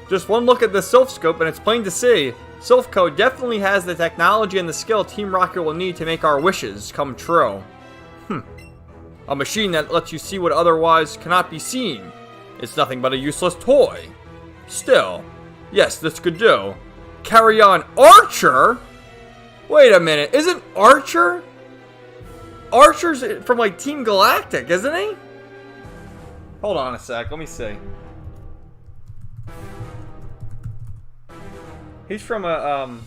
Just one look at the Sylph Scope and it's plain to see. Sylph Co. definitely has the technology and the skill Team Rocket will need to make our wishes come true. A machine that lets you see what otherwise cannot be seen. It's nothing but a useless toy. Still, yes, this could do. Carry on Archer? Wait a minute, isn't Archer? Archer's from like Team Galactic, isn't he? Hold on a sec, let me see. He's from a,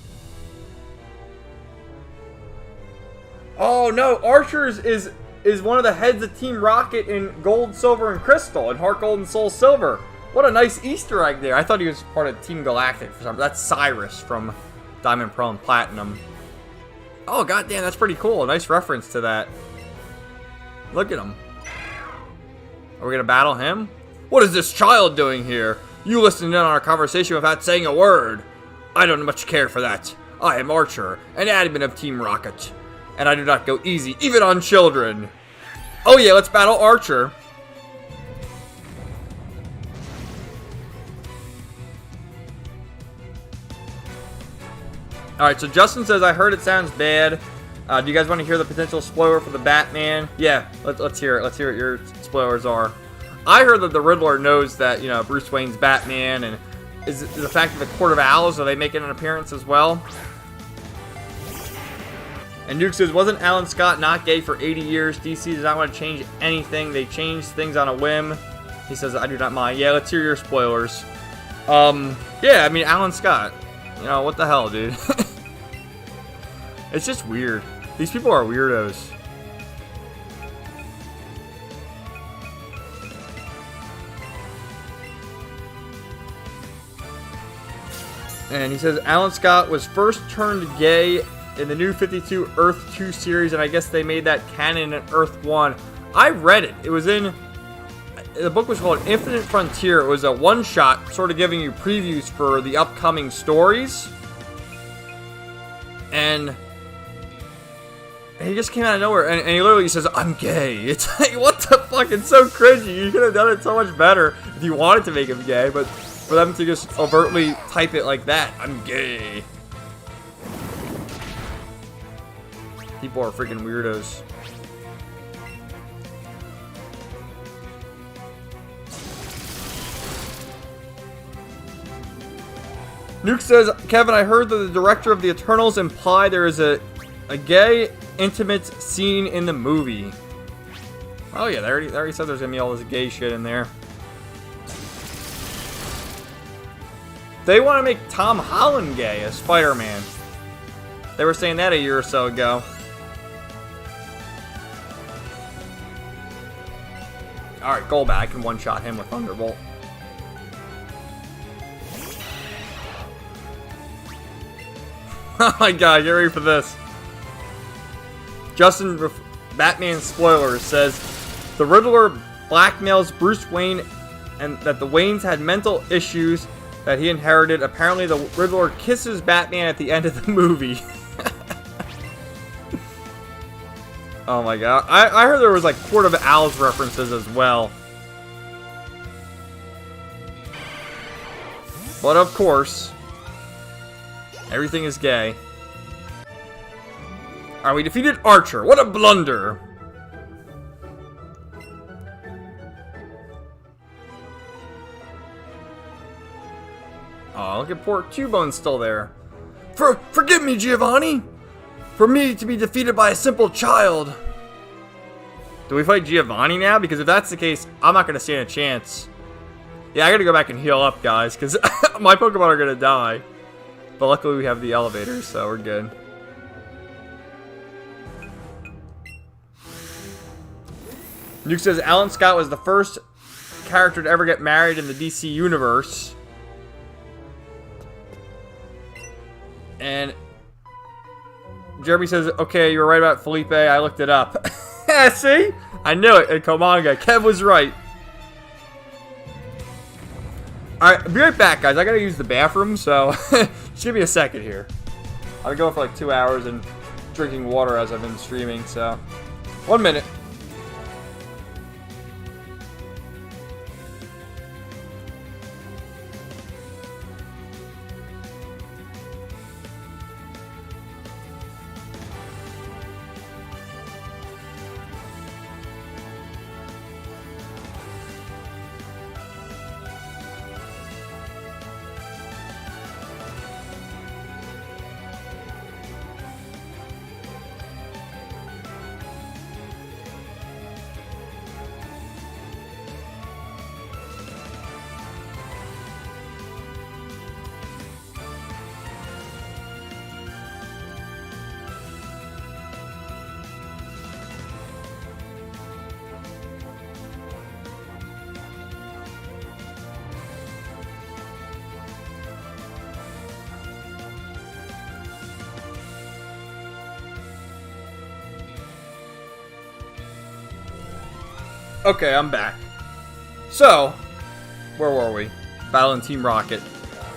Oh no, Archer's is one of the heads of Team Rocket in Gold, Silver, and Crystal, and Heart Gold and Soul Silver. What a nice Easter egg there. I thought he was part of Team Galactic for some. That's Cyrus from Diamond, Pearl, and Platinum. Oh, goddamn, that's pretty cool. A nice reference to that. Look at him. Are we gonna battle him? What is this child doing here? You listened in on our conversation without saying a word. I don't much care for that. I am Archer, an admin of Team Rocket. And I do not go easy, even on children. Oh yeah, let's battle Archer. Alright, so Justin says, I heard it sounds bad. Do you guys want to hear the potential spoiler for the Batman? Yeah, let's hear it. Let's hear what your spoilers are. I heard that the Riddler knows that, you know, Bruce Wayne's Batman, and is the fact that the Court of Owls, are they making an appearance as well? And Nuke says, wasn't Alan Scott not gay for 80 years? DC does not want to change anything. They change things on a whim. He says, I do not mind. Yeah, let's hear your spoilers. Yeah, I mean, Alan Scott. You know, what the hell, dude? It's just weird. These people are weirdos. And he says, Alan Scott was first turned gay in the New 52 Earth 2 series, and I guess they made that canon in Earth 1. I read it. It was in... The book was called Infinite Frontier. It was a one-shot, sort of giving you previews for the upcoming stories. And he just came out of nowhere, and he literally says, I'm gay. It's like, what the fuck? It's so cringy. You could have done it so much better if you wanted to make him gay, but for them to just overtly type it like that, I'm gay. People are freaking weirdos. Nuke says, Kevin, I heard that the director of the Eternals implied there is a gay, intimate scene in the movie. Oh yeah, they already said there's gonna be all this gay shit in there. They want to make Tom Holland gay as Spider-Man. They were saying that a year or so ago. Alright, Goldback. I can one-shot him with Thunderbolt. Oh my god, get ready for this. Justin, Batman spoilers, says, the Riddler blackmails Bruce Wayne and that the Waynes had mental issues that he inherited. Apparently the Riddler kisses Batman at the end of the movie. Oh my god. I heard there was like Court of Owls references as well. But of course, everything is gay. Alright, we defeated Archer. What a blunder. Oh, look at poor Cubone still there. Forgive me, Giovanni! For me to be defeated by a simple child. Do we fight Giovanni now? Because if that's the case, I'm not going to stand a chance. Yeah, I got to go back and heal up, guys, because my Pokemon are going to die. But luckily we have the elevators, so we're good. Nuke says Alan Scott was the first character to ever get married in the DC universe. And Jeremy says, okay, you were right about Felipe. I looked it up. See? I knew it in Komanga. Kev was right. Alright, I'll be right back, guys. I gotta use the bathroom, so just give me a second here. I've been going for like 2 hours and drinking water as I've been streaming, so 1 minute. Okay, I'm back. So, where were we? Battle in Team Rocket.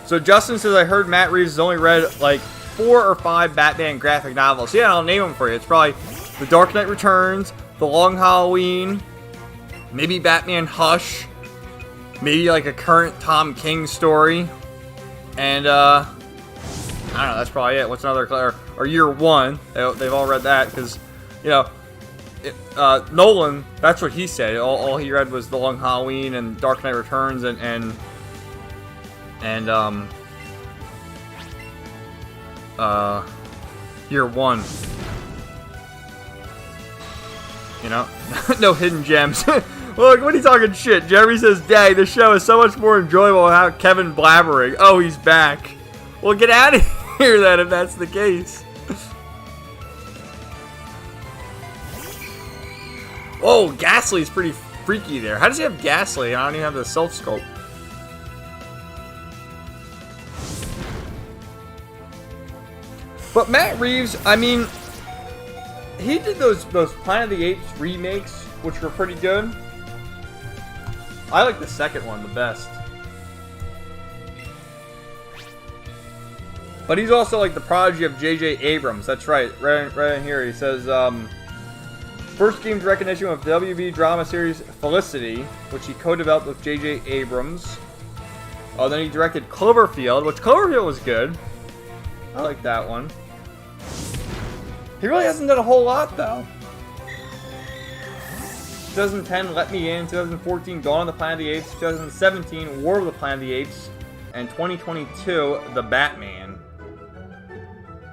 So Justin says, I heard Matt Reeves has only read like 4 or 5 Batman graphic novels. Yeah, I'll name them for you. It's probably The Dark Knight Returns, The Long Halloween, maybe Batman Hush, maybe like a current Tom King story, and I don't know, that's probably it. What's another, or Year One? They've all read that, because, you know, Nolan, that's what he said. All he read was The Long Halloween and Dark Knight Returns and Year One. You know? No hidden gems. Look, what are you talking shit? Jeremy says, "Dang, this show is so much more enjoyable without Kevin blabbering." Oh, he's back. Well, get out of here then if that's the case. Oh, Ghastly's pretty freaky there. How does he have Ghastly? I don't even have the self scope. But Matt Reeves, I mean, he did those Planet of the Apes remakes, which were pretty good. I like the second one the best. But he's also like the prodigy of J.J. Abrams. That's right. Right in here. He says, first gained recognition with WB drama series Felicity, which he co-developed with J.J. Abrams. Oh, then he directed Cloverfield, which Cloverfield was good. I like that one. He really hasn't done a whole lot, though. 2010, Let Me In. 2014, Dawn of the Planet of the Apes. 2017, War of the Planet of the Apes. And 2022, The Batman.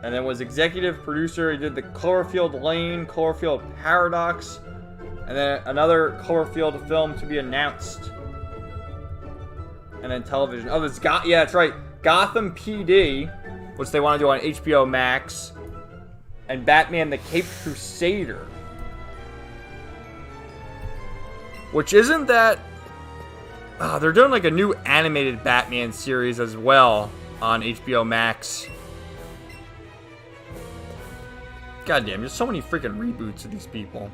And then was executive producer. He did the Cloverfield Lane, Cloverfield Paradox, and then another Cloverfield film to be announced. And then television. Oh, this yeah, that's right. Gotham PD, which they want to do on HBO Max, and Batman: The Caped Crusader. Which isn't that... they're doing like a new animated Batman series as well on HBO Max. Goddamn, there's so many freaking reboots of these people.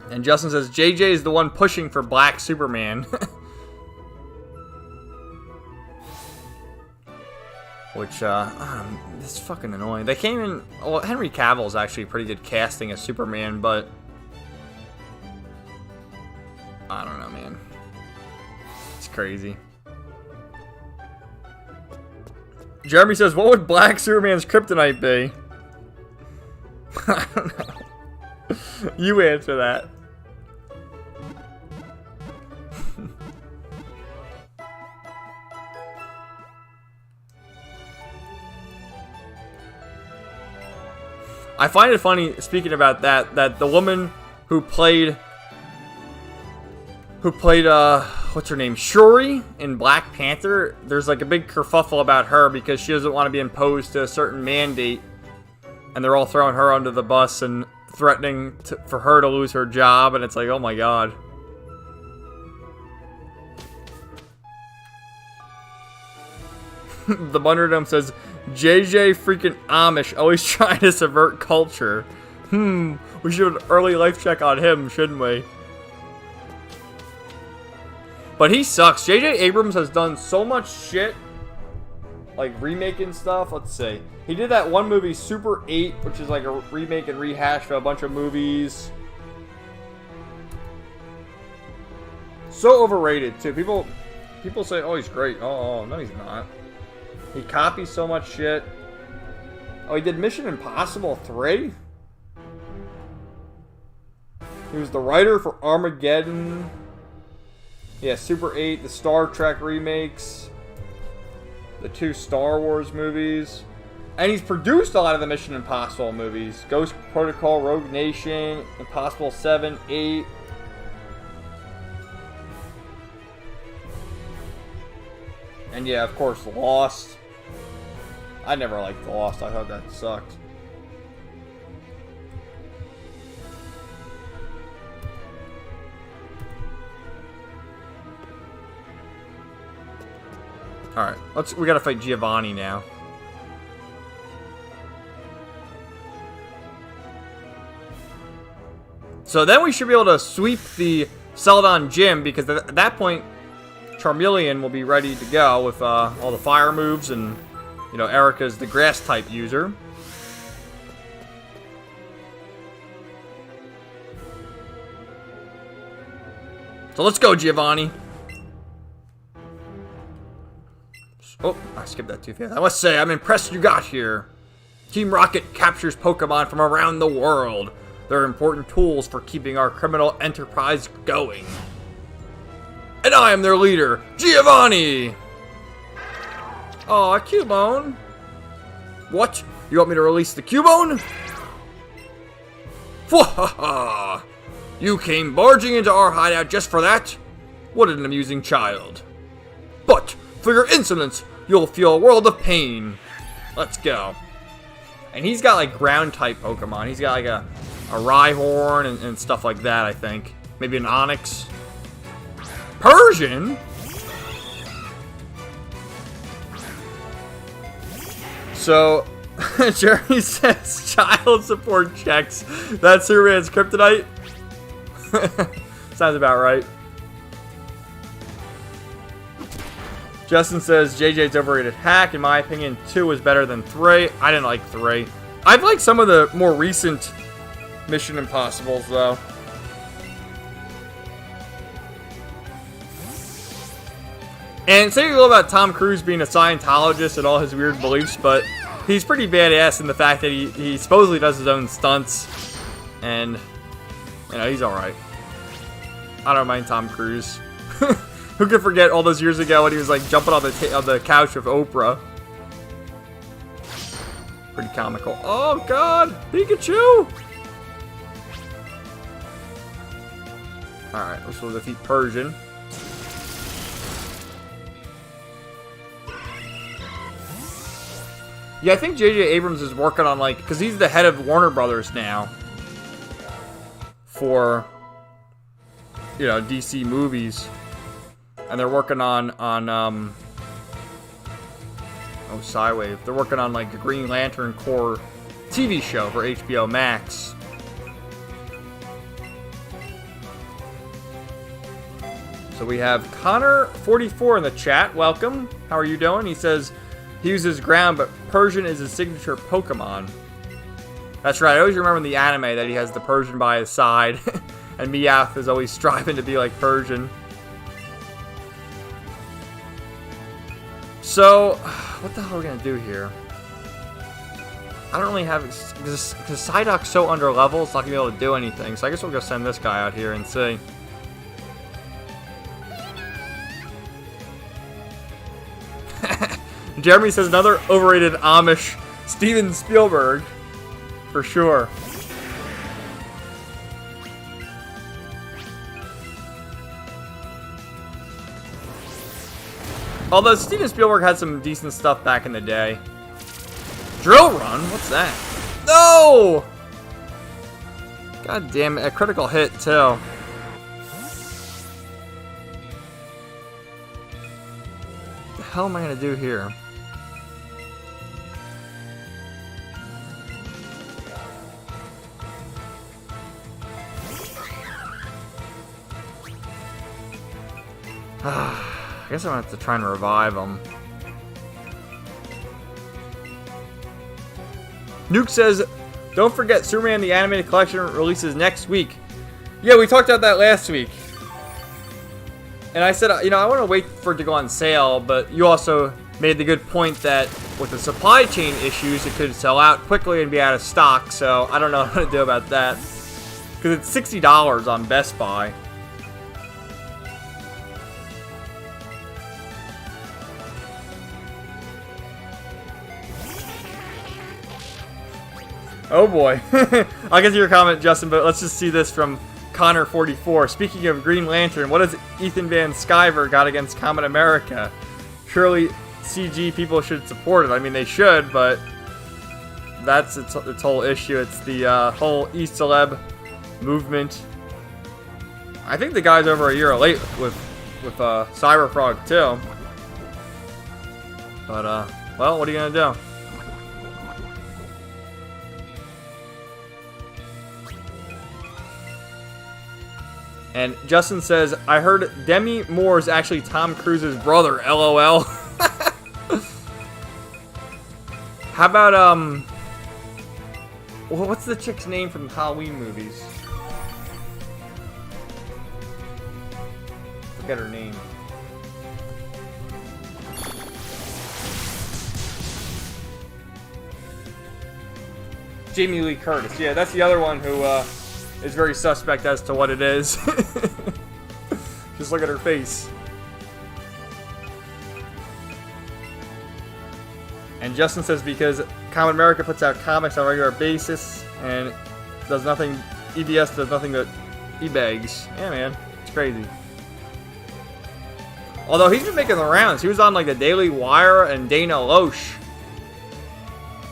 And Justin says, JJ is the one pushing for Black Superman. Which, it's fucking annoying. They came in... Well, Henry Cavill's actually pretty good casting as Superman, but... I don't know, man. It's crazy. Jeremy says, what would Black Superman's kryptonite be? I don't know. You answer that. I find it funny, speaking about that the woman who played what's her name, Shuri in Black Panther, there's like a big kerfuffle about her because she doesn't want to be imposed to a certain mandate, and they're all throwing her under the bus and threatening for her to lose her job, and it's like, oh my god. The Bunderdome says, JJ freaking Amish, always trying to subvert culture. We should have an early life check on him, shouldn't we? But he sucks. J.J. Abrams has done so much shit, like remaking stuff. Let's see. He did that one movie, Super 8, which is like a remake and rehash of a bunch of movies. So overrated, too. People say, oh, he's great. Oh, no, he's not. He copies so much shit. Oh, he did Mission Impossible 3? He was the writer for Armageddon. Yeah, Super 8, the Star Trek remakes, the 2 Star Wars movies, and he's produced a lot of the Mission Impossible movies. Ghost Protocol, Rogue Nation, Impossible 7, 8. And yeah, of course, Lost. I never liked Lost. I thought that sucked. Alright, we gotta fight Giovanni now. So then we should be able to sweep the Celadon Gym, because at that point, Charmeleon will be ready to go with all the fire moves, and, you know, Erica's the grass type user. So let's go, Giovanni. Oh, I skipped that too fast. I must say, I'm impressed you got here. Team Rocket captures Pokemon from around the world. They're important tools for keeping our criminal enterprise going. And I am their leader, Giovanni! Aw, Cubone. What? You want me to release the Cubone? Fwahaha! You came barging into our hideout just for that? What an amusing child. But, for your insolence, you'll feel a world of pain. Let's go. And he's got like ground type Pokemon. He's got like a Rhyhorn and stuff like that, I think. Maybe an Onix. Persian? So, Jeremy says child support checks. That's Superman's kryptonite? Sounds about right. Justin says JJ's overrated hack. In my opinion, 2 is better than 3. I didn't like 3. I've liked some of the more recent Mission Impossibles, though. And say you know about Tom Cruise being a Scientologist and all his weird beliefs, but he's pretty badass in the fact that he supposedly does his own stunts. And, you know, he's alright. I don't mind Tom Cruise. Who could forget all those years ago when he was like jumping on the couch with Oprah? Pretty comical. Oh god, Pikachu! Alright, let's go defeat Persian. Yeah, I think J.J. Abrams is working on like, because he's the head of Warner Brothers now. For, you know, DC movies. And they're working on Psywave. They're working on like a Green Lantern Corps TV show for HBO Max. So we have Connor44 in the chat. Welcome. How are you doing? He says he uses ground, but Persian is his signature Pokemon. That's right. I always remember in the anime that he has the Persian by his side. And Meowth is always striving to be like Persian. So, what the hell are we gonna do here? I don't really have, because Psyduck's so under level, it's not gonna be able to do anything. So I guess we'll go send this guy out here and see. Jeremy says another overrated Amish, Steven Spielberg, for sure. Although Steven Spielberg had some decent stuff back in the day. Drill Run? What's that? No! God damn it, a critical hit too. What the hell am I gonna do here? I guess I'm gonna have to try and revive him. Nuke says, don't forget Superman the Animated Collection releases next week. Yeah, we talked about that last week. And I said, you know, I want to wait for it to go on sale, but you also made the good point that with the supply chain issues, it could sell out quickly and be out of stock, so I don't know how to do about that. Because it's $60 on Best Buy. Oh boy. I'll get to your comment, Justin, but let's just see this from Connor44. Speaking of Green Lantern, what has Ethan Van Sciver got against Common America? Surely CG people should support it. I mean, they should, but that's its whole issue. It's the whole E-Celeb movement. I think the guy's over a year late with Cyberfrog too. But, well, what are you gonna do? And Justin says, I heard Demi Moore is actually Tom Cruise's brother, LOL. How about, what's the chick's name from Halloween movies? Forget her name. Jamie Lee Curtis. Yeah, that's the other one who is very suspect as to what it is. Just look at her face. And Justin says because Common America puts out comics on a regular basis and does nothing, EBS does nothing but e-bags. Yeah, man. It's crazy. Although he's been making the rounds. He was on like the Daily Wire and Dana Loesch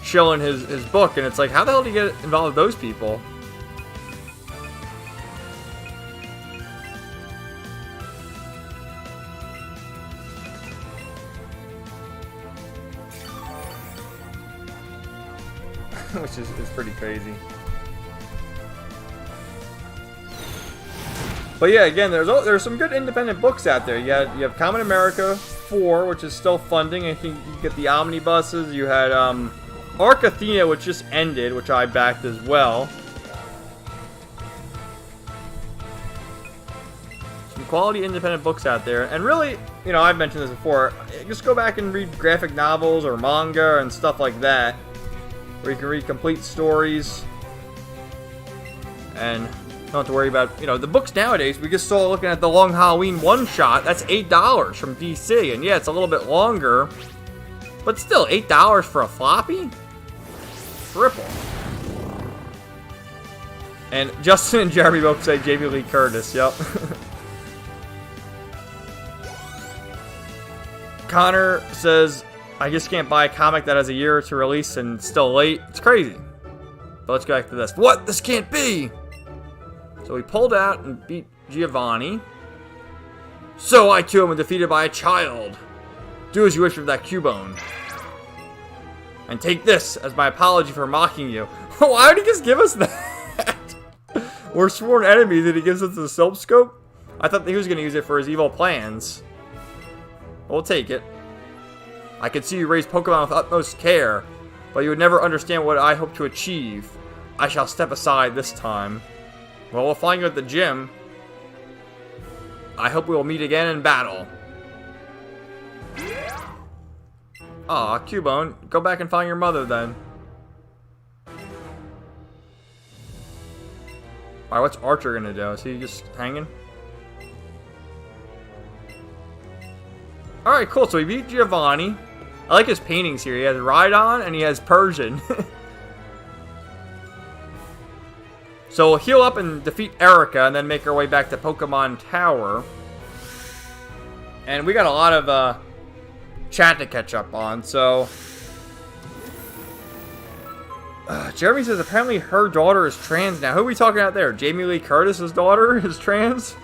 showing his book. And it's like, how the hell do you get involved with those people? Which is pretty crazy. But yeah, again, there's some good independent books out there. You have Common America 4, which is still funding. I think you get the omnibuses. You had Arc Athena, which just ended, which I backed as well. Some quality independent books out there. And really, you know, I've mentioned this before, just go back and read graphic novels or manga and stuff like that, where you can read complete stories and don't have to worry about, you know, the books nowadays. We just saw looking at the Long Halloween one-shot. That's $8 from DC. And yeah, it's a little bit longer, but still, $8 for a floppy? Triple. And Justin and Jeremy both say Jamie Lee Curtis. Yep. Connor says, I just can't buy a comic that has a year to release and still late. It's crazy. But let's go back to this. What? This can't be! So we pulled out and beat Giovanni. So I too am defeated by a child. Do as you wish with that Cubone. And take this as my apology for mocking you. Why would he just give us that? We're sworn enemies and he gives us the soap scope? I thought he was going to use it for his evil plans. We'll take it. I can see you raise Pokemon with utmost care, but you would never understand what I hope to achieve. I shall step aside this time. Well, we'll find you at the gym. I hope we will meet again in battle. Aw, Cubone, go back and find your mother then. Alright, what's Archer gonna do? Is he just hanging? Alright, cool. So we beat Giovanni. I like his paintings here. He has Rhydon and he has Persian. So we'll heal up and defeat Erica and then make our way back to Pokemon Tower. And we got a lot of chat to catch up on, so... Jeremy says apparently her daughter is trans now. Who are we talking about there? Jamie Lee Curtis's daughter is trans?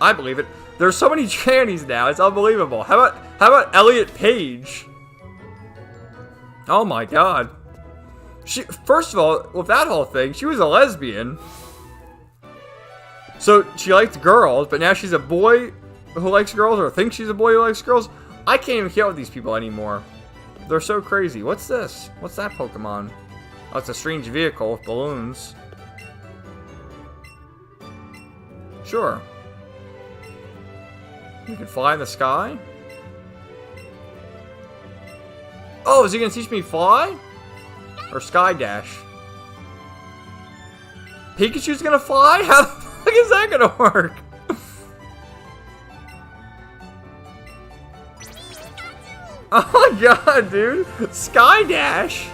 I believe it. There's so many trannies now, it's unbelievable. How about Elliot Page? Oh my god. First of all, with that whole thing, she was a lesbian. So she liked girls, but now she's a boy who likes girls, or thinks she's a boy who likes girls. I can't even keep up with these people anymore. They're so crazy. What's this? What's that Pokemon? Oh, it's a strange vehicle with balloons. Sure. You can fly in the sky? Oh, is he gonna teach me fly? Or sky dash? Pikachu's gonna fly? How the fuck is that gonna work? Oh my god, dude! Sky dash?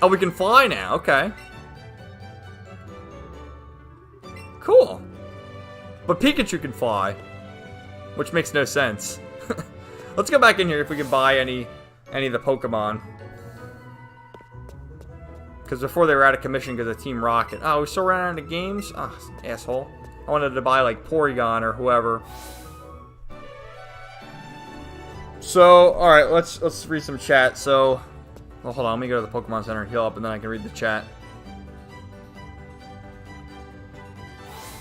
Oh, we can fly now. Okay. Cool. But Pikachu can fly. Which makes no sense. Let's go back in here if we can buy any of the Pokemon. Because before they were out of commission because of Team Rocket. Oh, we still ran out of games? Oh, asshole. I wanted to buy like Porygon or whoever. So, alright, let's read some chat. So, well, hold on, let me go to the Pokemon Center and heal up and then I can read the chat.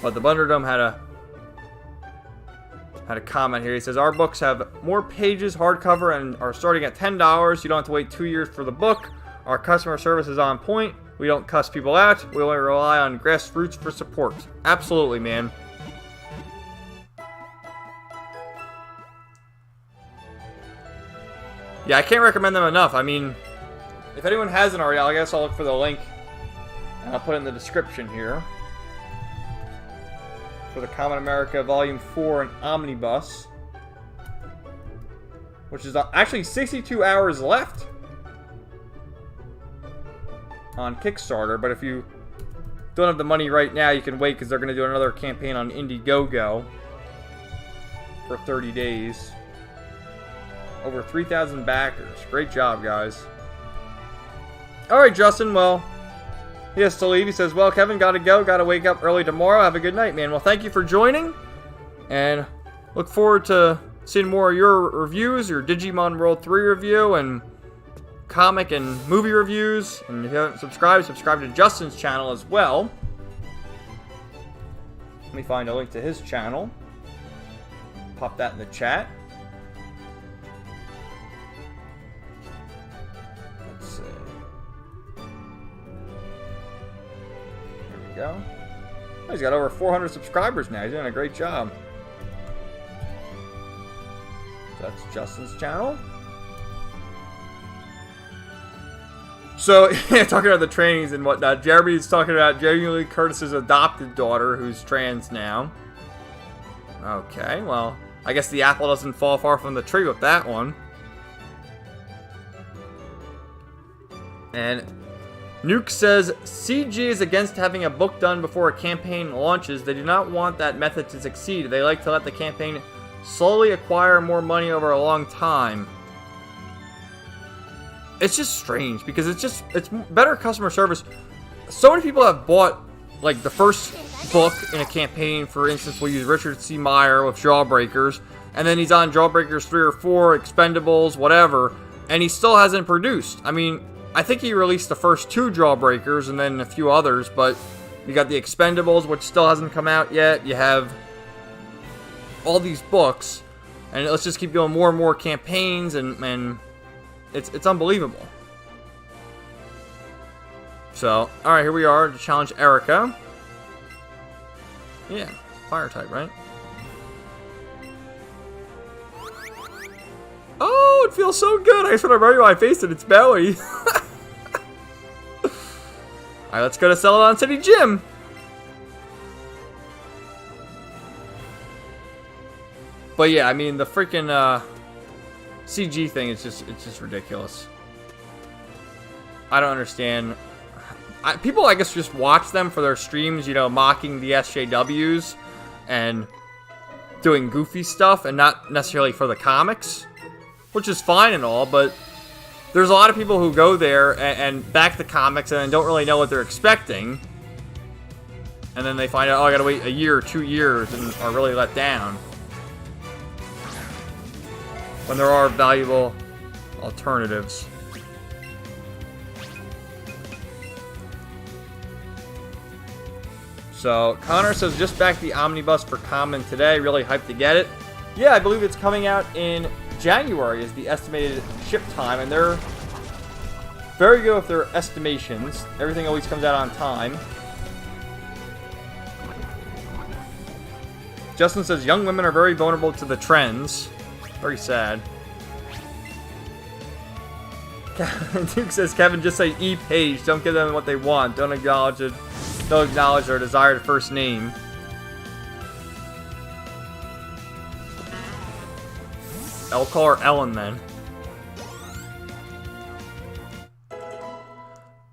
But the Bunderdome had a comment here. He says, our books have more pages, hardcover, and are starting at $10. You don't have to wait 2 years for the book. Our customer service is on point. We don't cuss people out. We only rely on grassroots for support. Absolutely, man. Yeah, I can't recommend them enough. I mean, if anyone hasn't already, I guess I'll look for the link. And I'll put it in the description here. For the Common America Volume 4 and Omnibus. Which is actually 62 hours left on Kickstarter. But if you don't have the money right now, you can wait because they're going to do another campaign on Indiegogo for 30 days. Over 3,000 backers. Great job, guys. Alright, Justin, well, he has to leave. He says, well, Kevin, gotta go. Gotta wake up early tomorrow. Have a good night, man. Well, thank you for joining. And look forward to seeing more of your reviews, your Digimon World 3 review, and comic and movie reviews. And if you haven't subscribed, subscribe to Justin's channel as well. Let me find a link to his channel. Pop that in the chat. Let's see. There we go. Oh, he's got over 400 subscribers now. He's doing a great job. That's Justin's channel. So, yeah, talking about the trainings and whatnot, Jeremy's talking about Jamie Lee Curtis's adopted daughter, who's trans now. Okay, well, I guess the apple doesn't fall far from the tree with that one. And Nuke says, CG is against having a book done before a campaign launches. They do not want that method to succeed. They like to let the campaign slowly acquire more money over a long time. It's just strange because it's better customer service. So many people have bought like the first book in a campaign. For instance, we'll use Richard C. Meyer with Jawbreakers, and then he's on Jawbreakers 3 or 4, Expendables, whatever, and he still hasn't produced. I mean, I think he released the first 2 Jawbreakers and then a few others, but you got the Expendables, which still hasn't come out yet. You have all these books, and let's just keep doing more and more campaigns, and it's unbelievable. So, alright, here we are to challenge Erica. Yeah, fire type, right? Oh, it feels so good! I just want to rub my face in its belly. Alright, let's go to Celadon City Gym. But yeah, I mean, the freaking CG thing is just ridiculous. I don't understand. People, I guess, just watch them for their streams, you know, mocking the SJWs and doing goofy stuff, and not necessarily for the comics, which is fine and all, but there's a lot of people who go there and back the comics and don't really know what they're expecting, and then they find out, oh, I gotta wait a year or 2 years, and are really let down. When there are valuable alternatives. So, Connor says, just back the Omnibus for Common today. Really hyped to get it. Yeah, I believe it's coming out in January is the estimated ship time. And they're very good with their estimations. Everything always comes out on time. Justin says, young women are very vulnerable to the trends. Very sad. Duke says, Kevin, just say E-Page. Don't give them what they want. Don't acknowledge it. Don't acknowledge their desired first name. I'll call her Ellen then.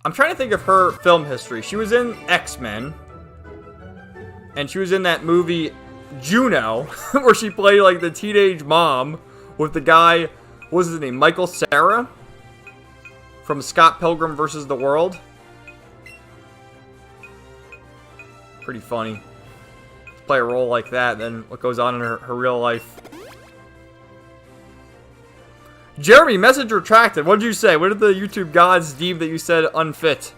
I'm trying to think of her film history. She was in X-Men. And she was in that movie Juno, where she played like the teenage mom with the guy, what was his name, Michael Cera from Scott Pilgrim vs. the World. Pretty funny to play a role like that, then what goes on in her real life. Jeremy, message retracted. What did you say? What did the YouTube gods deem that you said unfit?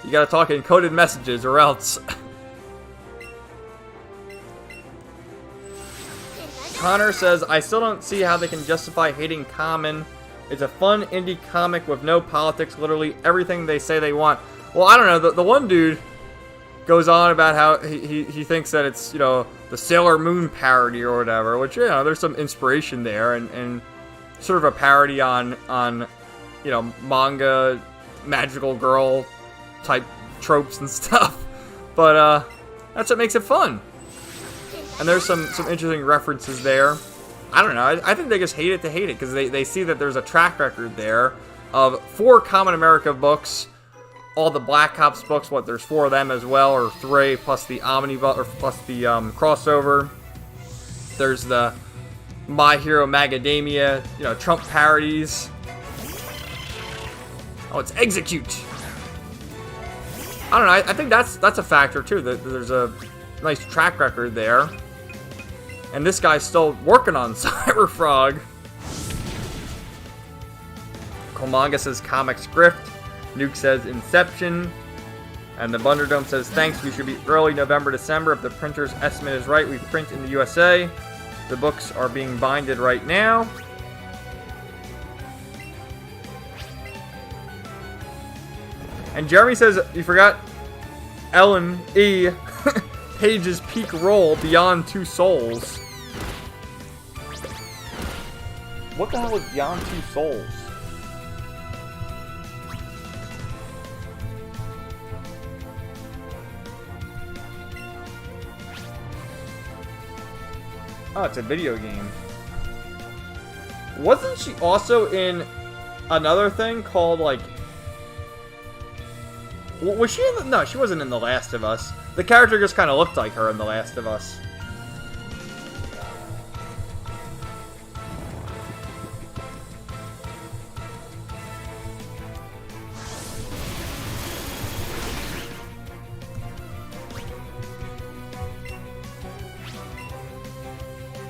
You gotta talk in coded messages or else. Connor says, I still don't see how they can justify hating Common. It's a fun indie comic with no politics, literally everything they say they want. Well, I don't know, the one dude goes on about how he thinks that it's, you know, the Sailor Moon parody or whatever, which, you know, there's some inspiration there, and sort of a parody on you know, manga, magical girl type tropes and stuff. But that's what makes it fun. And there's some interesting references there. I don't know. I think they just hate it to hate it, because they see that there's a track record there of 4 Common America books, all the Black Ops books. What, there's 4 of them as well, or 3 plus the omnibus, or plus the crossover. There's the My Hero Macadamia, you know, Trump parodies. Oh, it's Execute. I don't know. I think that's a factor too. That there's a nice track record there. And this guy's still working on Cyber Frog. Kolmanga says Comics Grift. Nuke says Inception. And the Bunderdome says, thanks, we should be early November, December. If the printer's estimate is right, we print in the USA. The books are being binded right now. And Jeremy says, you forgot Ellen E. Page's peak role, Beyond Two Souls. What the hell is Beyond Two Souls? Oh, it's a video game. Wasn't she also in another thing called, like... Was she in the... No, she wasn't in The Last of Us. The character just kind of looked like her in The Last of Us.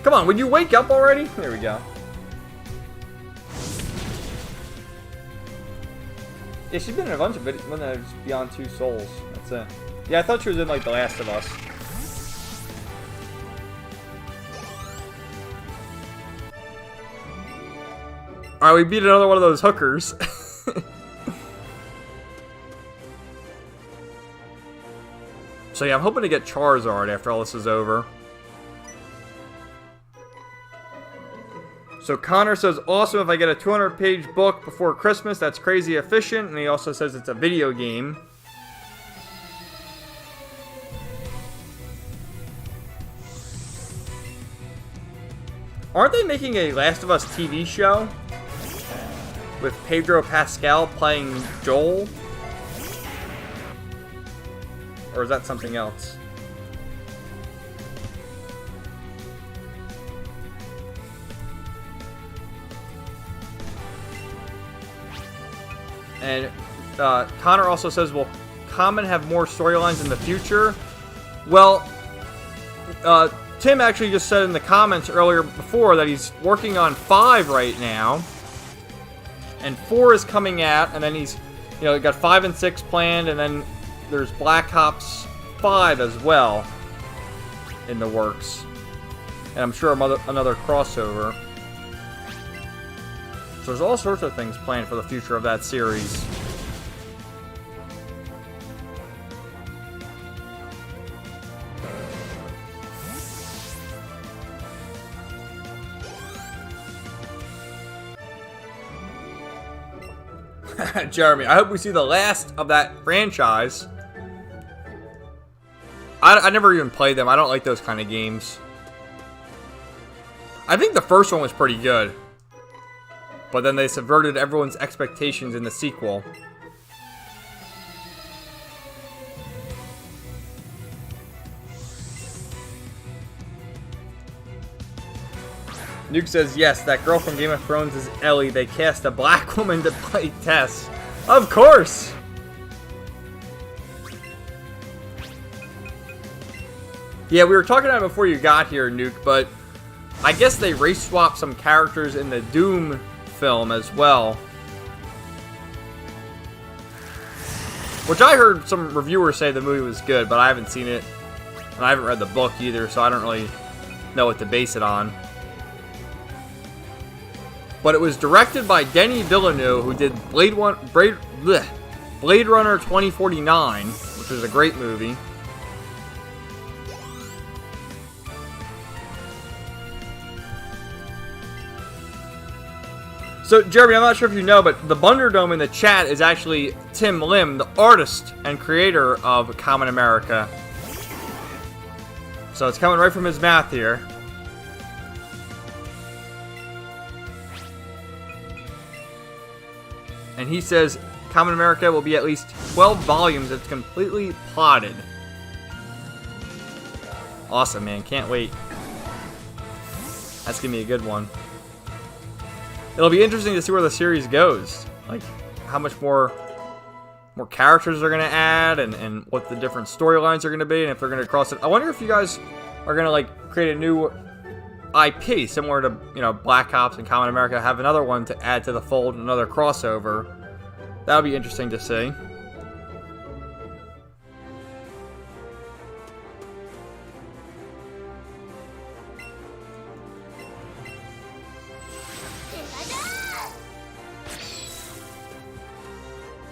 Come on, would you wake up already? There we go. Yeah, she's been in a bunch of videos. When there's Beyond Two Souls. That's it. Yeah, I thought she was in, like, The Last of Us. Alright, we beat another one of those hookers. So yeah, I'm hoping to get Charizard after all this is over. So Connor says, awesome if I get a 200-page book before Christmas. That's crazy efficient. And he also says it's a video game. Aren't they making a Last of Us TV show? With Pedro Pascal playing Joel? Or is that something else? And Connor also says, will Common have more storylines in the future? Well, Tim actually just said in the comments earlier before that he's working on 5 right now. And 4 is coming out, and then he's, you know, got 5 and 6 planned, and then there's Black Ops 5 as well in the works. And I'm sure another crossover. So there's all sorts of things planned for the future of that series. Jeremy, I hope we see the last of that franchise. I never even played them. I don't like those kind of games. I think the first one was pretty good. But then they subverted everyone's expectations in the sequel. Nuke says, yes, that girl from Game of Thrones is Ellie. They cast a black woman to play Tess. Of course! Yeah, we were talking about it before you got here, Nuke, but I guess they race swapped some characters in the Doom film as well. Which I heard some reviewers say the movie was good, but I haven't seen it. And I haven't read the book either, so I don't really know what to base it on. But it was directed by Denis Villeneuve, who did Blade Runner 2049, which was a great movie. So, Jeremy, I'm not sure if you know, but the Bunderdome in the chat is actually Tim Lim, the artist and creator of Common America. So it's coming right from his mouth here. And he says Common America will be at least 12 volumes. It's completely plotted. Awesome, man. Can't wait. That's going to be a good one. It'll be interesting to see where the series goes. Like, how much more characters they're going to add, and what the different storylines are going to be, and if they're going to cross it. I wonder if you guys are going to, like, create a new IP, similar to, you know, Black Ops and Common America, have another one to add to the fold, another crossover. That would be interesting to see.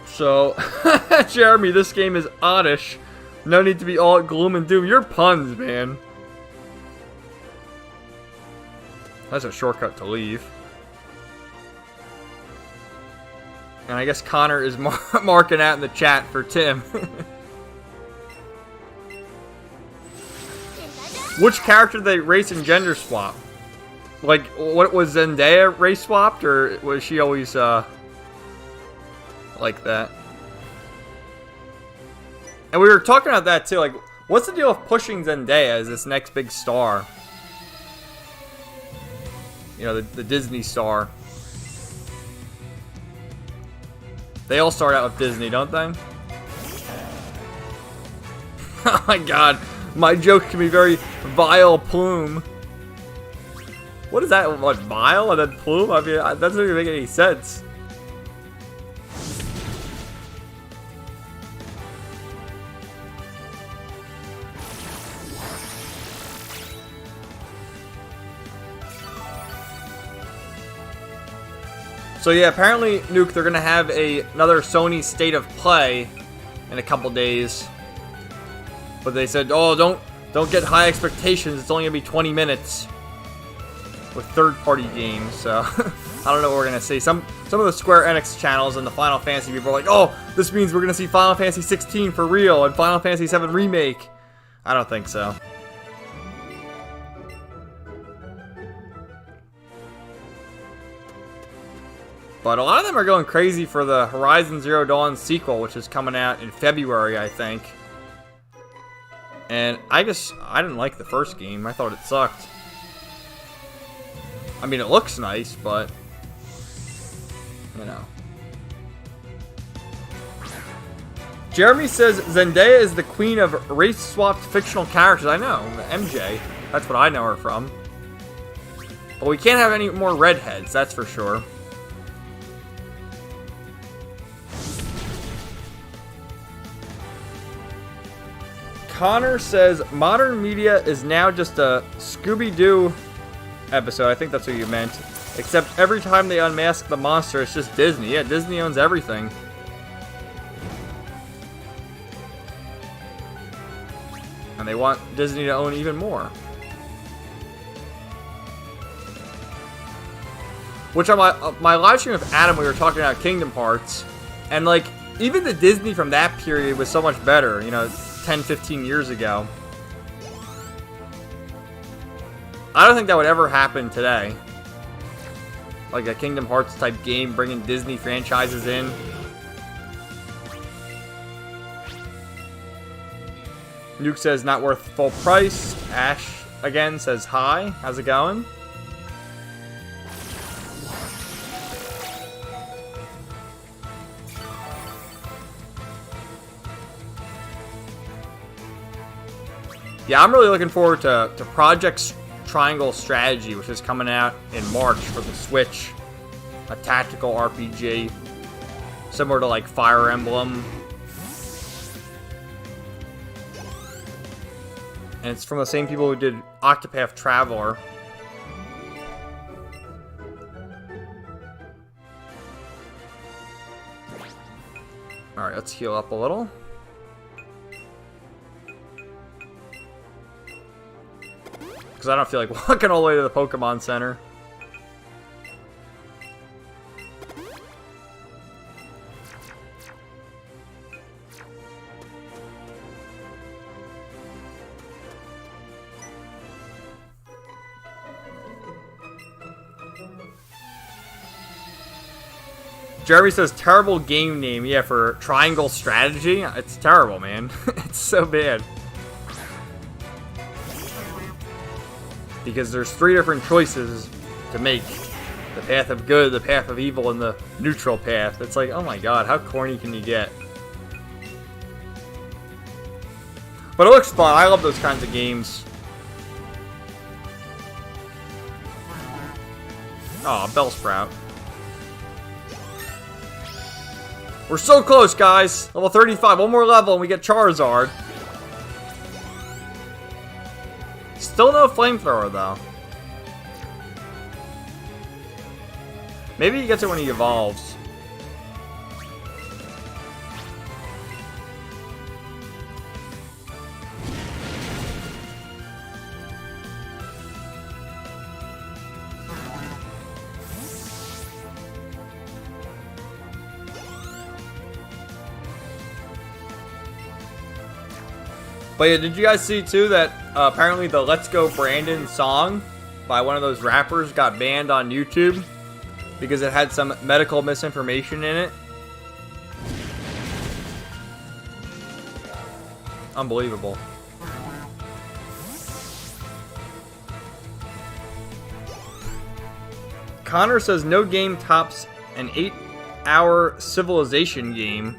So, Jeremy, this game is oddish. No need to be all gloom and doom. Your puns, man. That's a shortcut to leave. And I guess Connor is marking out in the chat for Tim. Which character did they race and gender swap? Like, what was Zendaya race swapped, or was she always, like that? And we were talking about that too, like, what's the deal with pushing Zendaya as this next big star? You know, the Disney star. They all start out with Disney, don't they? Oh my god, my joke can be very vile plume. What is that? What, vile and then plume? I mean, that doesn't even make any sense. So yeah, apparently, Nuke, they're gonna have another Sony State of Play in a couple days. But they said, oh, don't get high expectations. It's only gonna be 20 minutes with third-party games. So I don't know what we're gonna see. Some of the Square Enix channels and the Final Fantasy people are like, oh, this means we're gonna see Final Fantasy 16 for real and Final Fantasy 7 Remake. I don't think so. But a lot of them are going crazy for the Horizon Zero Dawn sequel, which is coming out in February, I think. And I didn't like the first game. I thought it sucked. I mean, it looks nice, but, you know. Jeremy says Zendaya is the queen of race-swapped fictional characters. I know, MJ. That's what I know her from. But we can't have any more redheads, that's for sure. Connor says, modern media is now just a Scooby-Doo episode. I think that's what you meant. Except every time they unmask the monster, it's just Disney. Yeah, Disney owns everything. And they want Disney to own even more. Which on my live stream with Adam, we were talking about Kingdom Hearts. And, like, even the Disney from that period was so much better, you know, 10, 15 years ago. I don't think that would ever happen today. Like a Kingdom Hearts type game, bringing Disney franchises in. Nuke says not worth full price. Ash again says hi. How's it going? Yeah, I'm really looking forward to Project Triangle Strategy, which is coming out in March for the Switch. A tactical RPG. Similar to like Fire Emblem. And it's from the same people who did Octopath Traveler. Alright, let's heal up a little. Because I don't feel like walking all the way to the Pokemon Center. Jeremy says, terrible game name. Yeah, for triangle strategy. It's terrible, man. It's so bad. Because there's 3 different choices to make. The path of good, the path of evil, and the neutral path. It's like, oh my god, how corny can you get? But it looks fun. I love those kinds of games. Oh, Bellsprout. We're so close, guys. Level 35. One more level and we get Charizard. Still no Flamethrower, though. Maybe he gets it when he evolves. But yeah, did you guys see too that apparently the Let's Go Brandon song by one of those rappers got banned on YouTube because it had some medical misinformation in it? Unbelievable. Connor says no game tops an 8-hour Civilization game.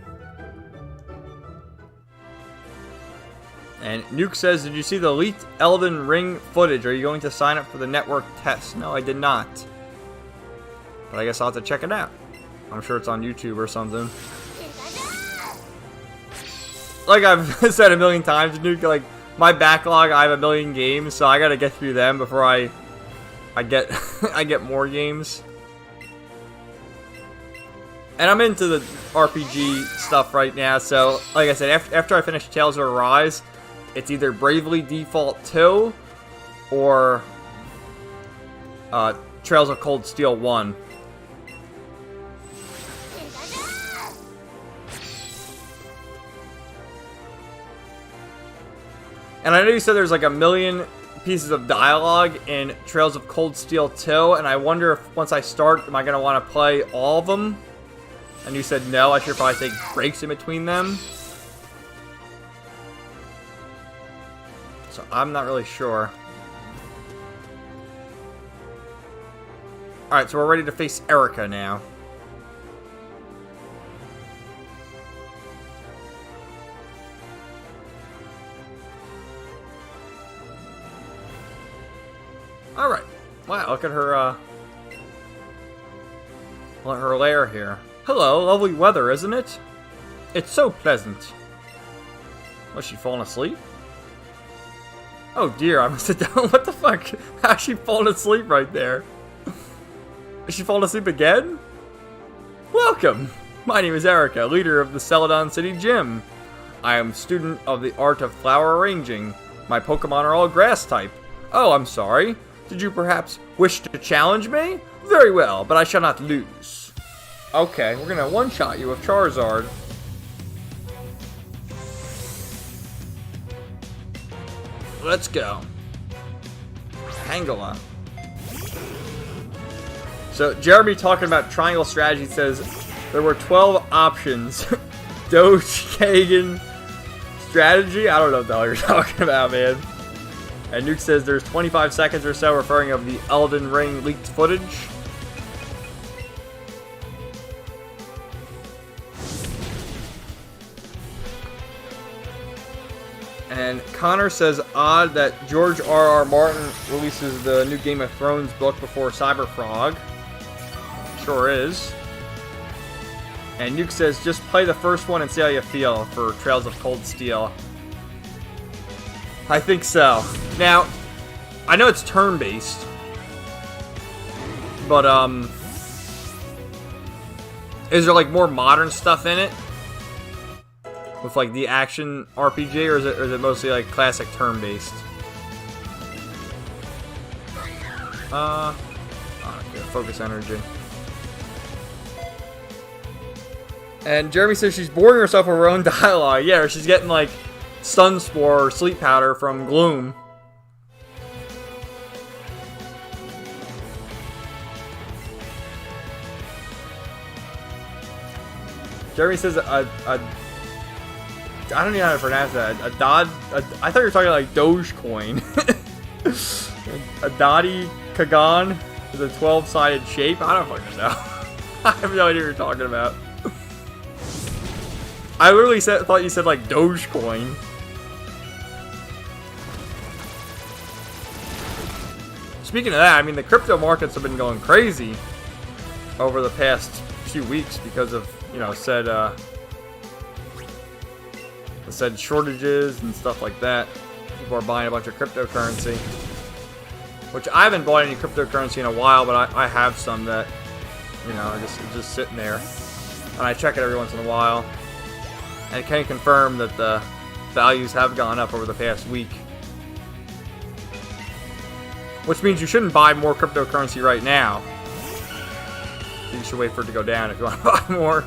And Nuke says, did you see the leaked Elden Ring footage? Are you going to sign up for the network test? No, I did not. But I guess I'll have to check it out. I'm sure it's on YouTube or something. Like I've said a million times, Nuke, like, my backlog, I have a million games, so I gotta get through them before I get I get more games. And I'm into the RPG stuff right now, so like I said, after I finish Tales of Arise, it's either Bravely Default 2 or Trails of Cold Steel 1. And I know you said there's like a million pieces of dialogue in Trails of Cold Steel 2, and I wonder if once I start, am I going to want to play all of them? And you said no, I should probably take breaks in between them. So I'm not really sure. Alright, so we're ready to face Erica now. Alright. Wow, look at her, look at her lair here. Hello, lovely weather, isn't it? It's so pleasant. Was she falling asleep? Oh dear, I must have done. What the fuck? How's she falling asleep right there? Is she falling asleep again? Welcome! My name is Erica, leader of the Celadon City Gym. I am student of the art of flower arranging. My Pokemon are all grass type. Oh, I'm sorry. Did you perhaps wish to challenge me? Very well, but I shall not lose. Okay, we're gonna one-shot you with Charizard. Let's go. Tangela. So, Jeremy talking about triangle strategy says there were 12 options. Doge, Kagan, strategy? I don't know what the hell you're talking about, man. And Nuke says there's 25 seconds or so referring of the Elden Ring leaked footage. And Connor says, odd that George R.R. Martin releases the new Game of Thrones book before Cyberfrog. Sure is. And Nuke says, just play the first one and see how you feel for Trails of Cold Steel. I think so. Now, I know it's turn-based. But, is there, like, more modern stuff in it? With, like, the action RPG, or is it mostly, like, classic turn-based? Okay, focus energy. And Jeremy says she's boring herself with her own dialogue. Yeah, or she's getting, like, Stun Spore or Sleep Powder from Gloom. Jeremy says I don't even know how to pronounce that. I thought you were talking like Dogecoin. A Dottie Kagan is a 12-sided shape. I don't fucking know. I have no idea what you're talking about. I literally thought you said like Dogecoin. Speaking of that, I mean the crypto markets have been going crazy over the past few weeks because of, you know, said shortages and stuff like that. People are buying a bunch of cryptocurrency, which I haven't bought any cryptocurrency in a while, but I have some that, you know, are just sitting there, and I check it every once in a while, and I can confirm that the values have gone up over the past week, which means you shouldn't buy more cryptocurrency right now. You should wait for it to go down if you want to buy more.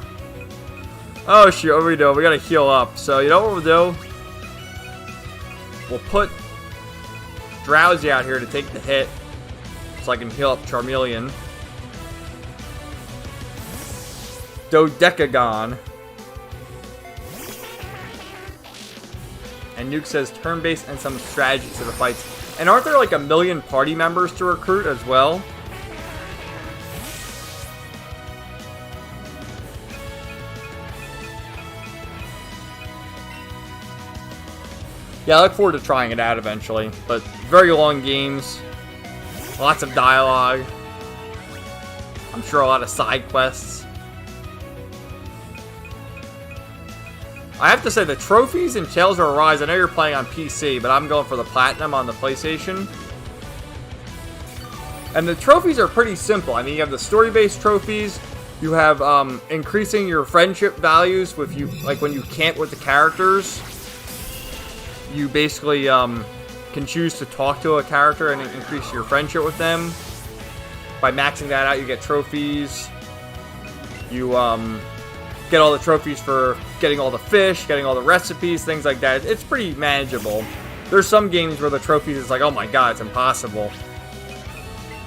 Oh shoot, what do we do? We gotta heal up. So you know what we'll do? We'll put Drowsy out here to take the hit, so I can heal up Charmeleon. Dodecagon. And Nuke says turn-based and some strategy to the fights. And aren't there like 1 million party members to recruit as well? Yeah, I look forward to trying it out eventually. But very long games. Lots of dialogue. I'm sure a lot of side quests. I have to say, the trophies in Tales of Arise, I know you're playing on PC, but I'm going for the Platinum on the PlayStation. And the trophies are pretty simple. I mean, you have the story-based trophies. You have increasing your friendship values with you, like when you camp with the characters. You basically can choose to talk to a character and increase your friendship with them. By maxing that out, you get trophies. You get all the trophies for getting all the fish, getting all the recipes, things like that. It's pretty manageable. There's some games where the trophies is like, oh my god, it's impossible.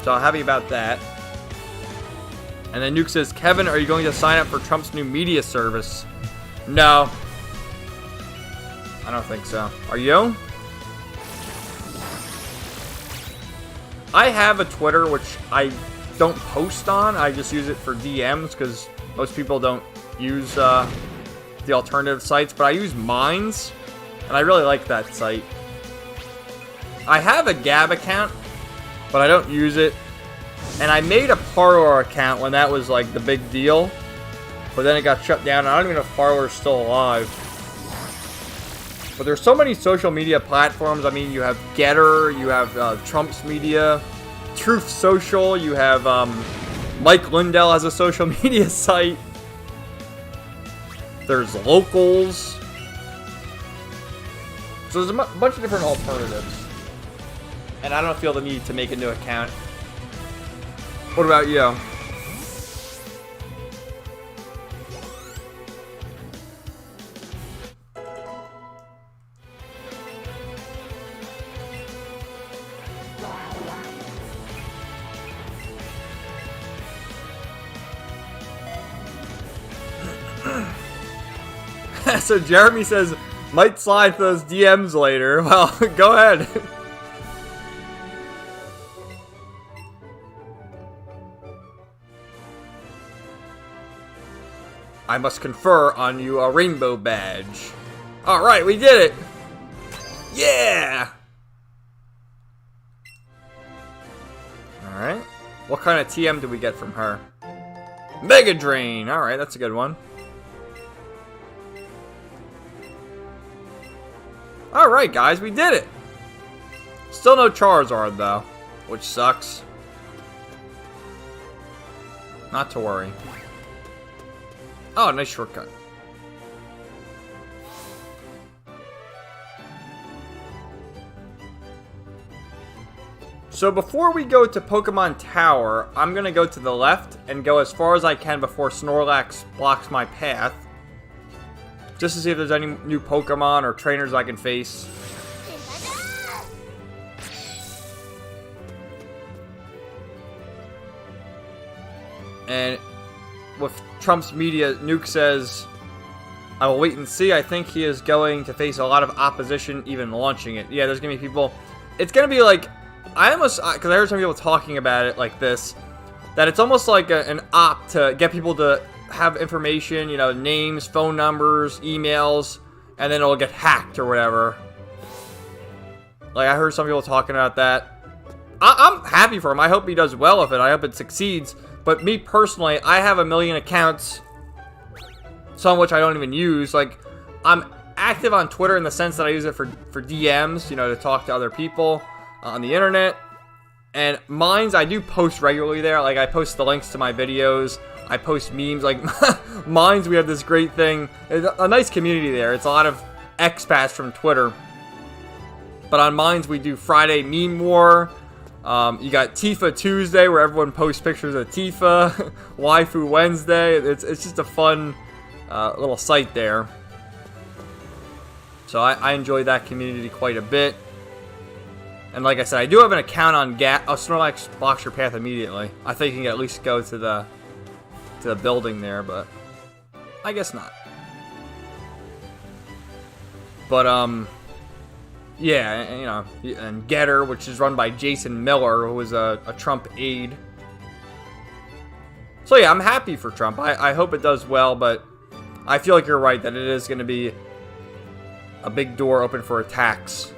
So I'm happy about that. And then Nuke says, Kevin, are you going to sign up for Trump's new media service? No. I don't think so. Are you? I have a Twitter, which I don't post on. I just use it for DMs, because most people don't use the alternative sites. But I use Minds, and I really like that site. I have a Gab account, but I don't use it. And I made a Parler account when that was like the big deal. But then it got shut down. I don't even know if Parler's still alive. But there's so many social media platforms. I mean, you have Getter, you have Trump's Media, Truth Social, you have Mike Lindell has a social media site. There's Locals. So there's a bunch of different alternatives. And I don't feel the need to make a new account. What about you? So Jeremy says, might slide for those DMs later. Well, go ahead. I must confer on you a rainbow badge. Alright, we did it! Yeah! Alright. What kind of TM did we get from her? Mega Drain! Alright, that's a good one. Alright, guys, we did it! Still no Charizard, though, which sucks. Not to worry. Oh, nice shortcut. So before we go to Pokemon Tower, I'm going to go to the left and go as far as I can before Snorlax blocks my path. Just to see if there's any new Pokemon or trainers I can face. And with Trump's Media, Nuke says, I will wait and see. I think he is going to face a lot of opposition even launching it. Yeah, there's going to be people... It's going to be like... I almost... Because I heard some people talking about it like this. That it's almost like an op to get people to have information, you know, names, phone numbers, emails, and then it'll get hacked or whatever. Like, I heard some people talking about that. I'm happy for him. I hope he does well with it. I hope it succeeds. But me personally, I have a million accounts, some of which I don't even use. Like, I'm active on Twitter in the sense that I use it for DMs, you know, to talk to other people on the internet. And Minds, I do post regularly there. Like, I post the links to my videos. I post memes. Like, Minds, we have this great thing. It's a nice community there. It's a lot of expats from Twitter. But on Minds, we do Friday Meme War. You got Tifa Tuesday, where everyone posts pictures of Tifa. Waifu Wednesday. It's just a fun little site there. So I enjoy that community quite a bit. And like I said, I do have an account on Snorlax blocks your path immediately. I think you can at least go to the building there, but I guess not. But yeah, you know, and Getter, which is run by Jason Miller, who was a Trump aide. So yeah, I'm happy for Trump. I hope it does well, but I feel like you're right that it is going to be a big door open for attacks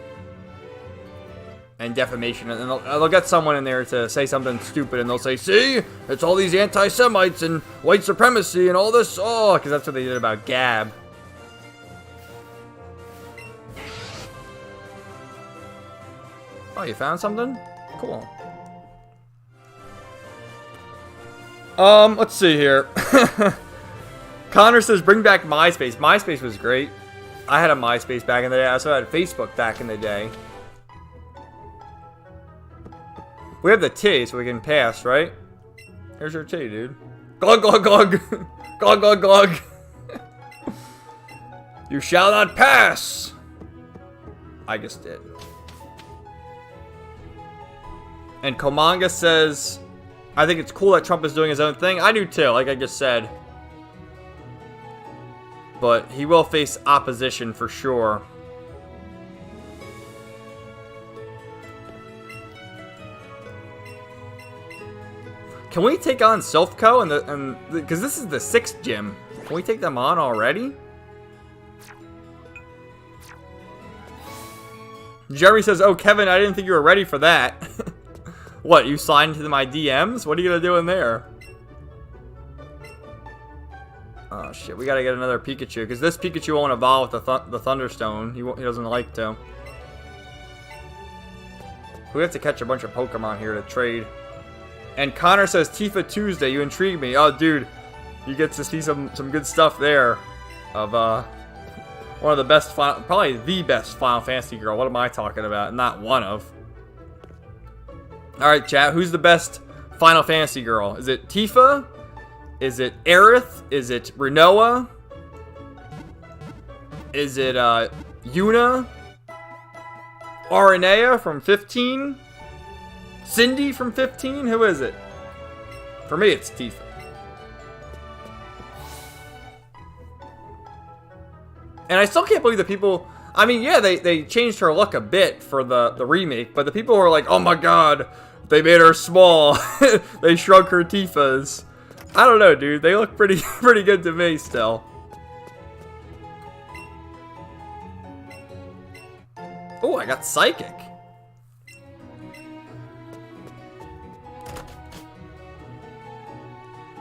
and defamation, and they'll get someone in there to say something stupid, and they'll say, see, it's all these anti-Semites and white supremacy and all this, oh, because that's what they did about Gab. Oh, you found something? Cool. Let's see here. Connor says, bring back MySpace. MySpace was great. I had a MySpace back in the day. I also had Facebook back in the day. We have the T, so we can pass, right? Here's your T, dude. Glug, glug, glug. Glug, glug, glug. You shall not pass. I just did. And Komanga says, I think it's cool that Trump is doing his own thing. I do too, like I just said. But he will face opposition for sure. Can we take on Silphco and because this is the 6th gym? Can we take them on already? Jeremy says, "Oh, Kevin, I didn't think you were ready for that." What? You signed to my DMs? What are you gonna do in there? Oh shit! We gotta get another Pikachu because this Pikachu won't evolve with the Thunderstone. He doesn't like to. We have to catch a bunch of Pokemon here to trade. And Connor says, Tifa Tuesday, you intrigue me. Oh, dude, you get to see some good stuff there of one of the best, probably the best Final Fantasy girl. What am I talking about? Not one of. All right, chat. Who's the best Final Fantasy girl? Is it Tifa? Is it Aerith? Is it Rinoa? Is it Yuna? Aranea from 15? Cindy from 15? Who is it? For me, it's Tifa. And I still can't believe that people... I mean, yeah, they changed her look a bit for the remake, but the people who are like, oh my god, they made her small. They shrunk her Tifas. I don't know, dude. They look pretty good to me still. Oh, I got Psychic.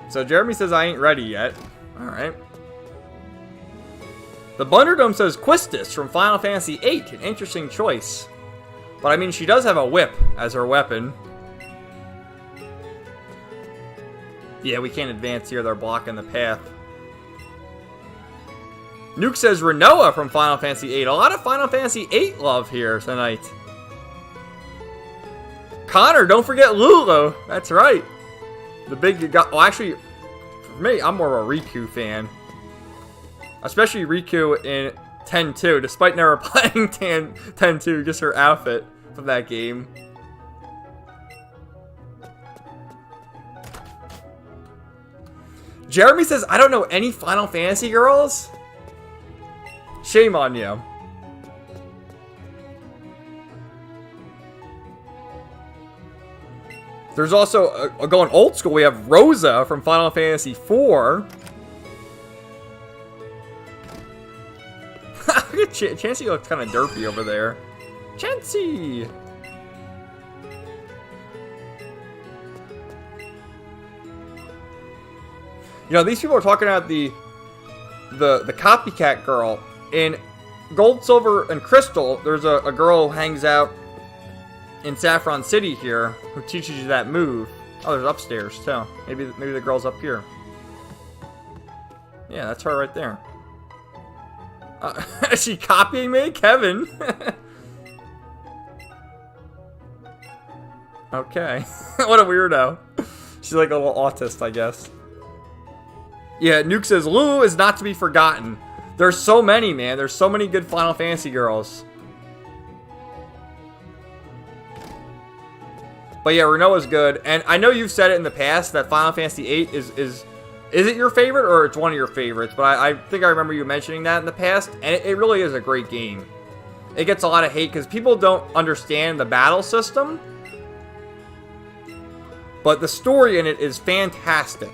So Jeremy says I ain't ready yet. Alright. The Bunderdome says Quistis from Final Fantasy VIII. An interesting choice. But I mean, she does have a whip as her weapon. Yeah, we can't advance here. They're blocking the path. Nuke says Rinoa from Final Fantasy VIII. A lot of Final Fantasy VIII love here tonight. Connor, don't forget Lulu. That's right. The big guy. Well, actually, for me, I'm more of a Riku fan. Especially Riku in 10-2, despite never playing 10-2, just her outfit from that game. Jeremy says, I don't know any Final Fantasy girls. Shame on you. There's also, going old school, we have Rosa from Final Fantasy IV. Look at Chansey looks kind of derpy over there. Chansey! You know, these people are talking about the copycat girl. In Gold, Silver, and Crystal, there's a girl who hangs out in Saffron City here who teaches you that move. Oh, there's upstairs too. Maybe the girl's up here. Yeah, that's her right there. Is she copying me, Kevin? Okay. What a weirdo. She's like a little autist, I guess. Yeah, Nuke says, Lulu is not to be forgotten. There's so many, man. There's so many good Final Fantasy girls. But yeah, Renoa's good. And I know you've said it in the past that Final Fantasy VIII is it your favorite or it's one of your favorites? But I think I remember you mentioning that in the past. And it really is a great game. It gets a lot of hate because people don't understand the battle system. But the story in it is fantastic.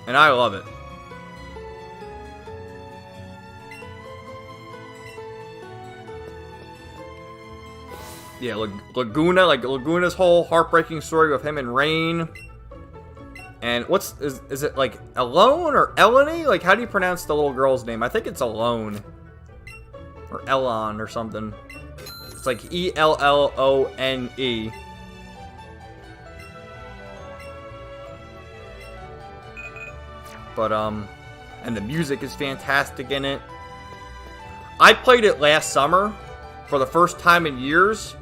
And I love it. Yeah, Laguna, like Laguna's whole heartbreaking story with him and Rain. And is it like Elone or Eleni? Like, how do you pronounce the little girl's name? I think it's Elone. Or Elon or something. It's like E-L-L-O-N-E. But, and the music is fantastic in it. I played it last summer for the first time in years.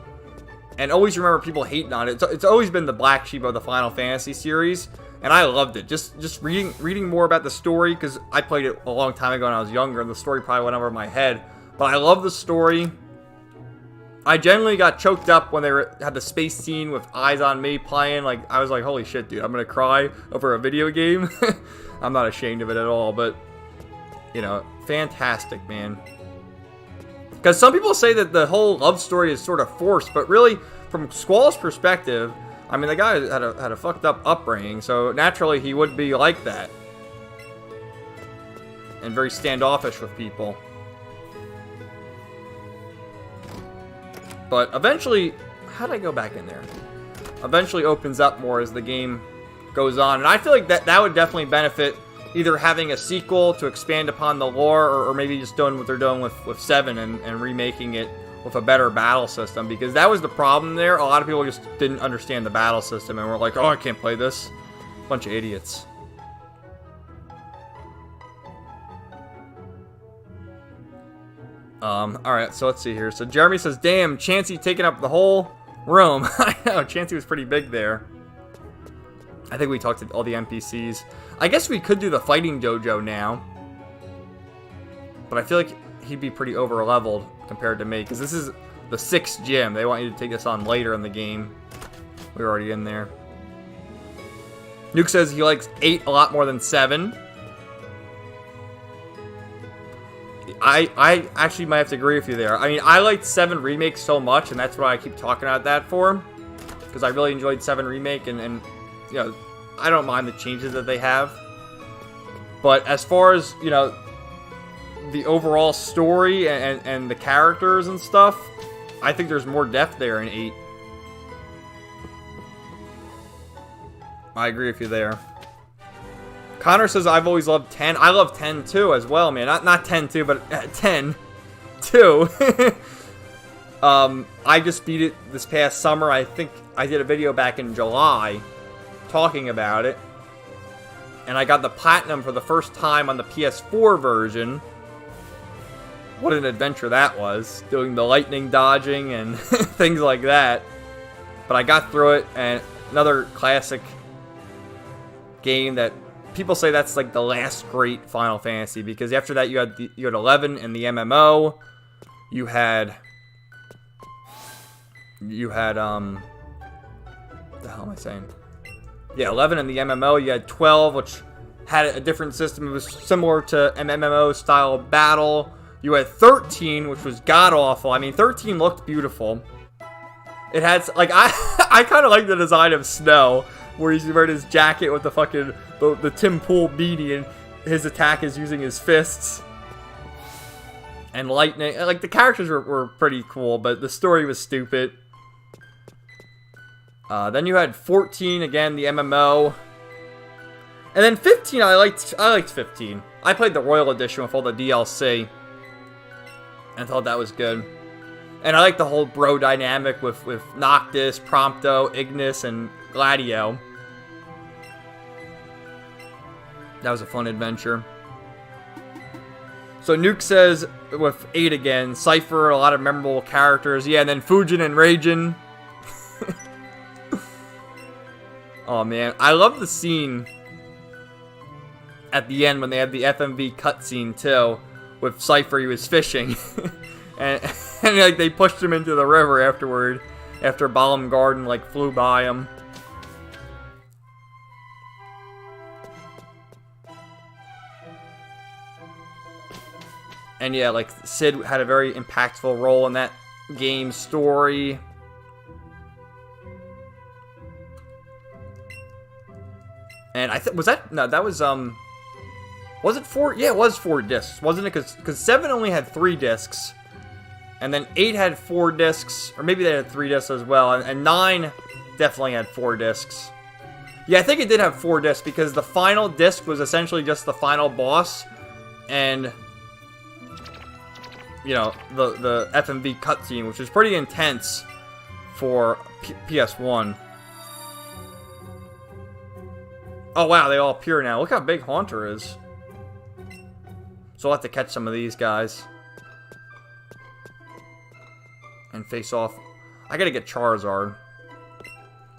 And always remember people hating on it. It's always been the black sheep of the Final Fantasy series. And I loved it. Just reading more about the story. Because I played it a long time ago when I was younger. And the story probably went over my head. But I love the story. I generally got choked up when they had the space scene with Eyes on Me playing. Like, I was like, holy shit, dude. I'm going to cry over a video game. I'm not ashamed of it at all. But, you know, fantastic, man. Because some people say that the whole love story is sort of forced, but really, from Squall's perspective, I mean, the guy had a fucked up upbringing, so naturally he would be like that. And very standoffish with people. But eventually, how did I go back in there? Eventually opens up more as the game goes on. And I feel like that would definitely benefit either having a sequel to expand upon the lore, or maybe just doing what they're doing with 7 and remaking it with a better battle system. Because that was the problem there. A lot of people just didn't understand the battle system and were like, oh, I can't play this. Bunch of idiots. Alright, so let's see here. So Jeremy says, damn, Chansey taking up the whole room. I know, Chansey was pretty big there. I think we talked to all the NPCs. I guess we could do the fighting dojo now. But I feel like he'd be pretty over-leveled compared to me. Because this is the 6th gym. They want you to take this on later in the game. We're already in there. Nuke says he likes 8 a lot more than 7. I actually might have to agree with you there. I mean, I liked 7 Remake so much, and that's what I keep talking about that for. Because I really enjoyed 7 Remake, and you know, I don't mind the changes that they have. But as far as, you know, the overall story and the characters and stuff, I think there's more depth there in 8. I agree with you there. Connor says, I've always loved 10. I love 10 too as well, man. Not 10 too, but 10 too. I just beat it this past summer. I think I did a video back in July talking about it. And I got the platinum for the first time on the PS4 version. What an adventure that was. Doing the lightning dodging and things like that. But I got through it, and another classic game that people say that's like the last great Final Fantasy, because after that you had 11 and the MMO. You had what the hell am I saying? Yeah, 11 and the MMO. You had 12, which had a different system. It was similar to an MMO style battle. You had 13, which was god-awful. I mean, 13 looked beautiful. It had, like, I kind of like the design of Snow, where he's wearing his jacket with the fucking, the Tim Pool beanie, and his attack is using his fists. And Lightning, like, the characters were pretty cool, but the story was stupid. Then you had 14, again, the MMO. And then 15, I liked 15. I played the Royal Edition with all the DLC. And thought that was good. And I like the whole bro dynamic with Noctis, Prompto, Ignis, and Gladio. That was a fun adventure. So Nuke says, with 8 again, Cypher, a lot of memorable characters. Yeah, and then Fujin and Raijin. Oh man, I love the scene at the end when they had the FMV cutscene too. With Cypher, he was fishing. and like they pushed him into the river afterward. After Balam Garden like flew by him. And yeah, like Sid had a very impactful role in that game's story. And I think, was that, no, that was, was it 4? Yeah, it was 4 discs, wasn't it? Because 7 only had 3 discs. And then 8 had 4 discs, or maybe they had 3 discs as well. And 9 definitely had 4 discs. Yeah, I think it did have 4 discs, because the final disc was essentially just the final boss. And, you know, the FMV cutscene, which is pretty intense for PS1. Oh wow, they all appear now. Look how big Haunter is. So I'll have to catch some of these guys. And face off. I gotta get Charizard.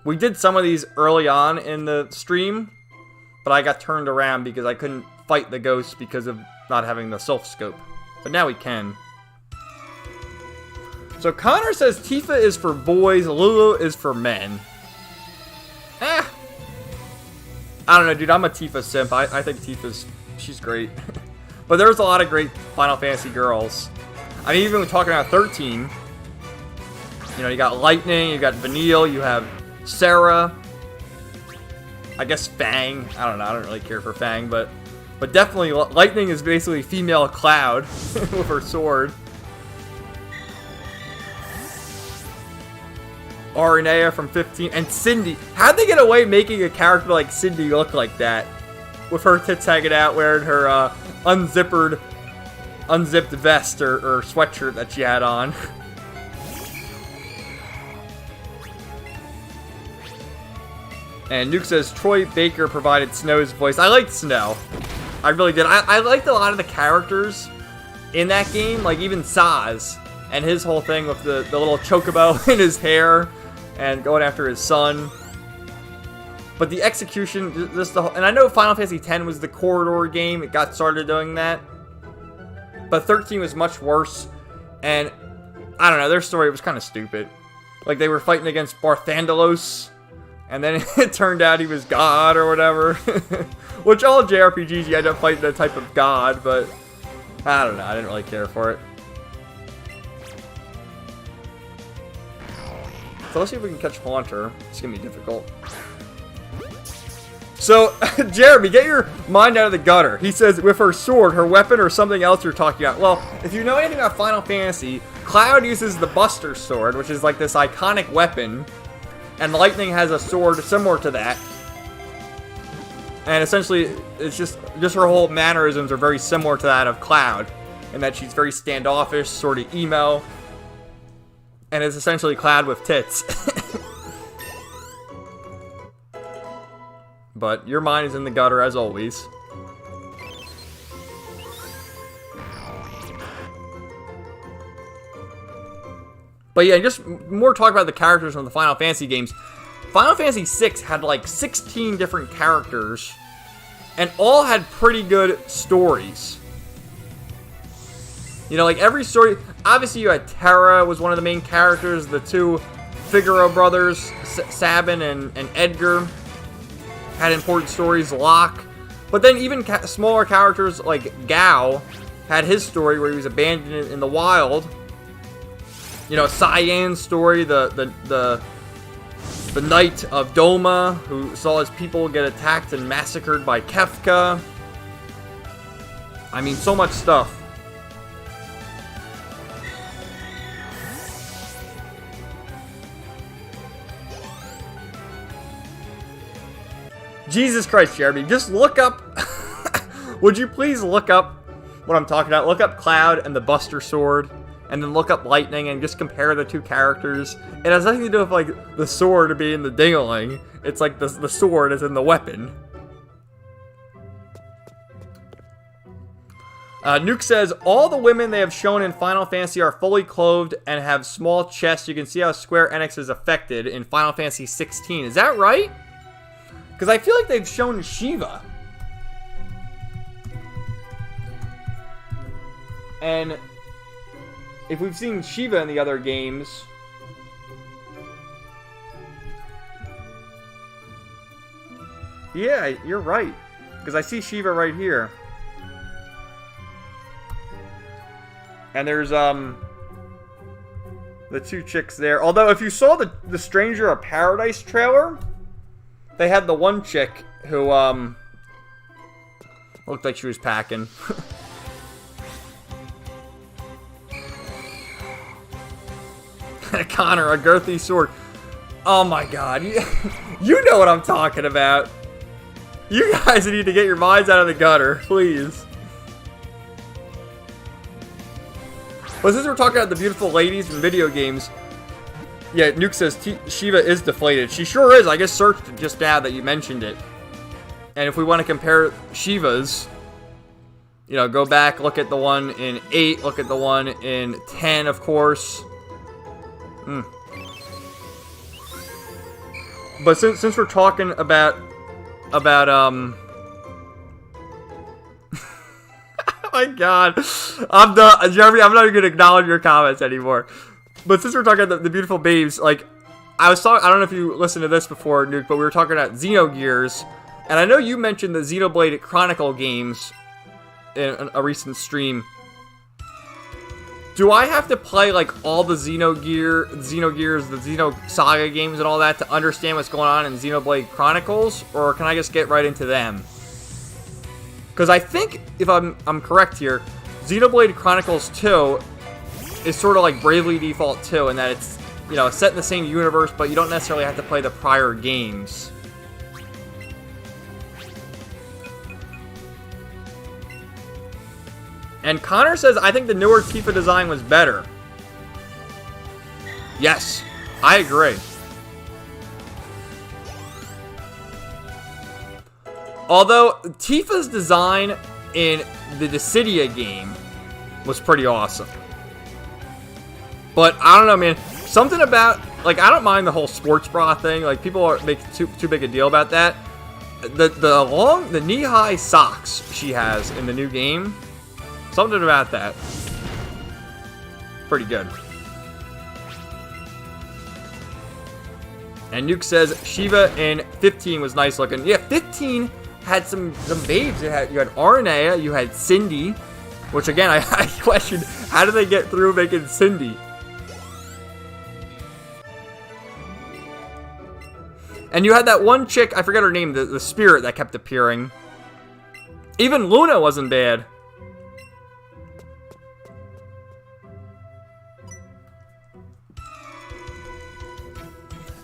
We did some of these early on in the stream, but I got turned around because I couldn't fight the ghosts because of not having the Sylph Scope. But now we can. So Connor says Tifa is for boys, Lulu is for men. I don't know, dude. I'm a Tifa simp. I think she's great. But there's a lot of great Final Fantasy girls. I mean, even when talking about 13, you know, you got Lightning, you got Vanille, you have Sarah. I guess Fang. I don't know. I don't really care for Fang, but definitely Lightning is basically female Cloud with her sword. Aranea from 15, and Cindy. How'd they get away making a character like Cindy look like that? With her tits hanging out, wearing her unzipped vest or sweatshirt that she had on. And Nuke says, Troy Baker provided Snow's voice. I liked Snow. I really did. I liked a lot of the characters in that game, like even Saz. And his whole thing with the little chocobo in his hair. And going after his son. But the execution, and I know Final Fantasy X was the corridor game. It got started doing that. But 13 was much worse. And, I don't know, their story was kind of stupid. Like, they were fighting against Barthandalos. And then it turned out he was God or whatever. Which all JRPGs, you end up fighting a type of God. But, I don't know, I didn't really care for it. So let's see if we can catch Haunter. It's gonna be difficult. So, Jeremy, get your mind out of the gutter. He says, with her sword, her weapon, or something else you're talking about. Well, if you know anything about Final Fantasy, Cloud uses the Buster Sword, which is like this iconic weapon. And Lightning has a sword similar to that. And essentially, it's just her whole mannerisms are very similar to that of Cloud. In that she's very standoffish, sort of emo. And is essentially Cloud with tits. But your mind is in the gutter as always. But yeah, just more talk about the characters from the Final Fantasy games. Final Fantasy VI had like 16 different characters. And all had pretty good stories. You know, like every story... Obviously, you had Terra was one of the main characters. The two Figaro brothers, Sabin and Edgar, had important stories. Locke, But then even smaller characters like Gao had his story where he was abandoned in the wild. You know, Cyan's story, the Knight of Doma, who saw his people get attacked and massacred by Kefka. I mean, so much stuff. Jesus Christ, Jeremy, just look up... Would you please look up what I'm talking about? Look up Cloud and the Buster Sword, and then look up Lightning and just compare the two characters. It has nothing to do with, like, the sword being the dingling. It's like the sword is in the weapon. Nuke says, all the women they have shown in Final Fantasy are fully clothed and have small chests. You can see how Square Enix is affected in Final Fantasy 16. Is that right? Because I feel like they've shown Shiva. And if we've seen Shiva in the other games... Yeah, you're right. Because I see Shiva right here. And there's, the two chicks there. Although, if you saw the Stranger of Paradise trailer... They had the one chick who, looked like she was packing. Connor, a girthy sword. Oh my god. You know what I'm talking about. You guys need to get your minds out of the gutter, please. But since we're talking about the beautiful ladies in video games... Yeah, Nuke says Shiva is deflated. She sure is. I just searched it just now that you mentioned it. And if we want to compare Shivas, you know, go back, look at the one in 8, look at the one in 10, of course. But since we're talking about oh my god. I'm done. Jeremy, I'm not even going to acknowledge your comments anymore. But since we're talking about the beautiful babes, like, I don't know if you listened to this before, Nuke, but we were talking about Xenogears, and I know you mentioned the Xenoblade Chronicle games in a recent stream. Do I have to play, like, all the Xenogears, the Xenosaga games and all that to understand what's going on in Xenoblade Chronicles, or can I just get right into them? Because I think, if I'm correct here, Xenoblade Chronicles 2... is sort of like Bravely Default 2 in that it's, you know, set in the same universe, but you don't necessarily have to play the prior games. And Connor says, I think the newer Tifa design was better. Yes, I agree. Although, Tifa's design in the Dissidia game was pretty awesome. But, I don't know, man. Something about... Like, I don't mind the whole sports bra thing. Like, people make too big a deal about that. The knee-high socks she has in the new game. Something about that. Pretty good. And Nuke says, Shiva in 15 was nice looking. Yeah, 15 had some babes. You had Aranea, you had Cindy. Which, again, I questioned, how did they get through making Cindy? And you had that one chick, I forget her name, the spirit that kept appearing. Even Luna wasn't bad.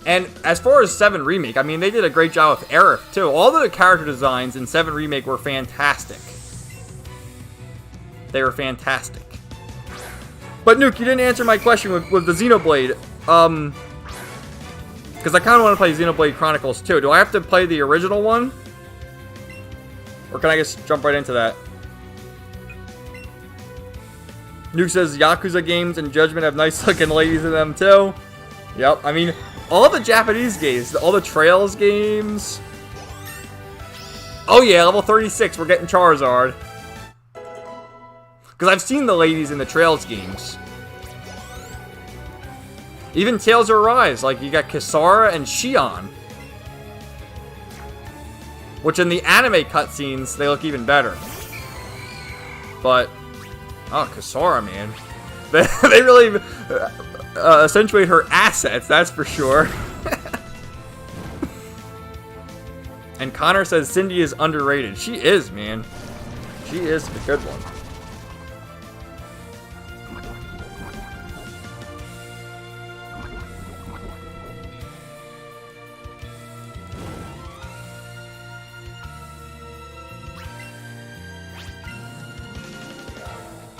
And as far as 7 Remake, I mean, they did a great job with Aerith, too. All the character designs in 7 Remake were fantastic. They were fantastic. But, Nuke, you didn't answer my question with the Xenoblade. Because I kind of want to play Xenoblade Chronicles 2. Do I have to play the original one? Or can I just jump right into that? Nuke says Yakuza games and Judgment have nice looking ladies in them too. Yep, I mean, all the Japanese games, all the Trails games. Oh yeah, level 36, we're getting Charizard. Because I've seen the ladies in the Trails games. Even Tales of Arise, like you got Kisara and Shion. Which in the anime cutscenes, they look even better. But, oh, Kasora, man. They really accentuate her assets, that's for sure. And Connor says Cindy is underrated. She is, man. She is a good one.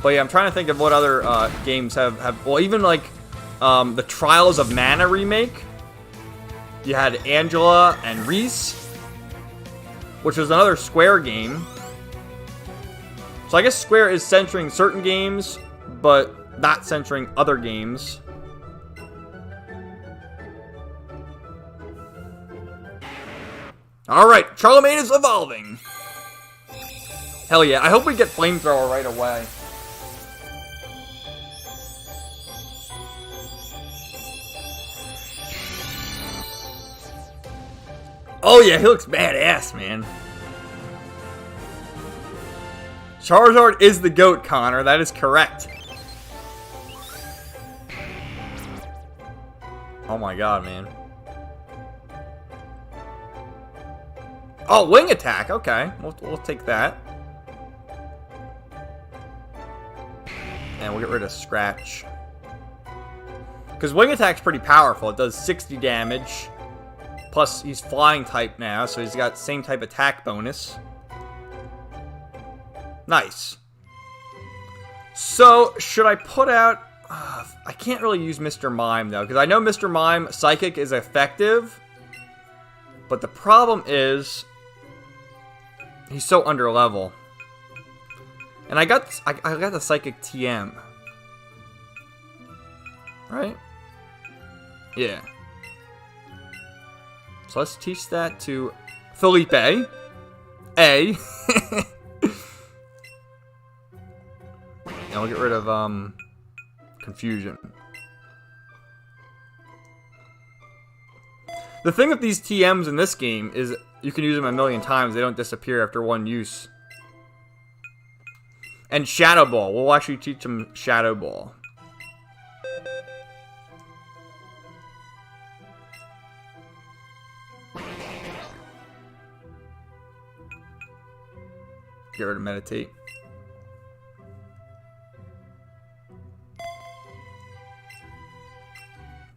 But yeah, I'm trying to think of what other games have well, even like the Trials of Mana remake. You had Angela and Reese, which was another Square game. So I guess Square is censoring certain games, but not censoring other games. Alright, Charlemagne is evolving. Hell yeah, I hope we get Flamethrower right away. Oh yeah, he looks badass, man. Charizard is the GOAT, Connor. That is correct. Oh my god, man. Oh, wing attack. Okay, we'll take that. And we'll get rid of Scratch. Because wing attack's pretty powerful. It does 60 damage. Plus, he's flying type now, so he's got same type attack bonus. Nice. So, should I put out... I can't really use Mr. Mime, though, because I know Mr. Mime Psychic is effective. But the problem is... he's so under level. And I got the Psychic TM. Right? Yeah. So let's teach that to Felipe. A. And we'll get rid of Confusion. The thing with these TMs in this game is you can use them a million times. They don't disappear after one use. And Shadow Ball. We'll actually teach them Shadow Ball. Get rid of Meditate.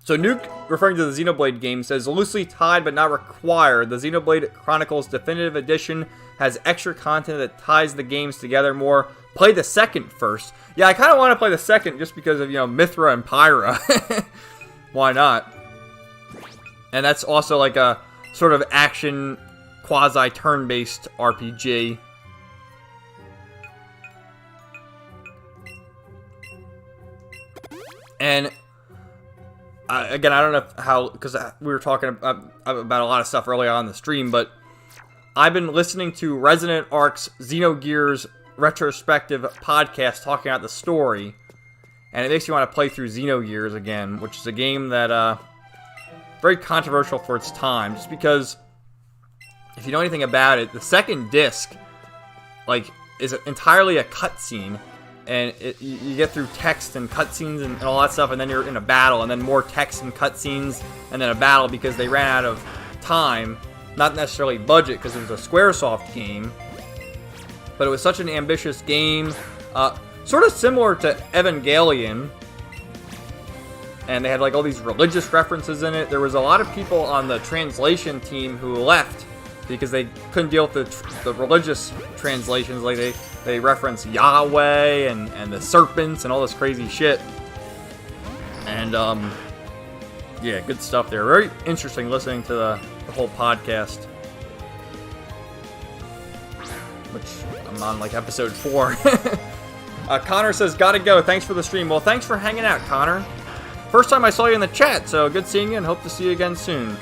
So Nuke, referring to the Xenoblade game, says, loosely tied but not required. The Xenoblade Chronicles Definitive Edition has extra content that ties the games together more. Play the second first. Yeah, I kind of want to play the second just because of, you know, Mithra and Pyra. Why not? And that's also like a sort of action, quasi-turn-based RPG. And again, I don't know how, because we were talking about a lot of stuff earlier on the stream, but I've been listening to Resident Arc's Xenogears retrospective podcast talking about the story, and it makes me want to play through Xenogears again, which is a game that very controversial for its time, just because if you know anything about it, the second disc like is entirely a cutscene. And you get through text and cutscenes and all that stuff, and then you're in a battle, and then more text and cutscenes, and then a battle because they ran out of time. Not necessarily budget, because it was a Squaresoft game. But it was such an ambitious game. Sort of similar to Evangelion. And they had like all these religious references in it. There was a lot of people on the translation team who left because they couldn't deal with the religious translations. Like they reference Yahweh and the serpents and all this crazy shit. And yeah, good stuff there. Very interesting listening to the whole podcast. Which I'm on like episode 4. Connor says, gotta go. Thanks for the stream. Well, thanks for hanging out, Connor. First time I saw you in the chat, so good seeing you and hope to see you again soon.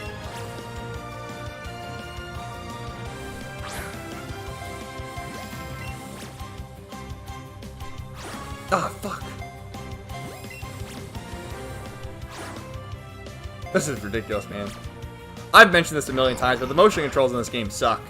Ah, fuck. This is ridiculous, man. I've mentioned this a million times, but the motion controls in this game suck.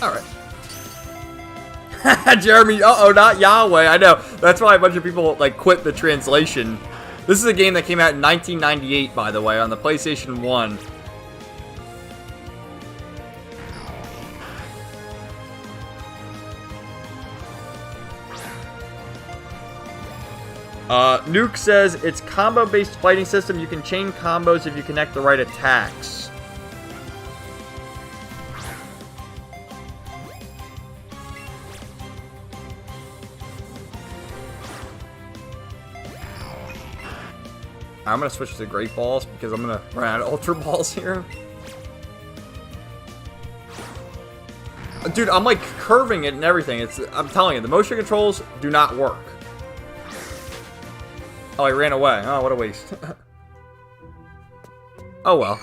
Alright. Jeremy, uh-oh, not Yahweh. I know. That's why a bunch of people, like, quit the translation. This is a game that came out in 1998, by the way, on the PlayStation 1. Nuke says, it's combo-based fighting system. You can chain combos if you connect the right attacks. I'm going to switch to Great Balls because I'm going to run out of Ultra Balls here. Dude, I'm like curving it and everything. I'm telling you, the motion controls do not work. Oh, I ran away. Oh, what a waste. Oh, well.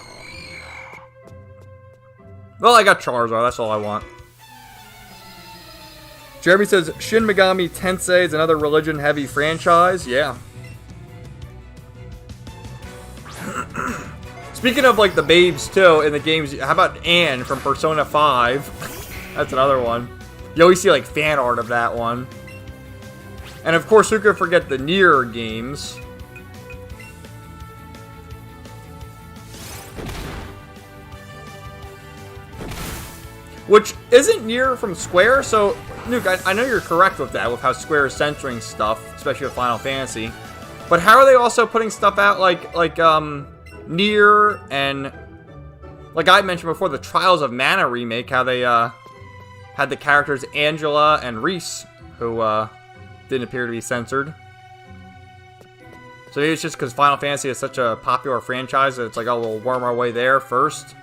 Well, I got Charizard. That's all I want. Jeremy says, Shin Megami Tensei is another religion-heavy franchise. Yeah. Speaking of, like, the babes, too, in the games, how about Anne from Persona 5? That's another one. You always see, like, fan art of that one. And, of course, who could forget the Nier games? Which isn't Nier from Square, so, Nuke, I know you're correct with that, with how Square is censoring stuff, especially with Final Fantasy. But how are they also putting stuff out like Nier and, like I mentioned before, the Trials of Mana remake, how they had the characters Angela and Reese, who didn't appear to be censored. So maybe it's just because Final Fantasy is such a popular franchise that it's like, oh, we'll worm our way there first.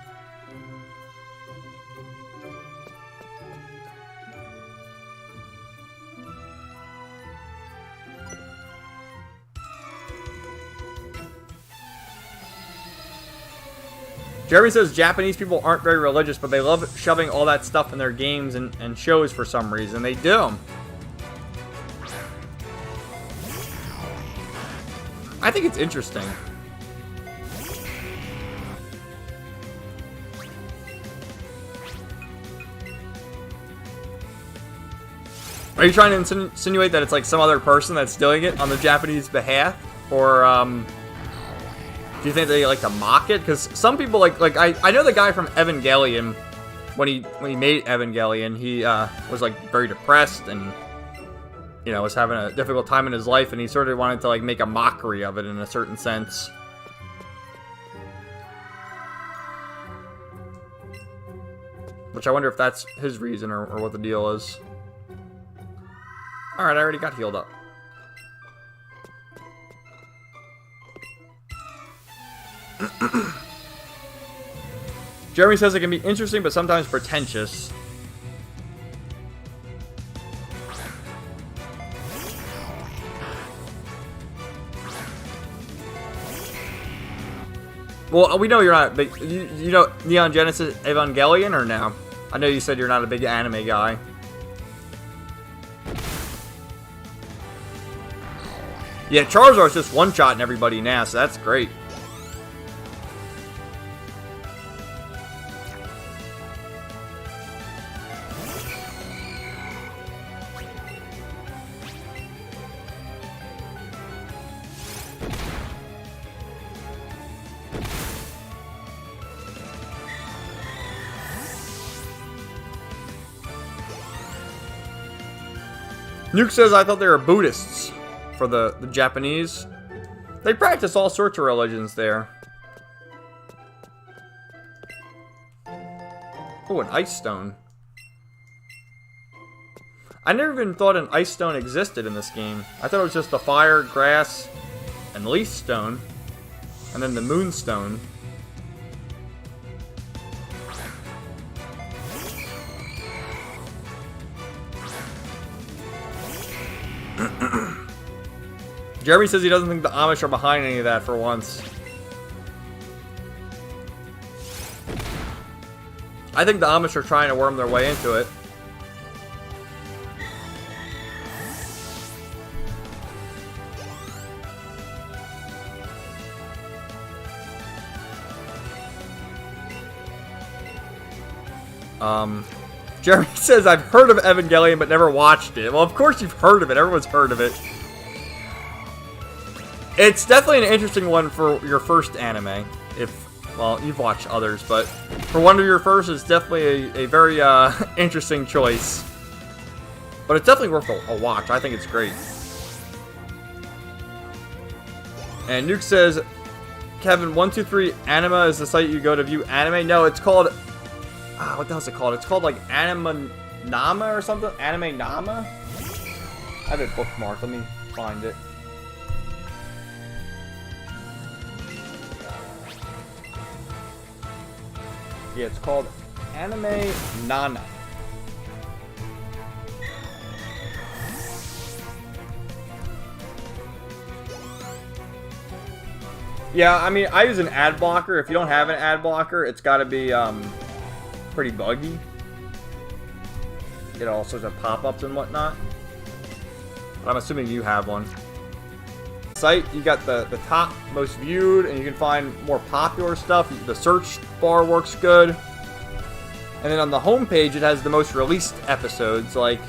Jeremy says Japanese people aren't very religious, but they love shoving all that stuff in their games and shows for some reason. They do. I think it's interesting. Are you trying to insinuate that it's like some other person that's doing it on the Japanese behalf? Or, do you think they like to mock it? Because some people like I know the guy from Evangelion, when he made Evangelion, he was like very depressed and, you know, was having a difficult time in his life, and he sort of wanted to like make a mockery of it in a certain sense. Which I wonder if that's his reason or what the deal is. Alright, I already got healed up. Jeremy says it can be interesting, but sometimes pretentious. Well, we know you're not big. You know Neon Genesis Evangelion or no? I know you said you're not a big anime guy. Yeah, Charizard's just one-shotting everybody now, so that's great. Nuke says, I thought they were Buddhists for the Japanese. They practice all sorts of religions there. Oh, an ice stone. I never even thought an ice stone existed in this game. I thought it was just the fire, grass, and leaf stone. And then the moonstone. Jeremy says he doesn't think the Amish are behind any of that for once. I think the Amish are trying to worm their way into it. Jeremy says, I've heard of Evangelion but never watched it. Well, of course you've heard of it. Everyone's heard of it. It's definitely an interesting one for your first anime. Well, you've watched others, but for one of your first, it's definitely a very interesting choice. But it's definitely worth a watch. I think it's great. And Nuke says, Kevin, 123 Anima is the site you go to view anime. No, it's called... what the hell is it called? It's called like Anima Nama or something? Anime Nama? I have it bookmarked. Let me find it. Yeah, it's called Anime Nana. Yeah, I mean, I use an ad blocker. If you don't have an ad blocker, it's got to be pretty buggy. Get all sorts of pop-ups and whatnot. But I'm assuming you have one. Site, you got the top most viewed, and you can find more popular stuff. The search bar works good. And then on the home page, it has the most released episodes, like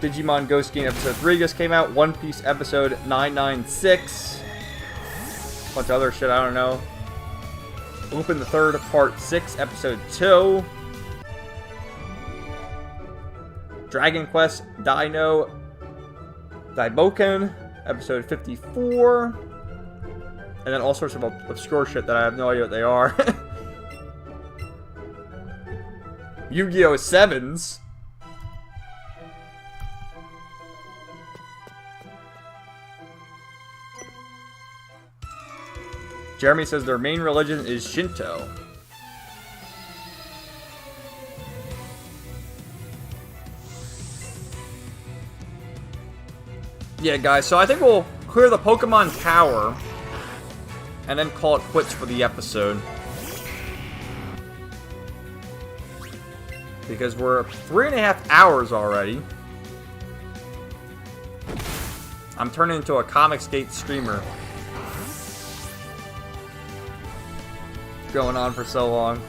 Digimon Ghost Game episode 3 just came out, One Piece episode 996, a bunch of other shit I don't know. Open the Third Part 6 episode 2, Dragon Quest Dino Daiboken episode 54, and then all sorts of obscure shit that I have no idea what they are. Yu-Gi-Oh! 7s. Jeremy says their main religion is Shinto. Yeah, guys, so I think we'll clear the Pokemon Tower and then call it quits for the episode. Because we're 3.5 hours already. I'm turning into a Comicsgate streamer. Going on for so long.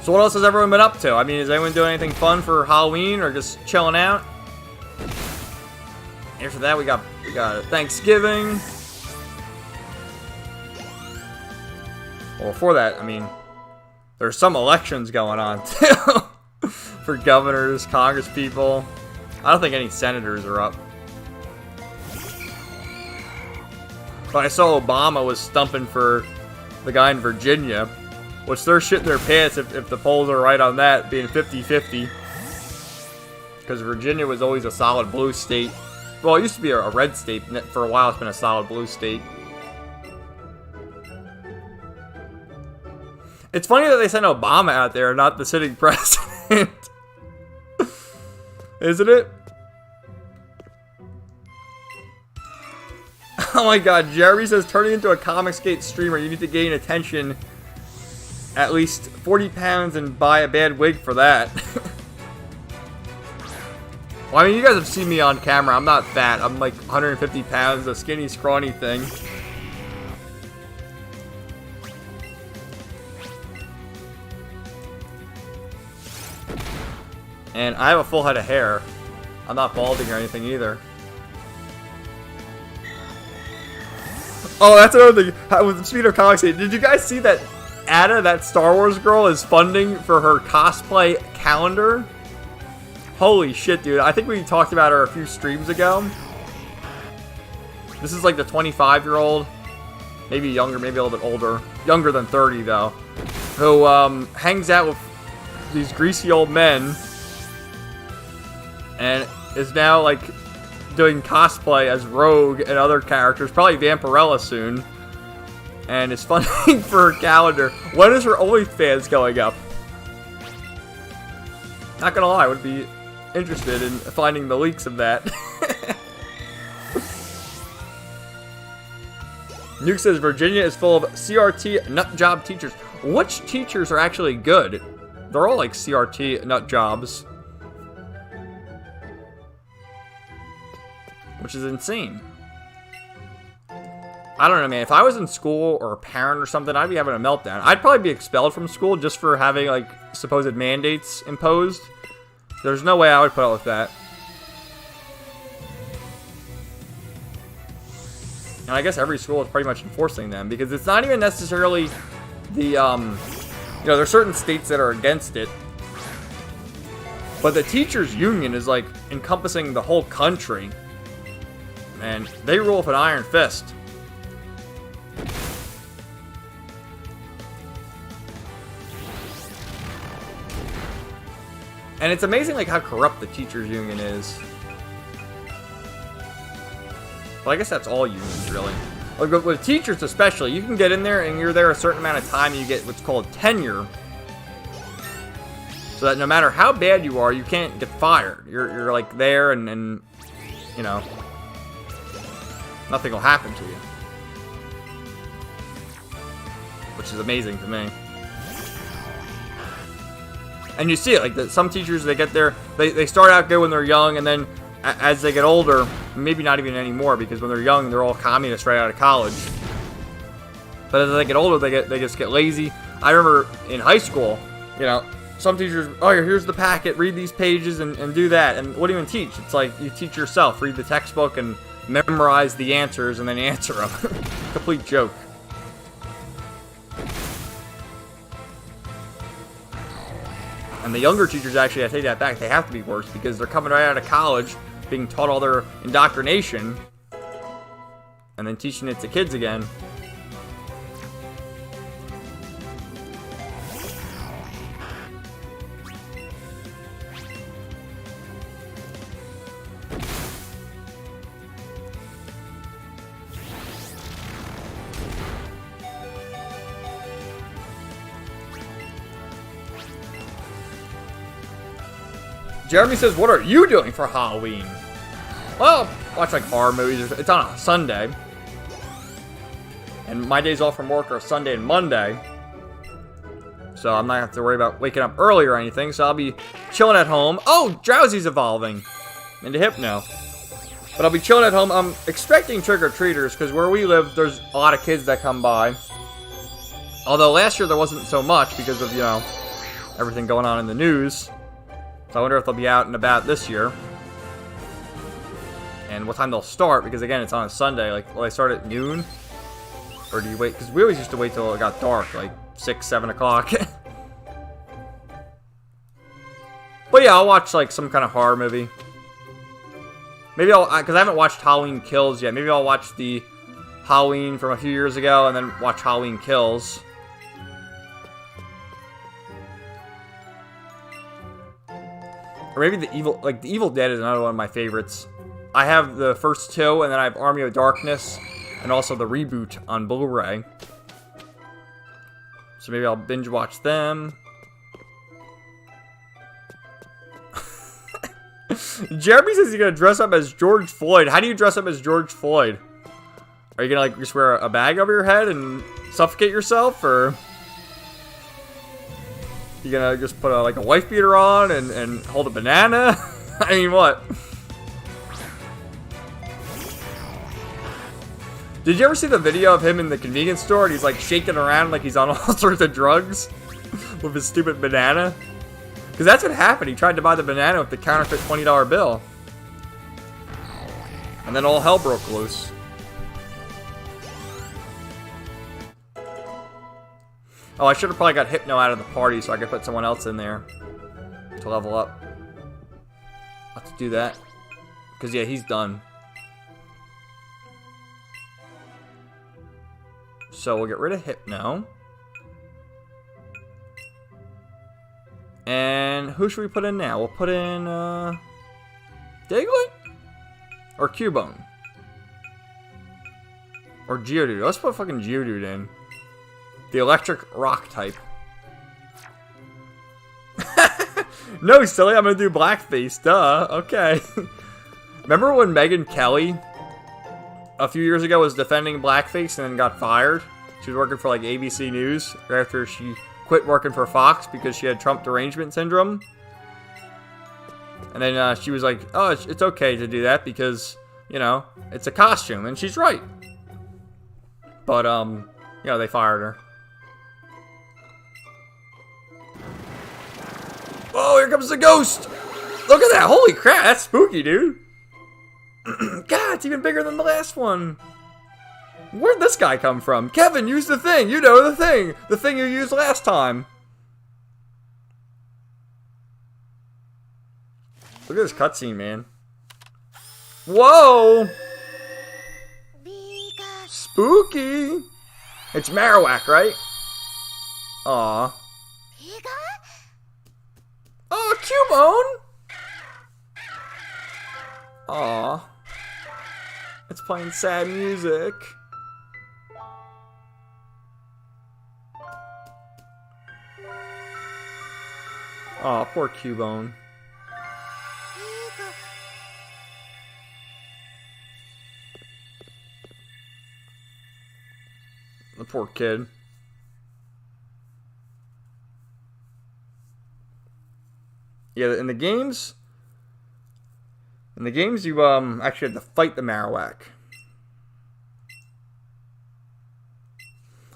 So what else has everyone been up to? I mean, is anyone doing anything fun for Halloween or just chilling out? After that, we got Thanksgiving. Well, before that, I mean, there's some elections going on too for governors, Congress people. I don't think any senators are up. But I saw Obama was stumping for the guy in Virginia, which they're shitting their pants if the polls are right on that, being 50-50. Because Virginia was always a solid blue state. Well, it used to be a red state. For a while, it's been a solid blue state. It's funny that they sent Obama out there, not the sitting president. Isn't it? Oh my god, Jeremy says, turning into a Comicsgate streamer, you need to gain attention at least 40 pounds and buy a bad wig for that. Well, I mean, you guys have seen me on camera. I'm not fat. I'm like 150 pounds, a skinny, scrawny thing. And I have a full head of hair. I'm not balding or anything either. Oh, that's another thing. Speaking of comics, did you guys see that Ada, that Star Wars girl, is funding for her cosplay calendar? Holy shit, dude. I think we talked about her a few streams ago. This is like the 25-year-old, maybe younger, maybe a little bit older. Younger than 30, though. Who hangs out with these greasy old men and is now, like, doing cosplay as Rogue and other characters. Probably Vampirella soon. And is funding for her calendar. When is her OnlyFans going up? Not gonna lie, I would be interested in finding the leaks of that. Nuke says Virginia is full of CRT nut job teachers. Which teachers are actually good? They're all like CRT nut jobs. which is insane. I don't know, man. If I was in school or a parent or something, I'd be having a meltdown. I'd probably be expelled from school just for having, like, supposed mandates imposed. There's no way I would put up with that. And I guess every school is pretty much enforcing them, because it's not even necessarily the, you know, there's certain states that are against it. But the teachers' union is, like, encompassing the whole country. And they rule with an iron fist. And it's amazing, like, how corrupt the teachers' union is. Well, I guess that's all unions, really. Like, with teachers especially, you can get in there and you're there a certain amount of time and you get what's called tenure. So that no matter how bad you are, you can't get fired. You're like, there and, you know, nothing will happen to you. Which is amazing to me. And you see it, like, some teachers, they get there, they start out good when they're young, and then as they get older, maybe not even anymore, because when they're young, they're all communists right out of college. But as they get older, they just get lazy. I remember in high school, you know, some teachers, oh, here's the packet, read these pages and do that. And what do you even teach? It's like you teach yourself, read the textbook and memorize the answers and then answer them. Complete joke. And the younger teachers, actually, I take that back, they have to be worse because they're coming right out of college, being taught all their indoctrination, and then teaching it to kids again. Jeremy says, what are you doing for Halloween? Well, watch like horror movies. It's on a Sunday. And my days off from work are Sunday and Monday. So I'm not going to have to worry about waking up early or anything. So I'll be chilling at home. Oh, Drowsy's evolving into Hypno. But I'll be chilling at home. I'm expecting trick-or-treaters because where we live, there's a lot of kids that come by. Although last year there wasn't so much because of, you know, everything going on in the news. So I wonder if they'll be out and about this year. And what time they'll start, because again, it's on a Sunday. Like, will they start at noon? Or do you wait? Because we always used to wait till it got dark, like 6, 7 o'clock. But yeah, I'll watch like some kind of horror movie. Maybe I'll, because I haven't watched Halloween Kills yet. Maybe I'll watch the Halloween from a few years ago and then watch Halloween Kills. Or maybe the Evil Dead is another one of my favorites. I have the first two, and then I have Army of Darkness, and also the reboot on Blu-ray. So maybe I'll binge watch them. Jeremy says he's gonna dress up as George Floyd. How do you dress up as George Floyd? Are you gonna like just wear a bag over your head and suffocate yourself, or you gonna just put like a wife beater on and hold a banana? I mean, what? Did you ever see the video of him in the convenience store and he's like shaking around like he's on all sorts of drugs with his stupid banana? Because that's what happened. He tried to buy the banana with the counterfeit $20 bill. And then all hell broke loose. Oh, I should have probably got Hypno out of the party so I could put someone else in there to level up. I'll have to do that. Because, yeah, he's done. So we'll get rid of Hypno. And who should we put in now? We'll put in, Diglett? Or Cubone? Or Geodude. Let's put fucking Geodude in. The electric rock type. No, silly, I'm gonna do blackface. Duh. Okay. Remember when Megyn Kelly a few years ago was defending blackface and then got fired? She was working for like ABC News after she quit working for Fox because she had Trump derangement syndrome. And then she was like, oh, it's okay to do that because, You know, it's a costume, and she's right. But, you know, they fired her. Oh, here comes the ghost! Look at that! Holy crap, that's spooky, dude! God, it's even bigger than the last one. Where'd this guy come from? Kevin, use the thing! You know, the thing! The thing you used last time. Look at this cutscene, man. Whoa! Spooky! It's Marowak, right? Aw. Oh, Cubone! Aw. It's playing sad music. Aw, poor Cubone. The poor kid. Yeah, in the games you actually had to fight the Marowak.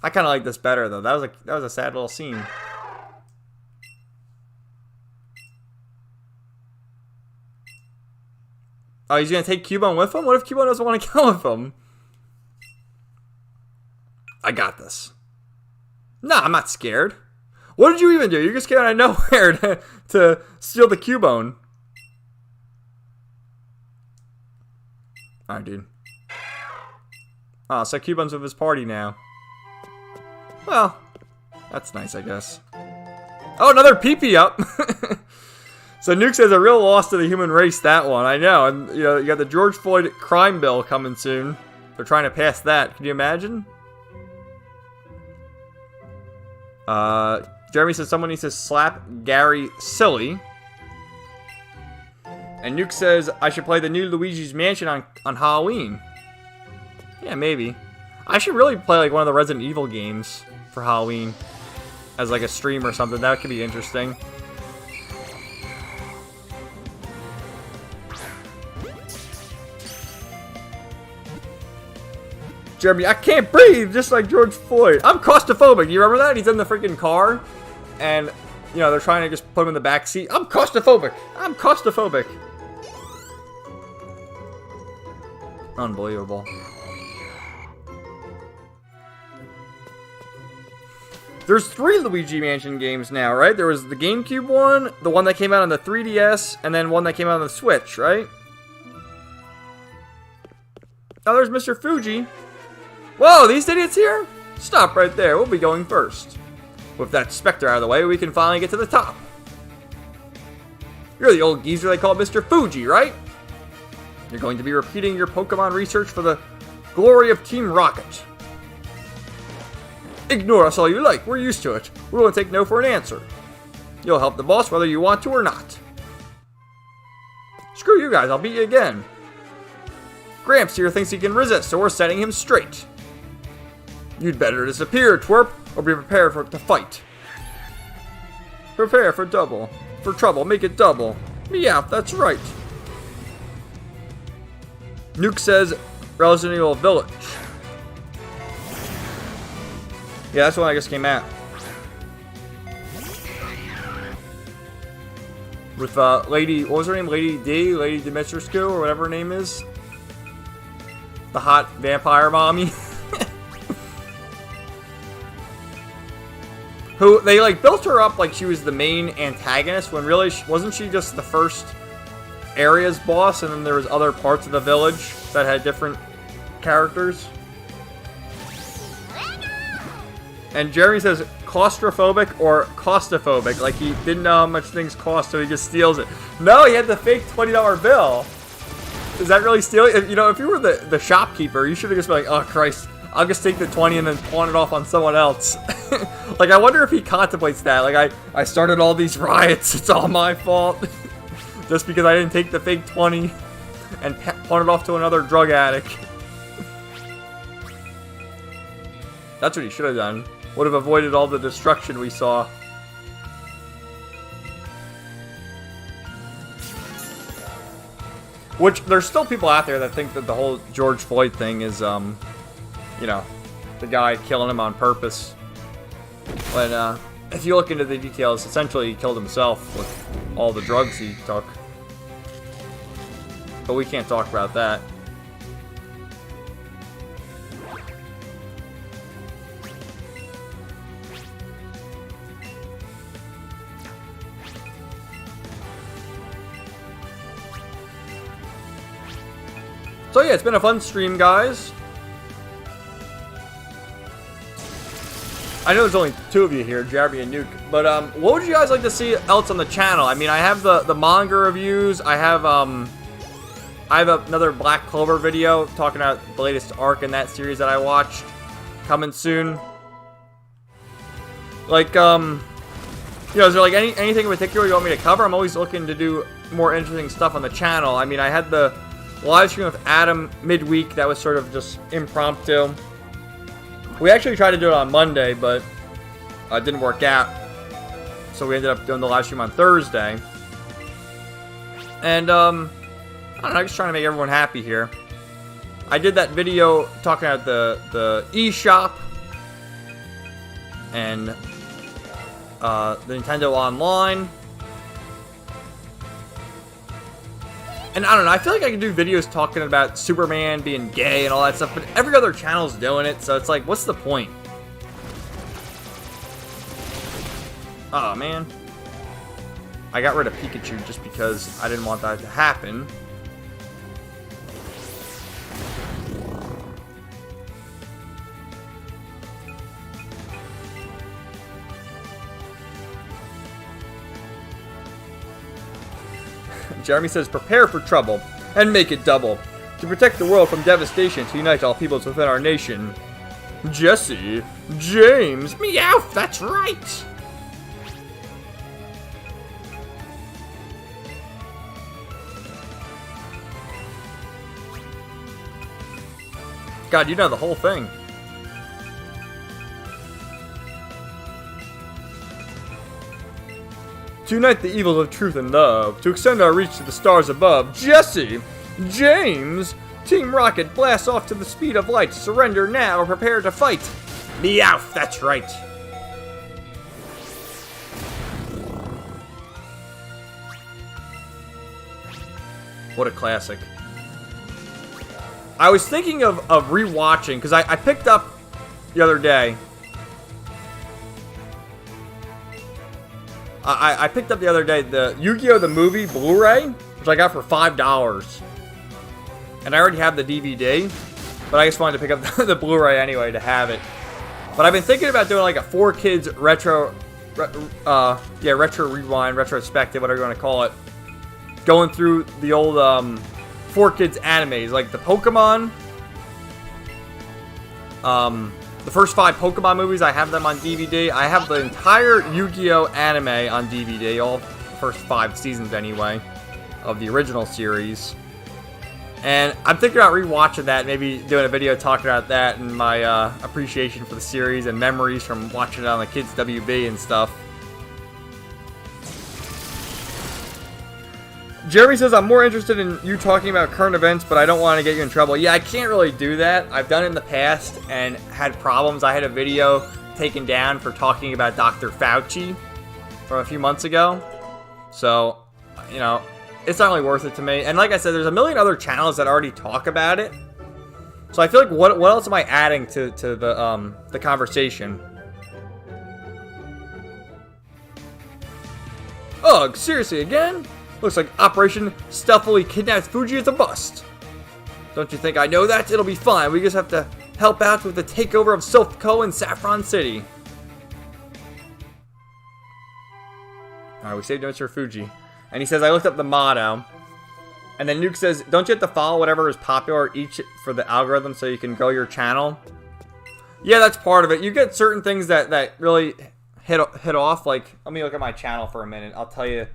I kind of like this better though. That was a sad little scene. Oh, he's gonna take Cubone with him? What if Cubone doesn't want to go with him? I got this. Nah, I'm not scared. What did you even do? You just came out of nowhere to steal the Cubone. Alright, dude. Oh, so Cubone's with his party now. Well, that's nice, I guess. Oh, another pee-pee up! So Nuke says a real loss to the human race, that one. I know. And, you know, you got the George Floyd crime bill coming soon. They're trying to pass that. Can you imagine? Jeremy says someone needs to slap Gary silly. And Nuke says I should play the new Luigi's Mansion on Halloween. Yeah, maybe. I should really play like one of the Resident Evil games for Halloween as like a stream or something. That could be interesting. Jeremy, I can't breathe, just like George Floyd. I'm claustrophobic. You remember that? He's in the freaking car, and you know they're trying to just put him in the back seat. I'm claustrophobic. I'm claustrophobic. Unbelievable. There's 3 Luigi Mansion games now, right? There was the GameCube one, the one that came out on the 3DS, and then one that came out on the Switch, right? Oh, there's Mr. Fuji. Whoa, these idiots here? Stop right there. We'll be going first. With that Spectre out of the way, we can finally get to the top. You're the old geezer they call Mr. Fuji, right? You're going to be repeating your Pokemon research for the glory of Team Rocket. Ignore us all you like. We're used to it. We won't take no for an answer. You'll help the boss whether you want to or not. Screw you guys. I'll beat you again. Gramps here thinks he can resist, so we're setting him straight. You'd better disappear, twerp, or be prepared to fight. Prepare for double. For trouble, make it double. Meow, that's right. Nuke says Resident Evil Village. Yeah, that's the one I guess came out. With Lady, what was her name? Lady D? Lady Dimitrescu, or whatever her name is. The hot vampire mommy. Who, they like built her up like she was the main antagonist when really, wasn't she just the first area's boss, and then there was other parts of the village that had different characters? And Jeremy says claustrophobic or costophobic, like he didn't know how much things cost, so he just steals it. No, he had the fake $20 bill. Is that really stealing? You know, if you were the shopkeeper, you should have just been like, oh Christ, I'll just take the 20 and then pawn it off on someone else. Like, I wonder if he contemplates that. Like, I started all these riots, it's all my fault. Just because I didn't take the fake 20 and pawn it off to another drug addict. That's what he should have done. Would have avoided all the destruction we saw. Which, there's still people out there that think that the whole George Floyd thing is, you know, the guy killing him on purpose. But, if you look into the details, essentially he killed himself with all the drugs he took. But we can't talk about that. So yeah, it's been a fun stream, guys. I know there's only two of you here, Jeremy and Nuke, but what would you guys like to see else on the channel? I mean, I have the manga reviews. I have another Black Clover video talking about the latest arc in that series that I watched coming soon. Like, you know, is there like anything in particular you want me to cover? I'm always looking to do more interesting stuff on the channel. I mean, I had the live stream with Adam midweek. That was sort of just impromptu. We actually tried to do it on Monday, but it didn't work out. So we ended up doing the live stream on Thursday. And, I don't know, just trying to make everyone happy here. I did that video talking about the eShop and the Nintendo Online. And I don't know, I feel like I can do videos talking about Superman being gay and all that stuff, but every other channel's doing it, so it's like, what's the point? Oh man. I got rid of Pikachu just because I didn't want that to happen. Jeremy says, prepare for trouble, and make it double. To protect the world from devastation, to unite all peoples within our nation. Jesse, James, Meowth, that's right! God, you know the whole thing. To unite the evils of truth and love, to extend our reach to the stars above, Jesse, James, Team Rocket blasts off to the speed of light, surrender now or prepare to fight. Meowth, that's right. What a classic. I was thinking of rewatching, because I picked up the other day. I picked up the other day the Yu-Gi-Oh! The Movie Blu-ray, which I got for $5. And I already have the DVD, but I just wanted to pick up the Blu-ray anyway to have it. But I've been thinking about doing like a 4Kids retro rewind, retrospective, whatever you want to call it. Going through the old 4Kids animes, like the Pokemon. The first 5 Pokemon movies, I have them on DVD. I have the entire Yu-Gi-Oh! Anime on DVD, all the first 5 seasons anyway, of the original series. And I'm thinking about rewatching that, maybe doing a video talking about that and my appreciation for the series and memories from watching it on the Kids WB and stuff. Jeremy says, I'm more interested in you talking about current events, but I don't want to get you in trouble. Yeah, I can't really do that. I've done it in the past and had problems. I had a video taken down for talking about Dr. Fauci from a few months ago. So, you know, it's not really worth it to me. And like I said, there's a million other channels that already talk about it. So I feel like, what else am I adding to the conversation? Ugh, seriously, again? Looks like Operation Stealthily Kidnapped Fuji is a bust. Don't you think I know that? It'll be fine. We just have to help out with the takeover of Silph Co. in Saffron City. Alright, we saved notes for Fuji. And he says, I looked up the motto. And then Nuke says, don't you have to follow whatever is popular each for the algorithm so you can grow your channel? Yeah, that's part of it. You get certain things that really hit off. Like, let me look at my channel for a minute. I'll tell you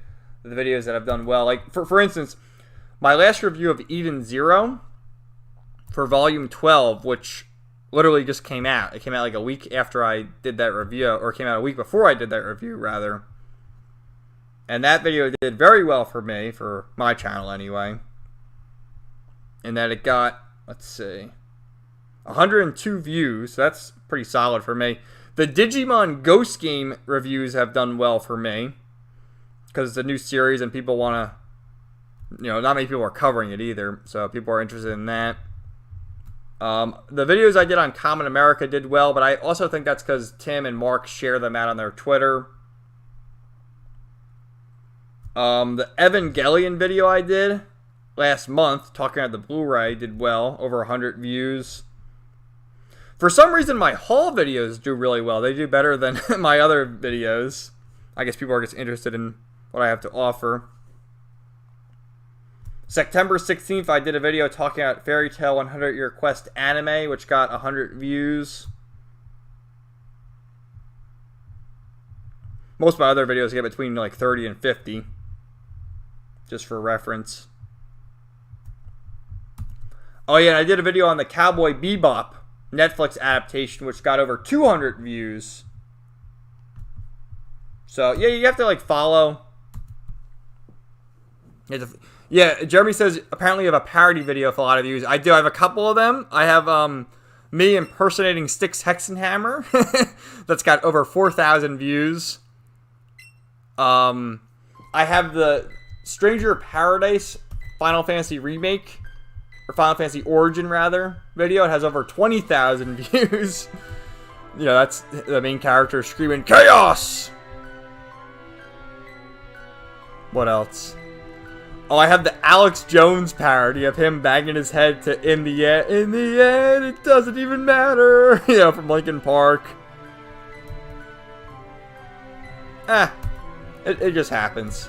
the videos that I've done well. Like, for instance, my last review of Eden Zero for Volume 12, which literally just came out. It came out like a week after I did that review, or came out a week before I did that review, rather. And that video did very well for me, for my channel anyway. in that it got, let's see, 102 views. So that's pretty solid for me. The Digimon Ghost Game reviews have done well for me because it's a new series and people want to, not many people are covering it either. So people are interested in that. The videos I did on Common America did well, but I also think that's because Tim and Mark share them out on their Twitter. The Evangelion video I did last month, talking about the Blu-ray, did well, over 100 views. For some reason, my haul videos do really well. They do better than my other videos. I guess people are just interested in what I have to offer. September 16th, I did a video talking about Fairy Tail 100 Year Quest anime, which got 100 views. Most of my other videos get between like 30 and 50, just for reference. Oh yeah, and I did a video on the Cowboy Bebop Netflix adaptation, which got over 200 views. So yeah, you have to like follow. Yeah, Jeremy says apparently you have a parody video for a lot of views. I do. I have a couple of them. I have me impersonating Styx Hexenhammer. That's got over 4,000 views. I have the Stranger Paradise Final Fantasy Remake, or Final Fantasy Origin rather, video. It has over 20,000 views. That's the main character screaming chaos. What else? Oh, I have the Alex Jones parody of him banging his head to in the end, it doesn't even matter. From Linkin Park. It just happens.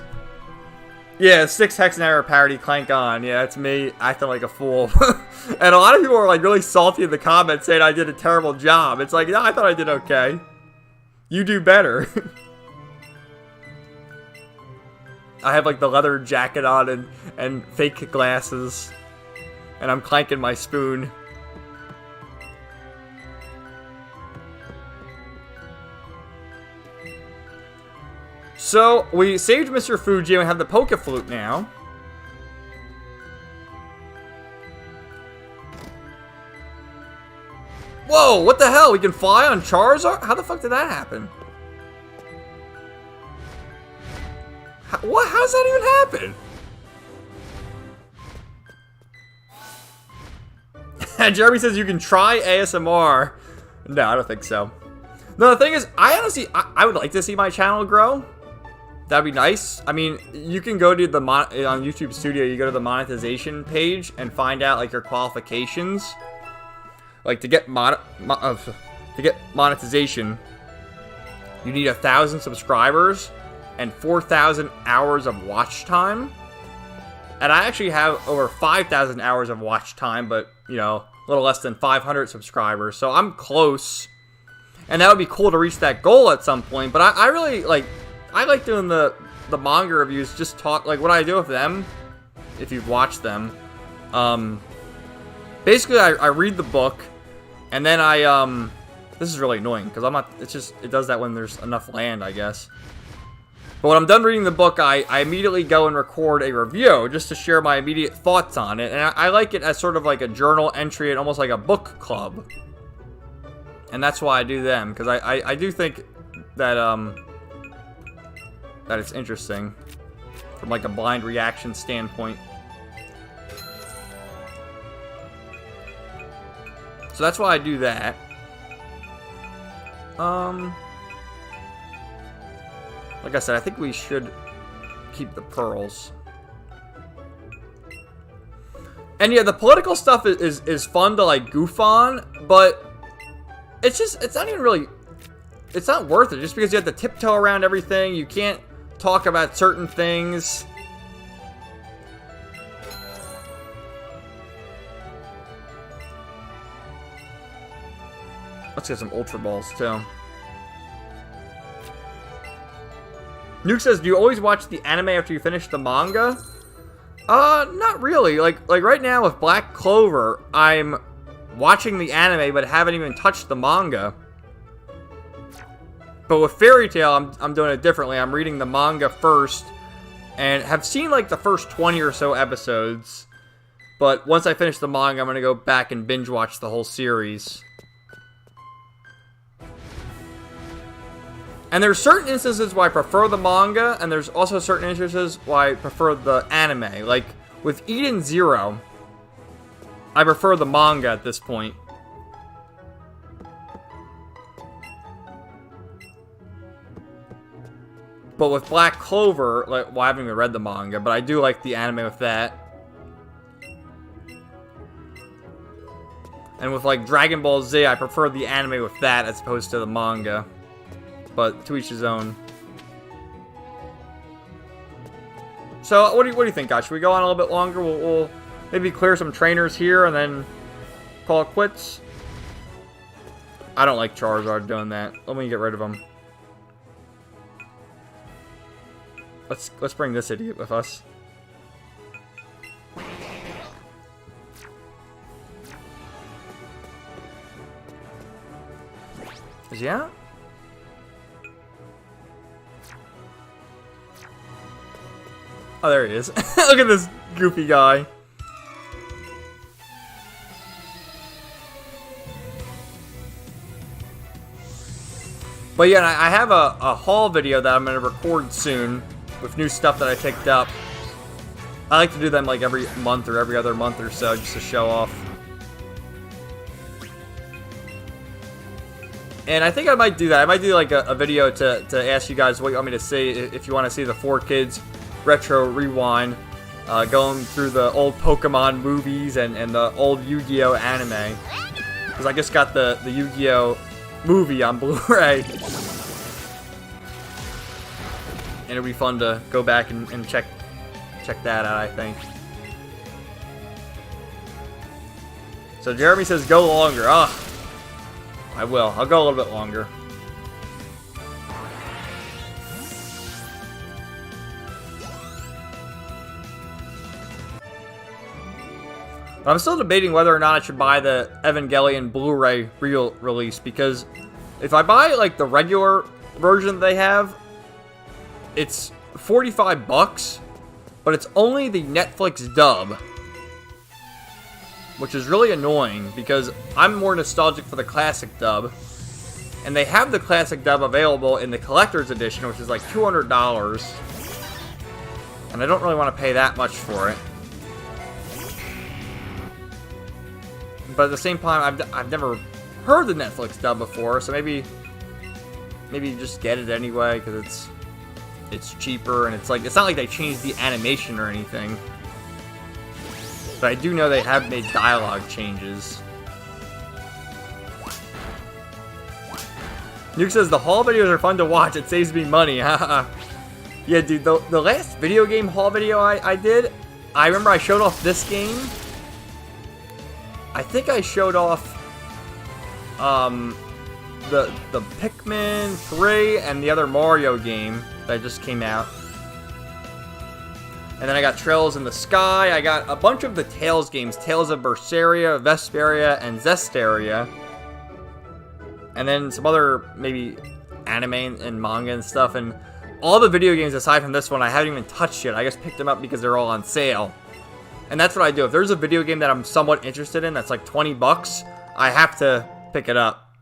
Yeah, Styx Hexenhammer parody Clank On. Yeah, that's me acting like a fool. And a lot of people are like really salty in the comments saying I did a terrible job. It's like, no, I thought I did okay. You do better. I have like the leather jacket on and fake glasses. And I'm clanking my spoon. So, we saved Mr. Fuji and we have the Poke Flute now. Whoa, what the hell? We can fly on Charizard? How the fuck did that happen? What? How does that even happen? Jeremy says you can try ASMR. No, I don't think so. No, the thing is, I honestly, I would like to see my channel grow. That'd be nice. I mean, you can go to the on YouTube Studio, you go to the monetization page and find out like your qualifications. Like to get monetization, you need 1,000 subscribers and 4,000 hours of watch time. And I actually have over 5,000 hours of watch time, but a little less than 500 subscribers. So I'm close. And that would be cool to reach that goal at some point. But I really like, I like doing the manga reviews, just talk, like what I do with them, if you've watched them. Basically I read the book, and then this is really annoying, because I'm not, it does that when there's enough land, I guess. But when I'm done reading the book, I immediately go and record a review, just to share my immediate thoughts on it. And I like it as sort of like a journal entry, and almost like a book club. And that's why I do them, because I do think that that it's interesting from like a blind reaction standpoint. So that's why I do that. Like I said, I think we should keep the pearls. And yeah, the political stuff is fun to like goof on, but it's not even really, it's not worth it, just because you have to tiptoe around everything. You can't talk about certain things. Let's get some Ultra Balls too. Nuke says, do you always watch the anime after you finish the manga? Not really. Like right now with Black Clover, I'm watching the anime but haven't even touched the manga. But with Fairy Tail, I'm doing it differently. I'm reading the manga first and have seen like the first 20 or so episodes. But once I finish the manga, I'm going to go back and binge watch the whole series. And there's certain instances why I prefer the manga, and there's also certain instances why I prefer the anime. Like, with Eden Zero, I prefer the manga at this point. But with Black Clover, like, well, I haven't even read the manga, but I do like the anime with that. And with, like, Dragon Ball Z, I prefer the anime with that as opposed to the manga. But to each his own. So, what do you think, guys? Should we go on a little bit longer? We'll maybe clear some trainers here and then call it quits. I don't like Charizard doing that. Let me get rid of him. Let's bring this idiot with us. Is he out? Oh, there he is. Look at this goofy guy. But yeah, I have a haul video that I'm going to record soon with new stuff that I picked up. I like to do them like every month or every other month or so just to show off. And I think I might do that. I might do like a video to ask you guys what you want me to see if you want to see the 4Kids Retro Rewind, going through the old Pokemon movies and the old Yu-Gi-Oh anime. Because I just got the Yu-Gi-Oh movie on Blu-ray. And it'll be fun to go back and check that out, I think. So Jeremy says go longer. I will. I'll go a little bit longer. But I'm still debating whether or not I should buy the Evangelion Blu-ray release, because if I buy like the regular version they have, it's $45, but it's only the Netflix dub, which is really annoying because I'm more nostalgic for the classic dub, and they have the classic dub available in the collector's edition, which is like $200, and I don't really want to pay that much for it. But at the same time, I've never heard the Netflix dub before, so maybe just get it anyway because it's cheaper, and it's not like they changed the animation or anything. But I do know they have made dialogue changes. Nuke says the haul videos are fun to watch. It saves me money. Yeah, dude. The last video game haul video I did, I remember I showed off this game. I think I showed off the Pikmin 3 and the other Mario game that just came out. And then I got Trails in the Sky. I got a bunch of the Tales games. Tales of Berseria, Vesperia, and Zestiria. And then some other maybe anime and manga and stuff. And all the video games aside from this one I haven't even touched yet. I just picked them up because they're all on sale. And that's what I do. If there's a video game that I'm somewhat interested in that's like $20, I have to pick it up.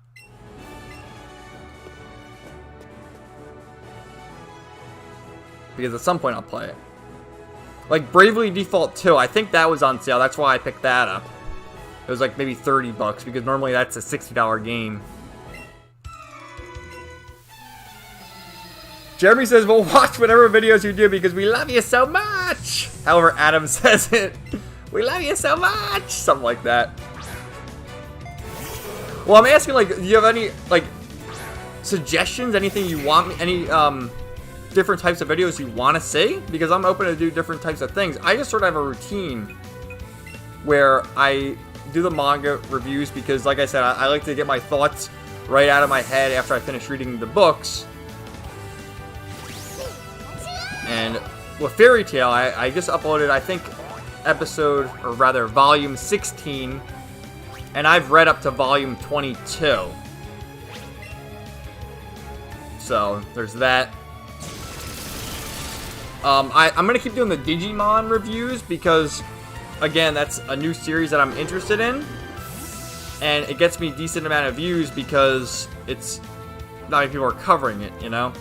Because at some point I'll play it. Like Bravely Default 2, I think that was on sale. That's why I picked that up. It was like maybe $30 because normally that's a $60 game. Jeremy says, we'll watch whatever videos you do because we love you so much. However, Adam says it. We love you so much. Something like that. Well, I'm asking, like, do you have any, like, suggestions? Anything you want me, any, different types of videos you want to see? Because I'm open to do different types of things. I just sort of have a routine where I do the manga reviews because, like I said, I like to get my thoughts right out of my head after I finish reading the books. And with Fairy Tail, I just uploaded, I think, episode, or rather, volume 16, and I've read up to volume 22. So, there's that. I'm going to keep doing the Digimon reviews because again, that's a new series that I'm interested in. And it gets me a decent amount of views because it's not many people are covering it, you know?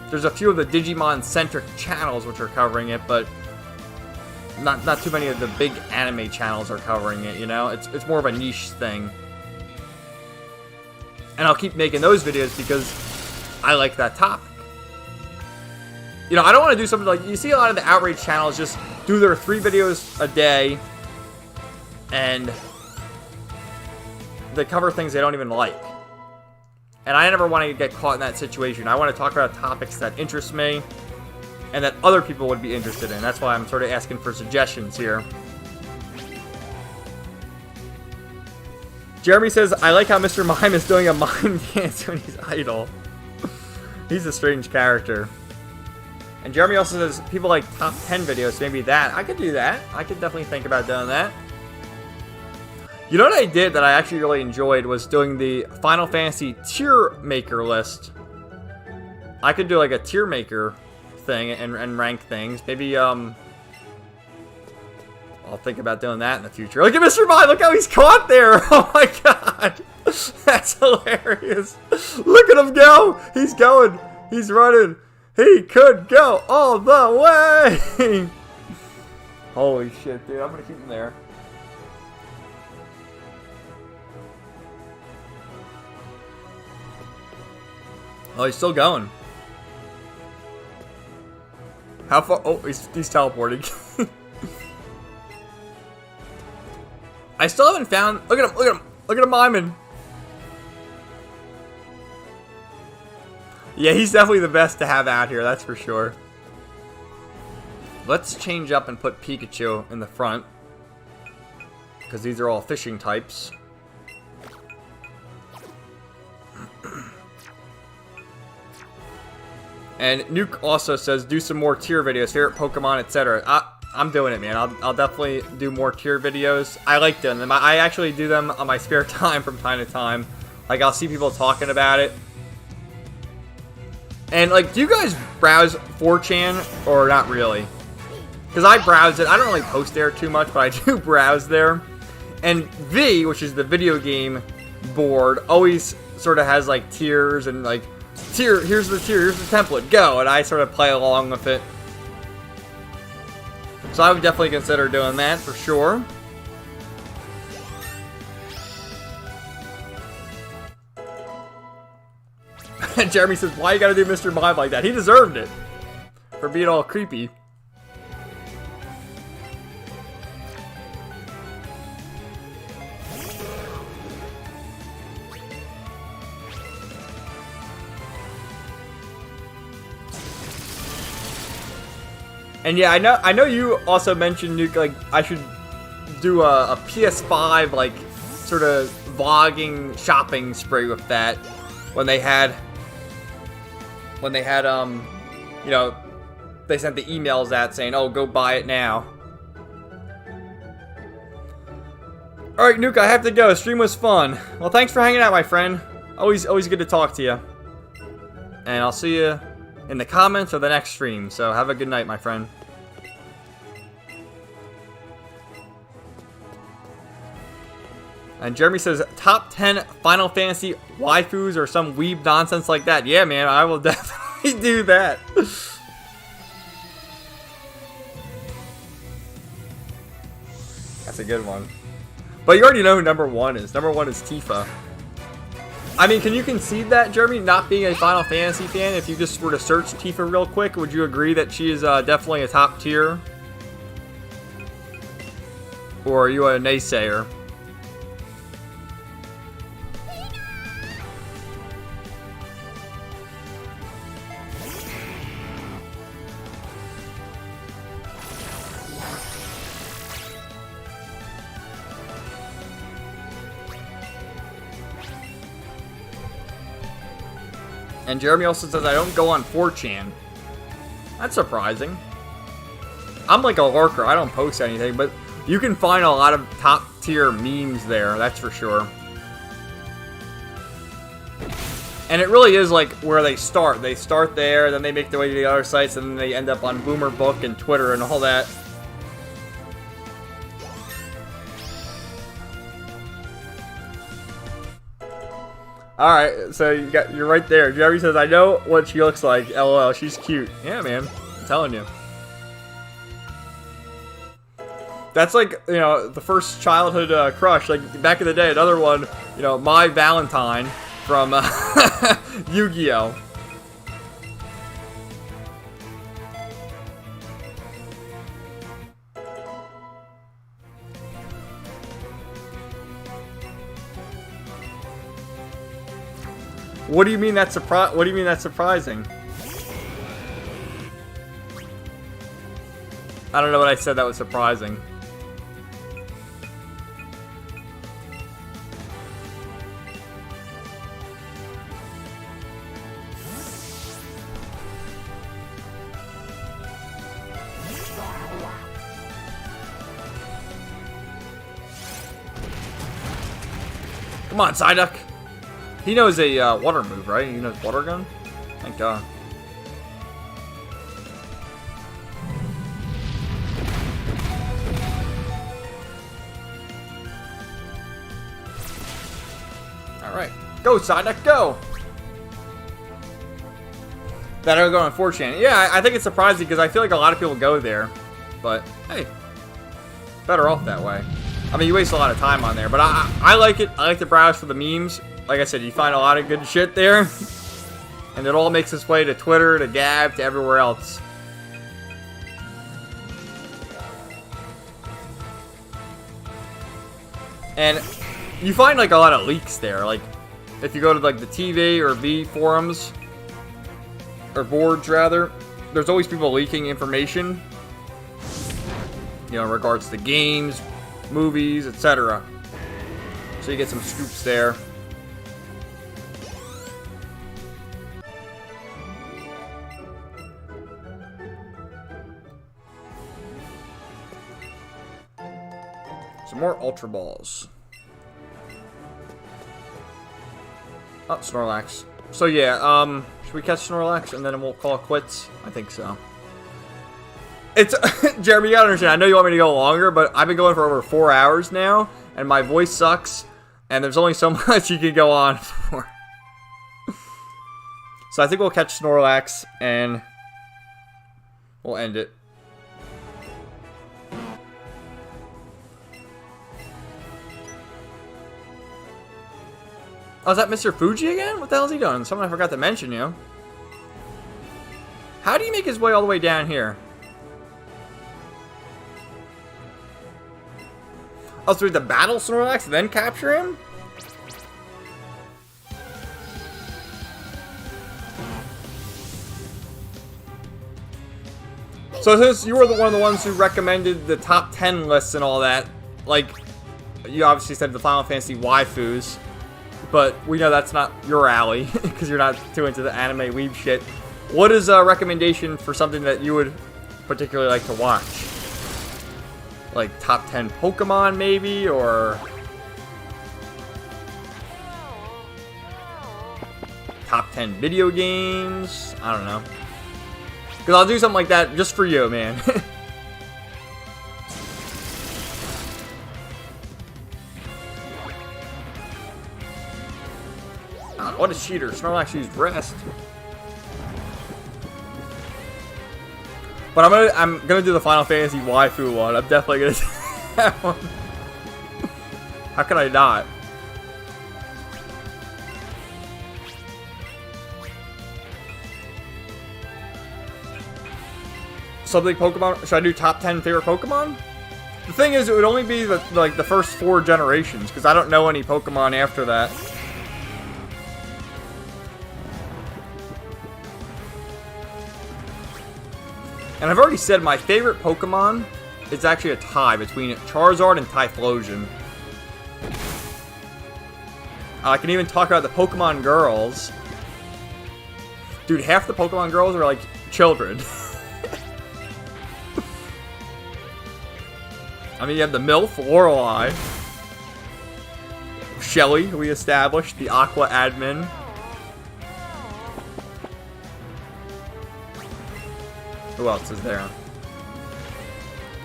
There's a few of the Digimon-centric channels which are covering it, but not too many of the big anime channels are covering it, you know? It's more of a niche thing. And I'll keep making those videos because I like that topic. You know, I don't want to do something like... You see a lot of the Outrage channels just do their 3 videos a day, and they cover things they don't even like. And I never want to get caught in that situation. I want to talk about topics that interest me and that other people would be interested in. That's why I'm sort of asking for suggestions here. Jeremy says, I like how Mr. Mime is doing a mime dance when he's idle. He's a strange character. And Jeremy also says, people like top 10 videos, maybe that. I could do that. I could definitely think about doing that. You know what I did that I actually really enjoyed was doing the Final Fantasy tier maker list. I could do like a tier maker thing and rank things. Maybe, I'll think about doing that in the future. Look at Mr. Mime! Look how he's caught there! Oh my god! That's hilarious! Look at him go! He's going! He's running! He could go all the way! Holy shit, dude. I'm gonna keep him there. Oh, he's still going. How far? Oh, he's teleporting. I still haven't found... Look at him, look at him. Look at him miming. Yeah, he's definitely the best to have out here, that's for sure. Let's change up and put Pikachu in the front, because these are all fishing types. And Nuke also says, do some more tier videos, favorite Pokemon, etc. I'm doing it, man. I'll definitely do more tier videos. I like doing them. I actually do them on my spare time from time to time. Like, I'll see people talking about it. And, like, do you guys browse 4chan or not really? Because I browse it. I don't really post there too much, but I do browse there. And V, which is the video game board, always sort of has, like, tiers and, like, here's the template, go, and I sort of play along with it. So I would definitely consider doing that for sure. And Jeremy says, why you gotta do Mr. Mime like that? He deserved it for being all creepy. And yeah, I know you also mentioned, Nuke, like, I should do a PS5, like, sort of vlogging shopping spree with that. When they had, you know, they sent the emails out saying, oh, go buy it now. Alright, Nuke, I have to go. Stream was fun. Well, thanks for hanging out, my friend. Always good to talk to you. And I'll see you in the comments or the next stream. So have a good night, my friend. And Jeremy says, top 10 Final Fantasy waifus or some weeb nonsense like that. Yeah, man, I will definitely do that. That's a good one. But you already know who number 1 is. Number 1 is Tifa. I mean, can you concede that, Jeremy, not being a Final Fantasy fan? If you just were to search Tifa real quick, would you agree that she is definitely a top tier? Or are you a naysayer? And Jeremy also says, I don't go on 4chan. That's surprising. I'm like a lurker. I don't post anything, but you can find a lot of top tier memes there, that's for sure. And it really is like where they start. They start there, then they make their way to the other sites, and then they end up on Boomer Book and Twitter and all that. Alright, so you're right there. Jeremy says, I know what she looks like. LOL, she's cute. Yeah, man. I'm telling you. That's like, you know, the first childhood crush. Like, back in the day, another one, you know, My Valentine from Yu-Gi-Oh! What do you mean that's surprising? I don't know what I said that was surprising. Come on, Psyduck. He knows a water move, right? He knows water gun? Thank God. Alright. Go, Psyduck, go! That I go on 4chan. Yeah, I think it's surprising because I feel like a lot of people go there. But, hey. Better off that way. I mean, you waste a lot of time on there. But I like it. I like to browse for the memes. Like I said, you find a lot of good shit there. And it all makes its way to Twitter, to Gab, to everywhere else. And you find like a lot of leaks there. Like, if you go to like the TV or V forums, or boards rather, there's always people leaking information. You know, in regards to games, movies, etc. So you get some scoops there. Some more Ultra Balls. Oh, Snorlax. So yeah, should we catch Snorlax and then we'll call it quits? I think so. It's Jeremy, you gotta understand, I know you want me to go longer, but I've been going for over 4 hours now, and my voice sucks, and there's only so much you can go on for. So I think we'll catch Snorlax, and we'll end it. Oh, is that Mr. Fuji again? What the hell is he doing? Someone I forgot to mention, you. How do you make his way all the way down here? Oh, so we have to battle Snorlax and then capture him? So since you were one of the ones who recommended the top 10 lists and all that, like, you obviously said the Final Fantasy waifus, but we know that's not your alley, because you're not too into the anime weeb shit. What is a recommendation for something that you would particularly like to watch? Like top 10 Pokemon maybe, or top 10 video games? I don't know. Because I'll do something like that just for you, man. Oh, what a cheater. Snorlax used rest. But I'm gonna do the Final Fantasy waifu one. I'm definitely gonna do that one. How can I not? Something Pokemon. Should I do top 10 favorite Pokemon? The thing is, it would only be the first 4 generations, because I don't know any Pokemon after that. And I've already said my favorite Pokemon is actually a tie between Charizard and Typhlosion. I can even talk about the Pokemon girls. Dude, half the Pokemon girls are like children. I mean, you have the MILF, Lorelei. Shelly, who we established, the Aqua admin. Who else is there?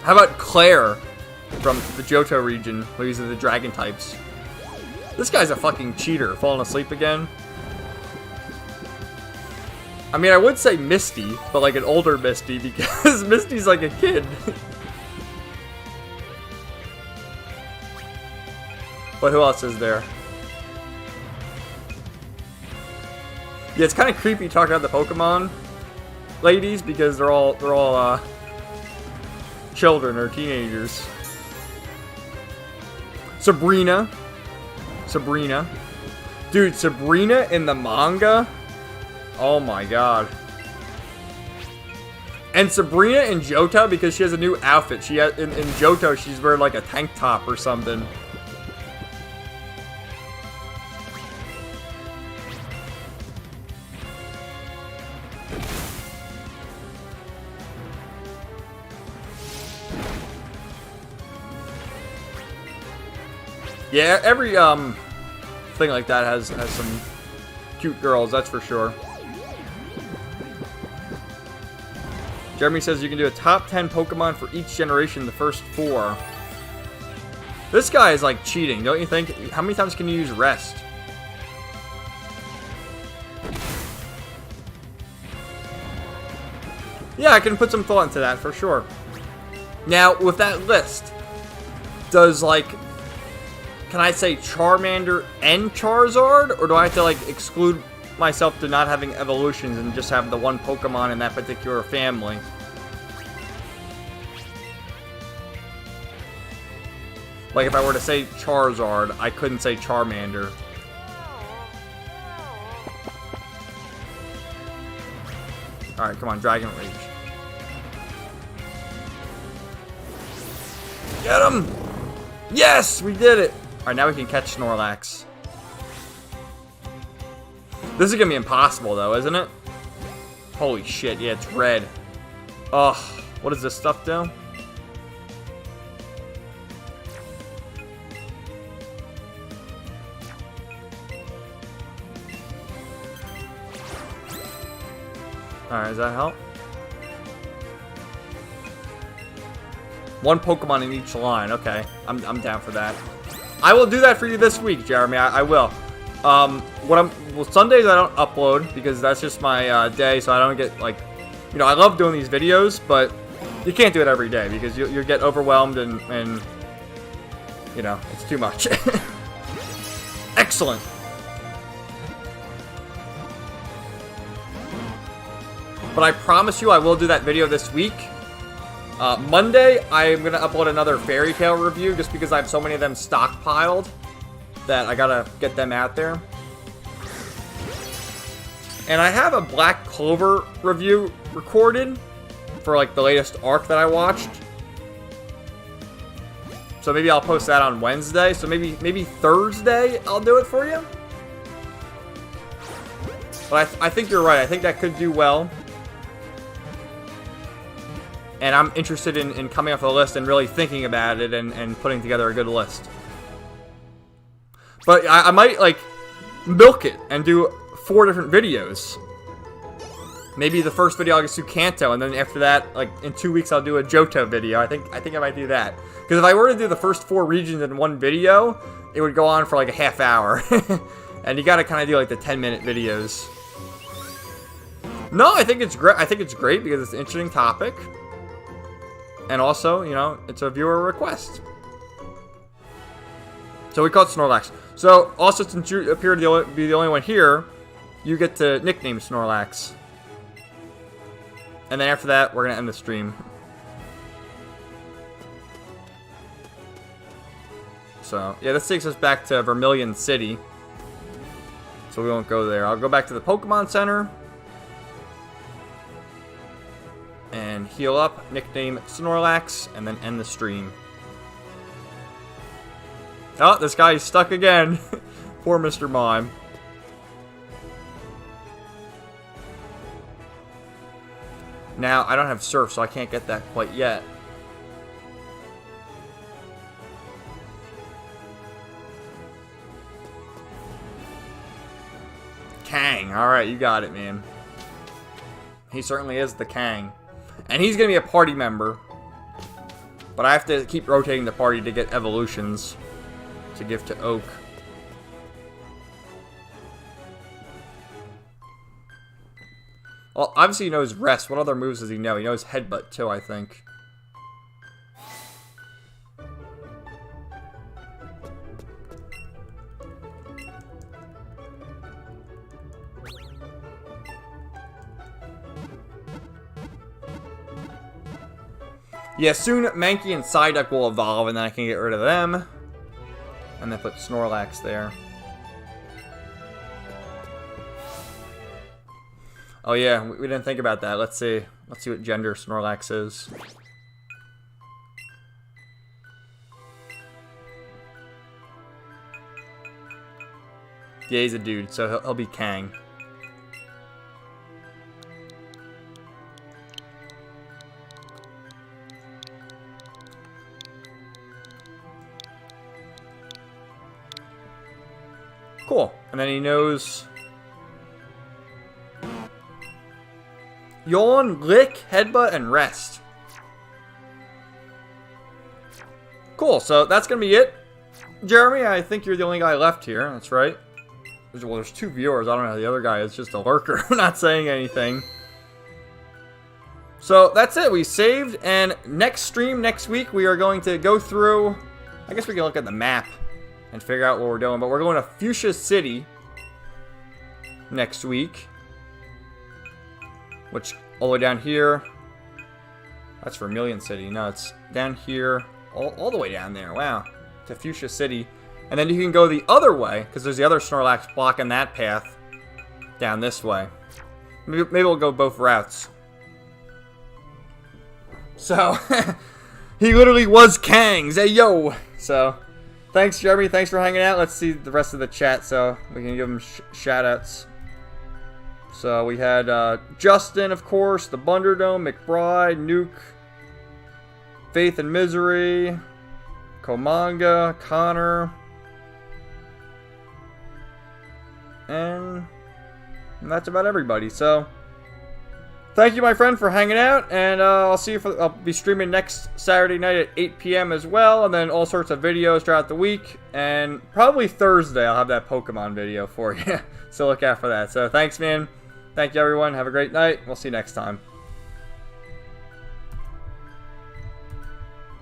How about Claire from the Johto region, who uses the dragon types? This guy's a fucking cheater, falling asleep again. I mean, I would say Misty, but like an older Misty, because Misty's like a kid. But who else is there? Yeah, it's kind of creepy talking about the Pokemon ladies, because they're all children or teenagers. Sabrina. Dude, Sabrina in the manga? Oh my god. And Sabrina in Johto, because she has a new outfit. She has, in Johto, she's wearing like a tank top or something. Yeah, every thing like that has some cute girls, that's for sure. Jeremy says you can do a top 10 Pokemon for each generation in the first 4. This guy is like cheating, don't you think? How many times can you use rest? Yeah, I can put some thought into that for sure. Now, with that list, does like... Can I say Charmander and Charizard? Or do I have to like exclude myself to not having evolutions and just have the one Pokemon in that particular family? Like if I were to say Charizard, I couldn't say Charmander. Alright, come on, Dragon Rage. Get him! Yes! We did it! Alright, now we can catch Snorlax. This is gonna be impossible though, isn't it? Holy shit, yeah, it's red. Ugh, what does this stuff do? Alright, does that help? One Pokemon in each line, okay. I'm down for that. I will do that for you this week, Jeremy. I will. Well, Sundays I don't upload because that's just my day, so I don't get like, you know, I love doing these videos, but you can't do it every day because you'll get overwhelmed and you know, it's too much. Excellent. But I promise you I will do that video this week. Monday, I'm going to upload another Fairy Tail review just because I have so many of them stockpiled that I got to get them out there. And I have a Black Clover review recorded for like the latest arc that I watched. So maybe I'll post that on Wednesday. So maybe Thursday I'll do it for you. But I think you're right. I think that could do well. And I'm interested in coming off the list and really thinking about it and putting together a good list. But I might, like, milk it and do 4 different videos. Maybe the first video I'll just do Kanto, and then after that, like, in 2 weeks I'll do a Johto video. I think I might do that. Because if I were to do the first 4 regions in one video, it would go on for, like, a half hour. And you gotta kind of do, like, the 10-minute videos. No, I think it's great. I think it's great because it's an interesting topic. And also, you know, it's a viewer request. So we called Snorlax. So, also, since you appear to be the only one here, you get to nickname Snorlax. And then after that, we're going to end the stream. So, yeah, this takes us back to Vermilion City. So we won't go there. I'll go back to the Pokemon Center. And heal up, nickname Snorlax, and then end the stream. Oh, this guy's stuck again. Poor Mr. Mime. Now, I don't have Surf, so I can't get that quite yet. Kang. Alright, you got it, man. He certainly is the Kang. And he's going to be a party member. But I have to keep rotating the party to get evolutions to give to Oak. Well, obviously he knows Rest. What other moves does he know? He knows Headbutt too, I think. Yeah, soon Mankey and Psyduck will evolve, and then I can get rid of them. And then put Snorlax there. Oh yeah, we didn't think about that. Let's see. Let's see what gender Snorlax is. Yeah, he's a dude, so he'll be Kang. Cool. And then he knows Yawn, Lick, Headbutt, and Rest. Cool, so that's going to be it. Jeremy, I think you're the only guy left here. That's right. Well, there's 2 viewers. I don't know how the other guy is. Just a lurker, not saying anything. So that's it. We saved, and next stream, next week, we are going to go through... I guess we can look at the map and figure out what we're doing. But we're going to Fuchsia City next week. Which, all the way down here. That's Vermilion City. No, it's down here. All the way down there. Wow. To Fuchsia City. And then you can go the other way, because there's the other Snorlax blocking that path down this way. Maybe we'll go both routes. So, he literally was Kang's. Hey, yo! So, thanks, Jeremy. Thanks for hanging out. Let's see the rest of the chat so we can give them shout-outs. So, we had Justin, of course, the Bunderdome, McBride, Nuke, Faith and Misery, Komanga, Connor, and that's about everybody. So, thank you, my friend, for hanging out, and I'll see you I'll be streaming next Saturday night at 8 p.m. as well, and then all sorts of videos throughout the week, and probably Thursday I'll have that Pokemon video for you. So look out for that. So thanks, man. Thank you, everyone. Have a great night. We'll see you next time.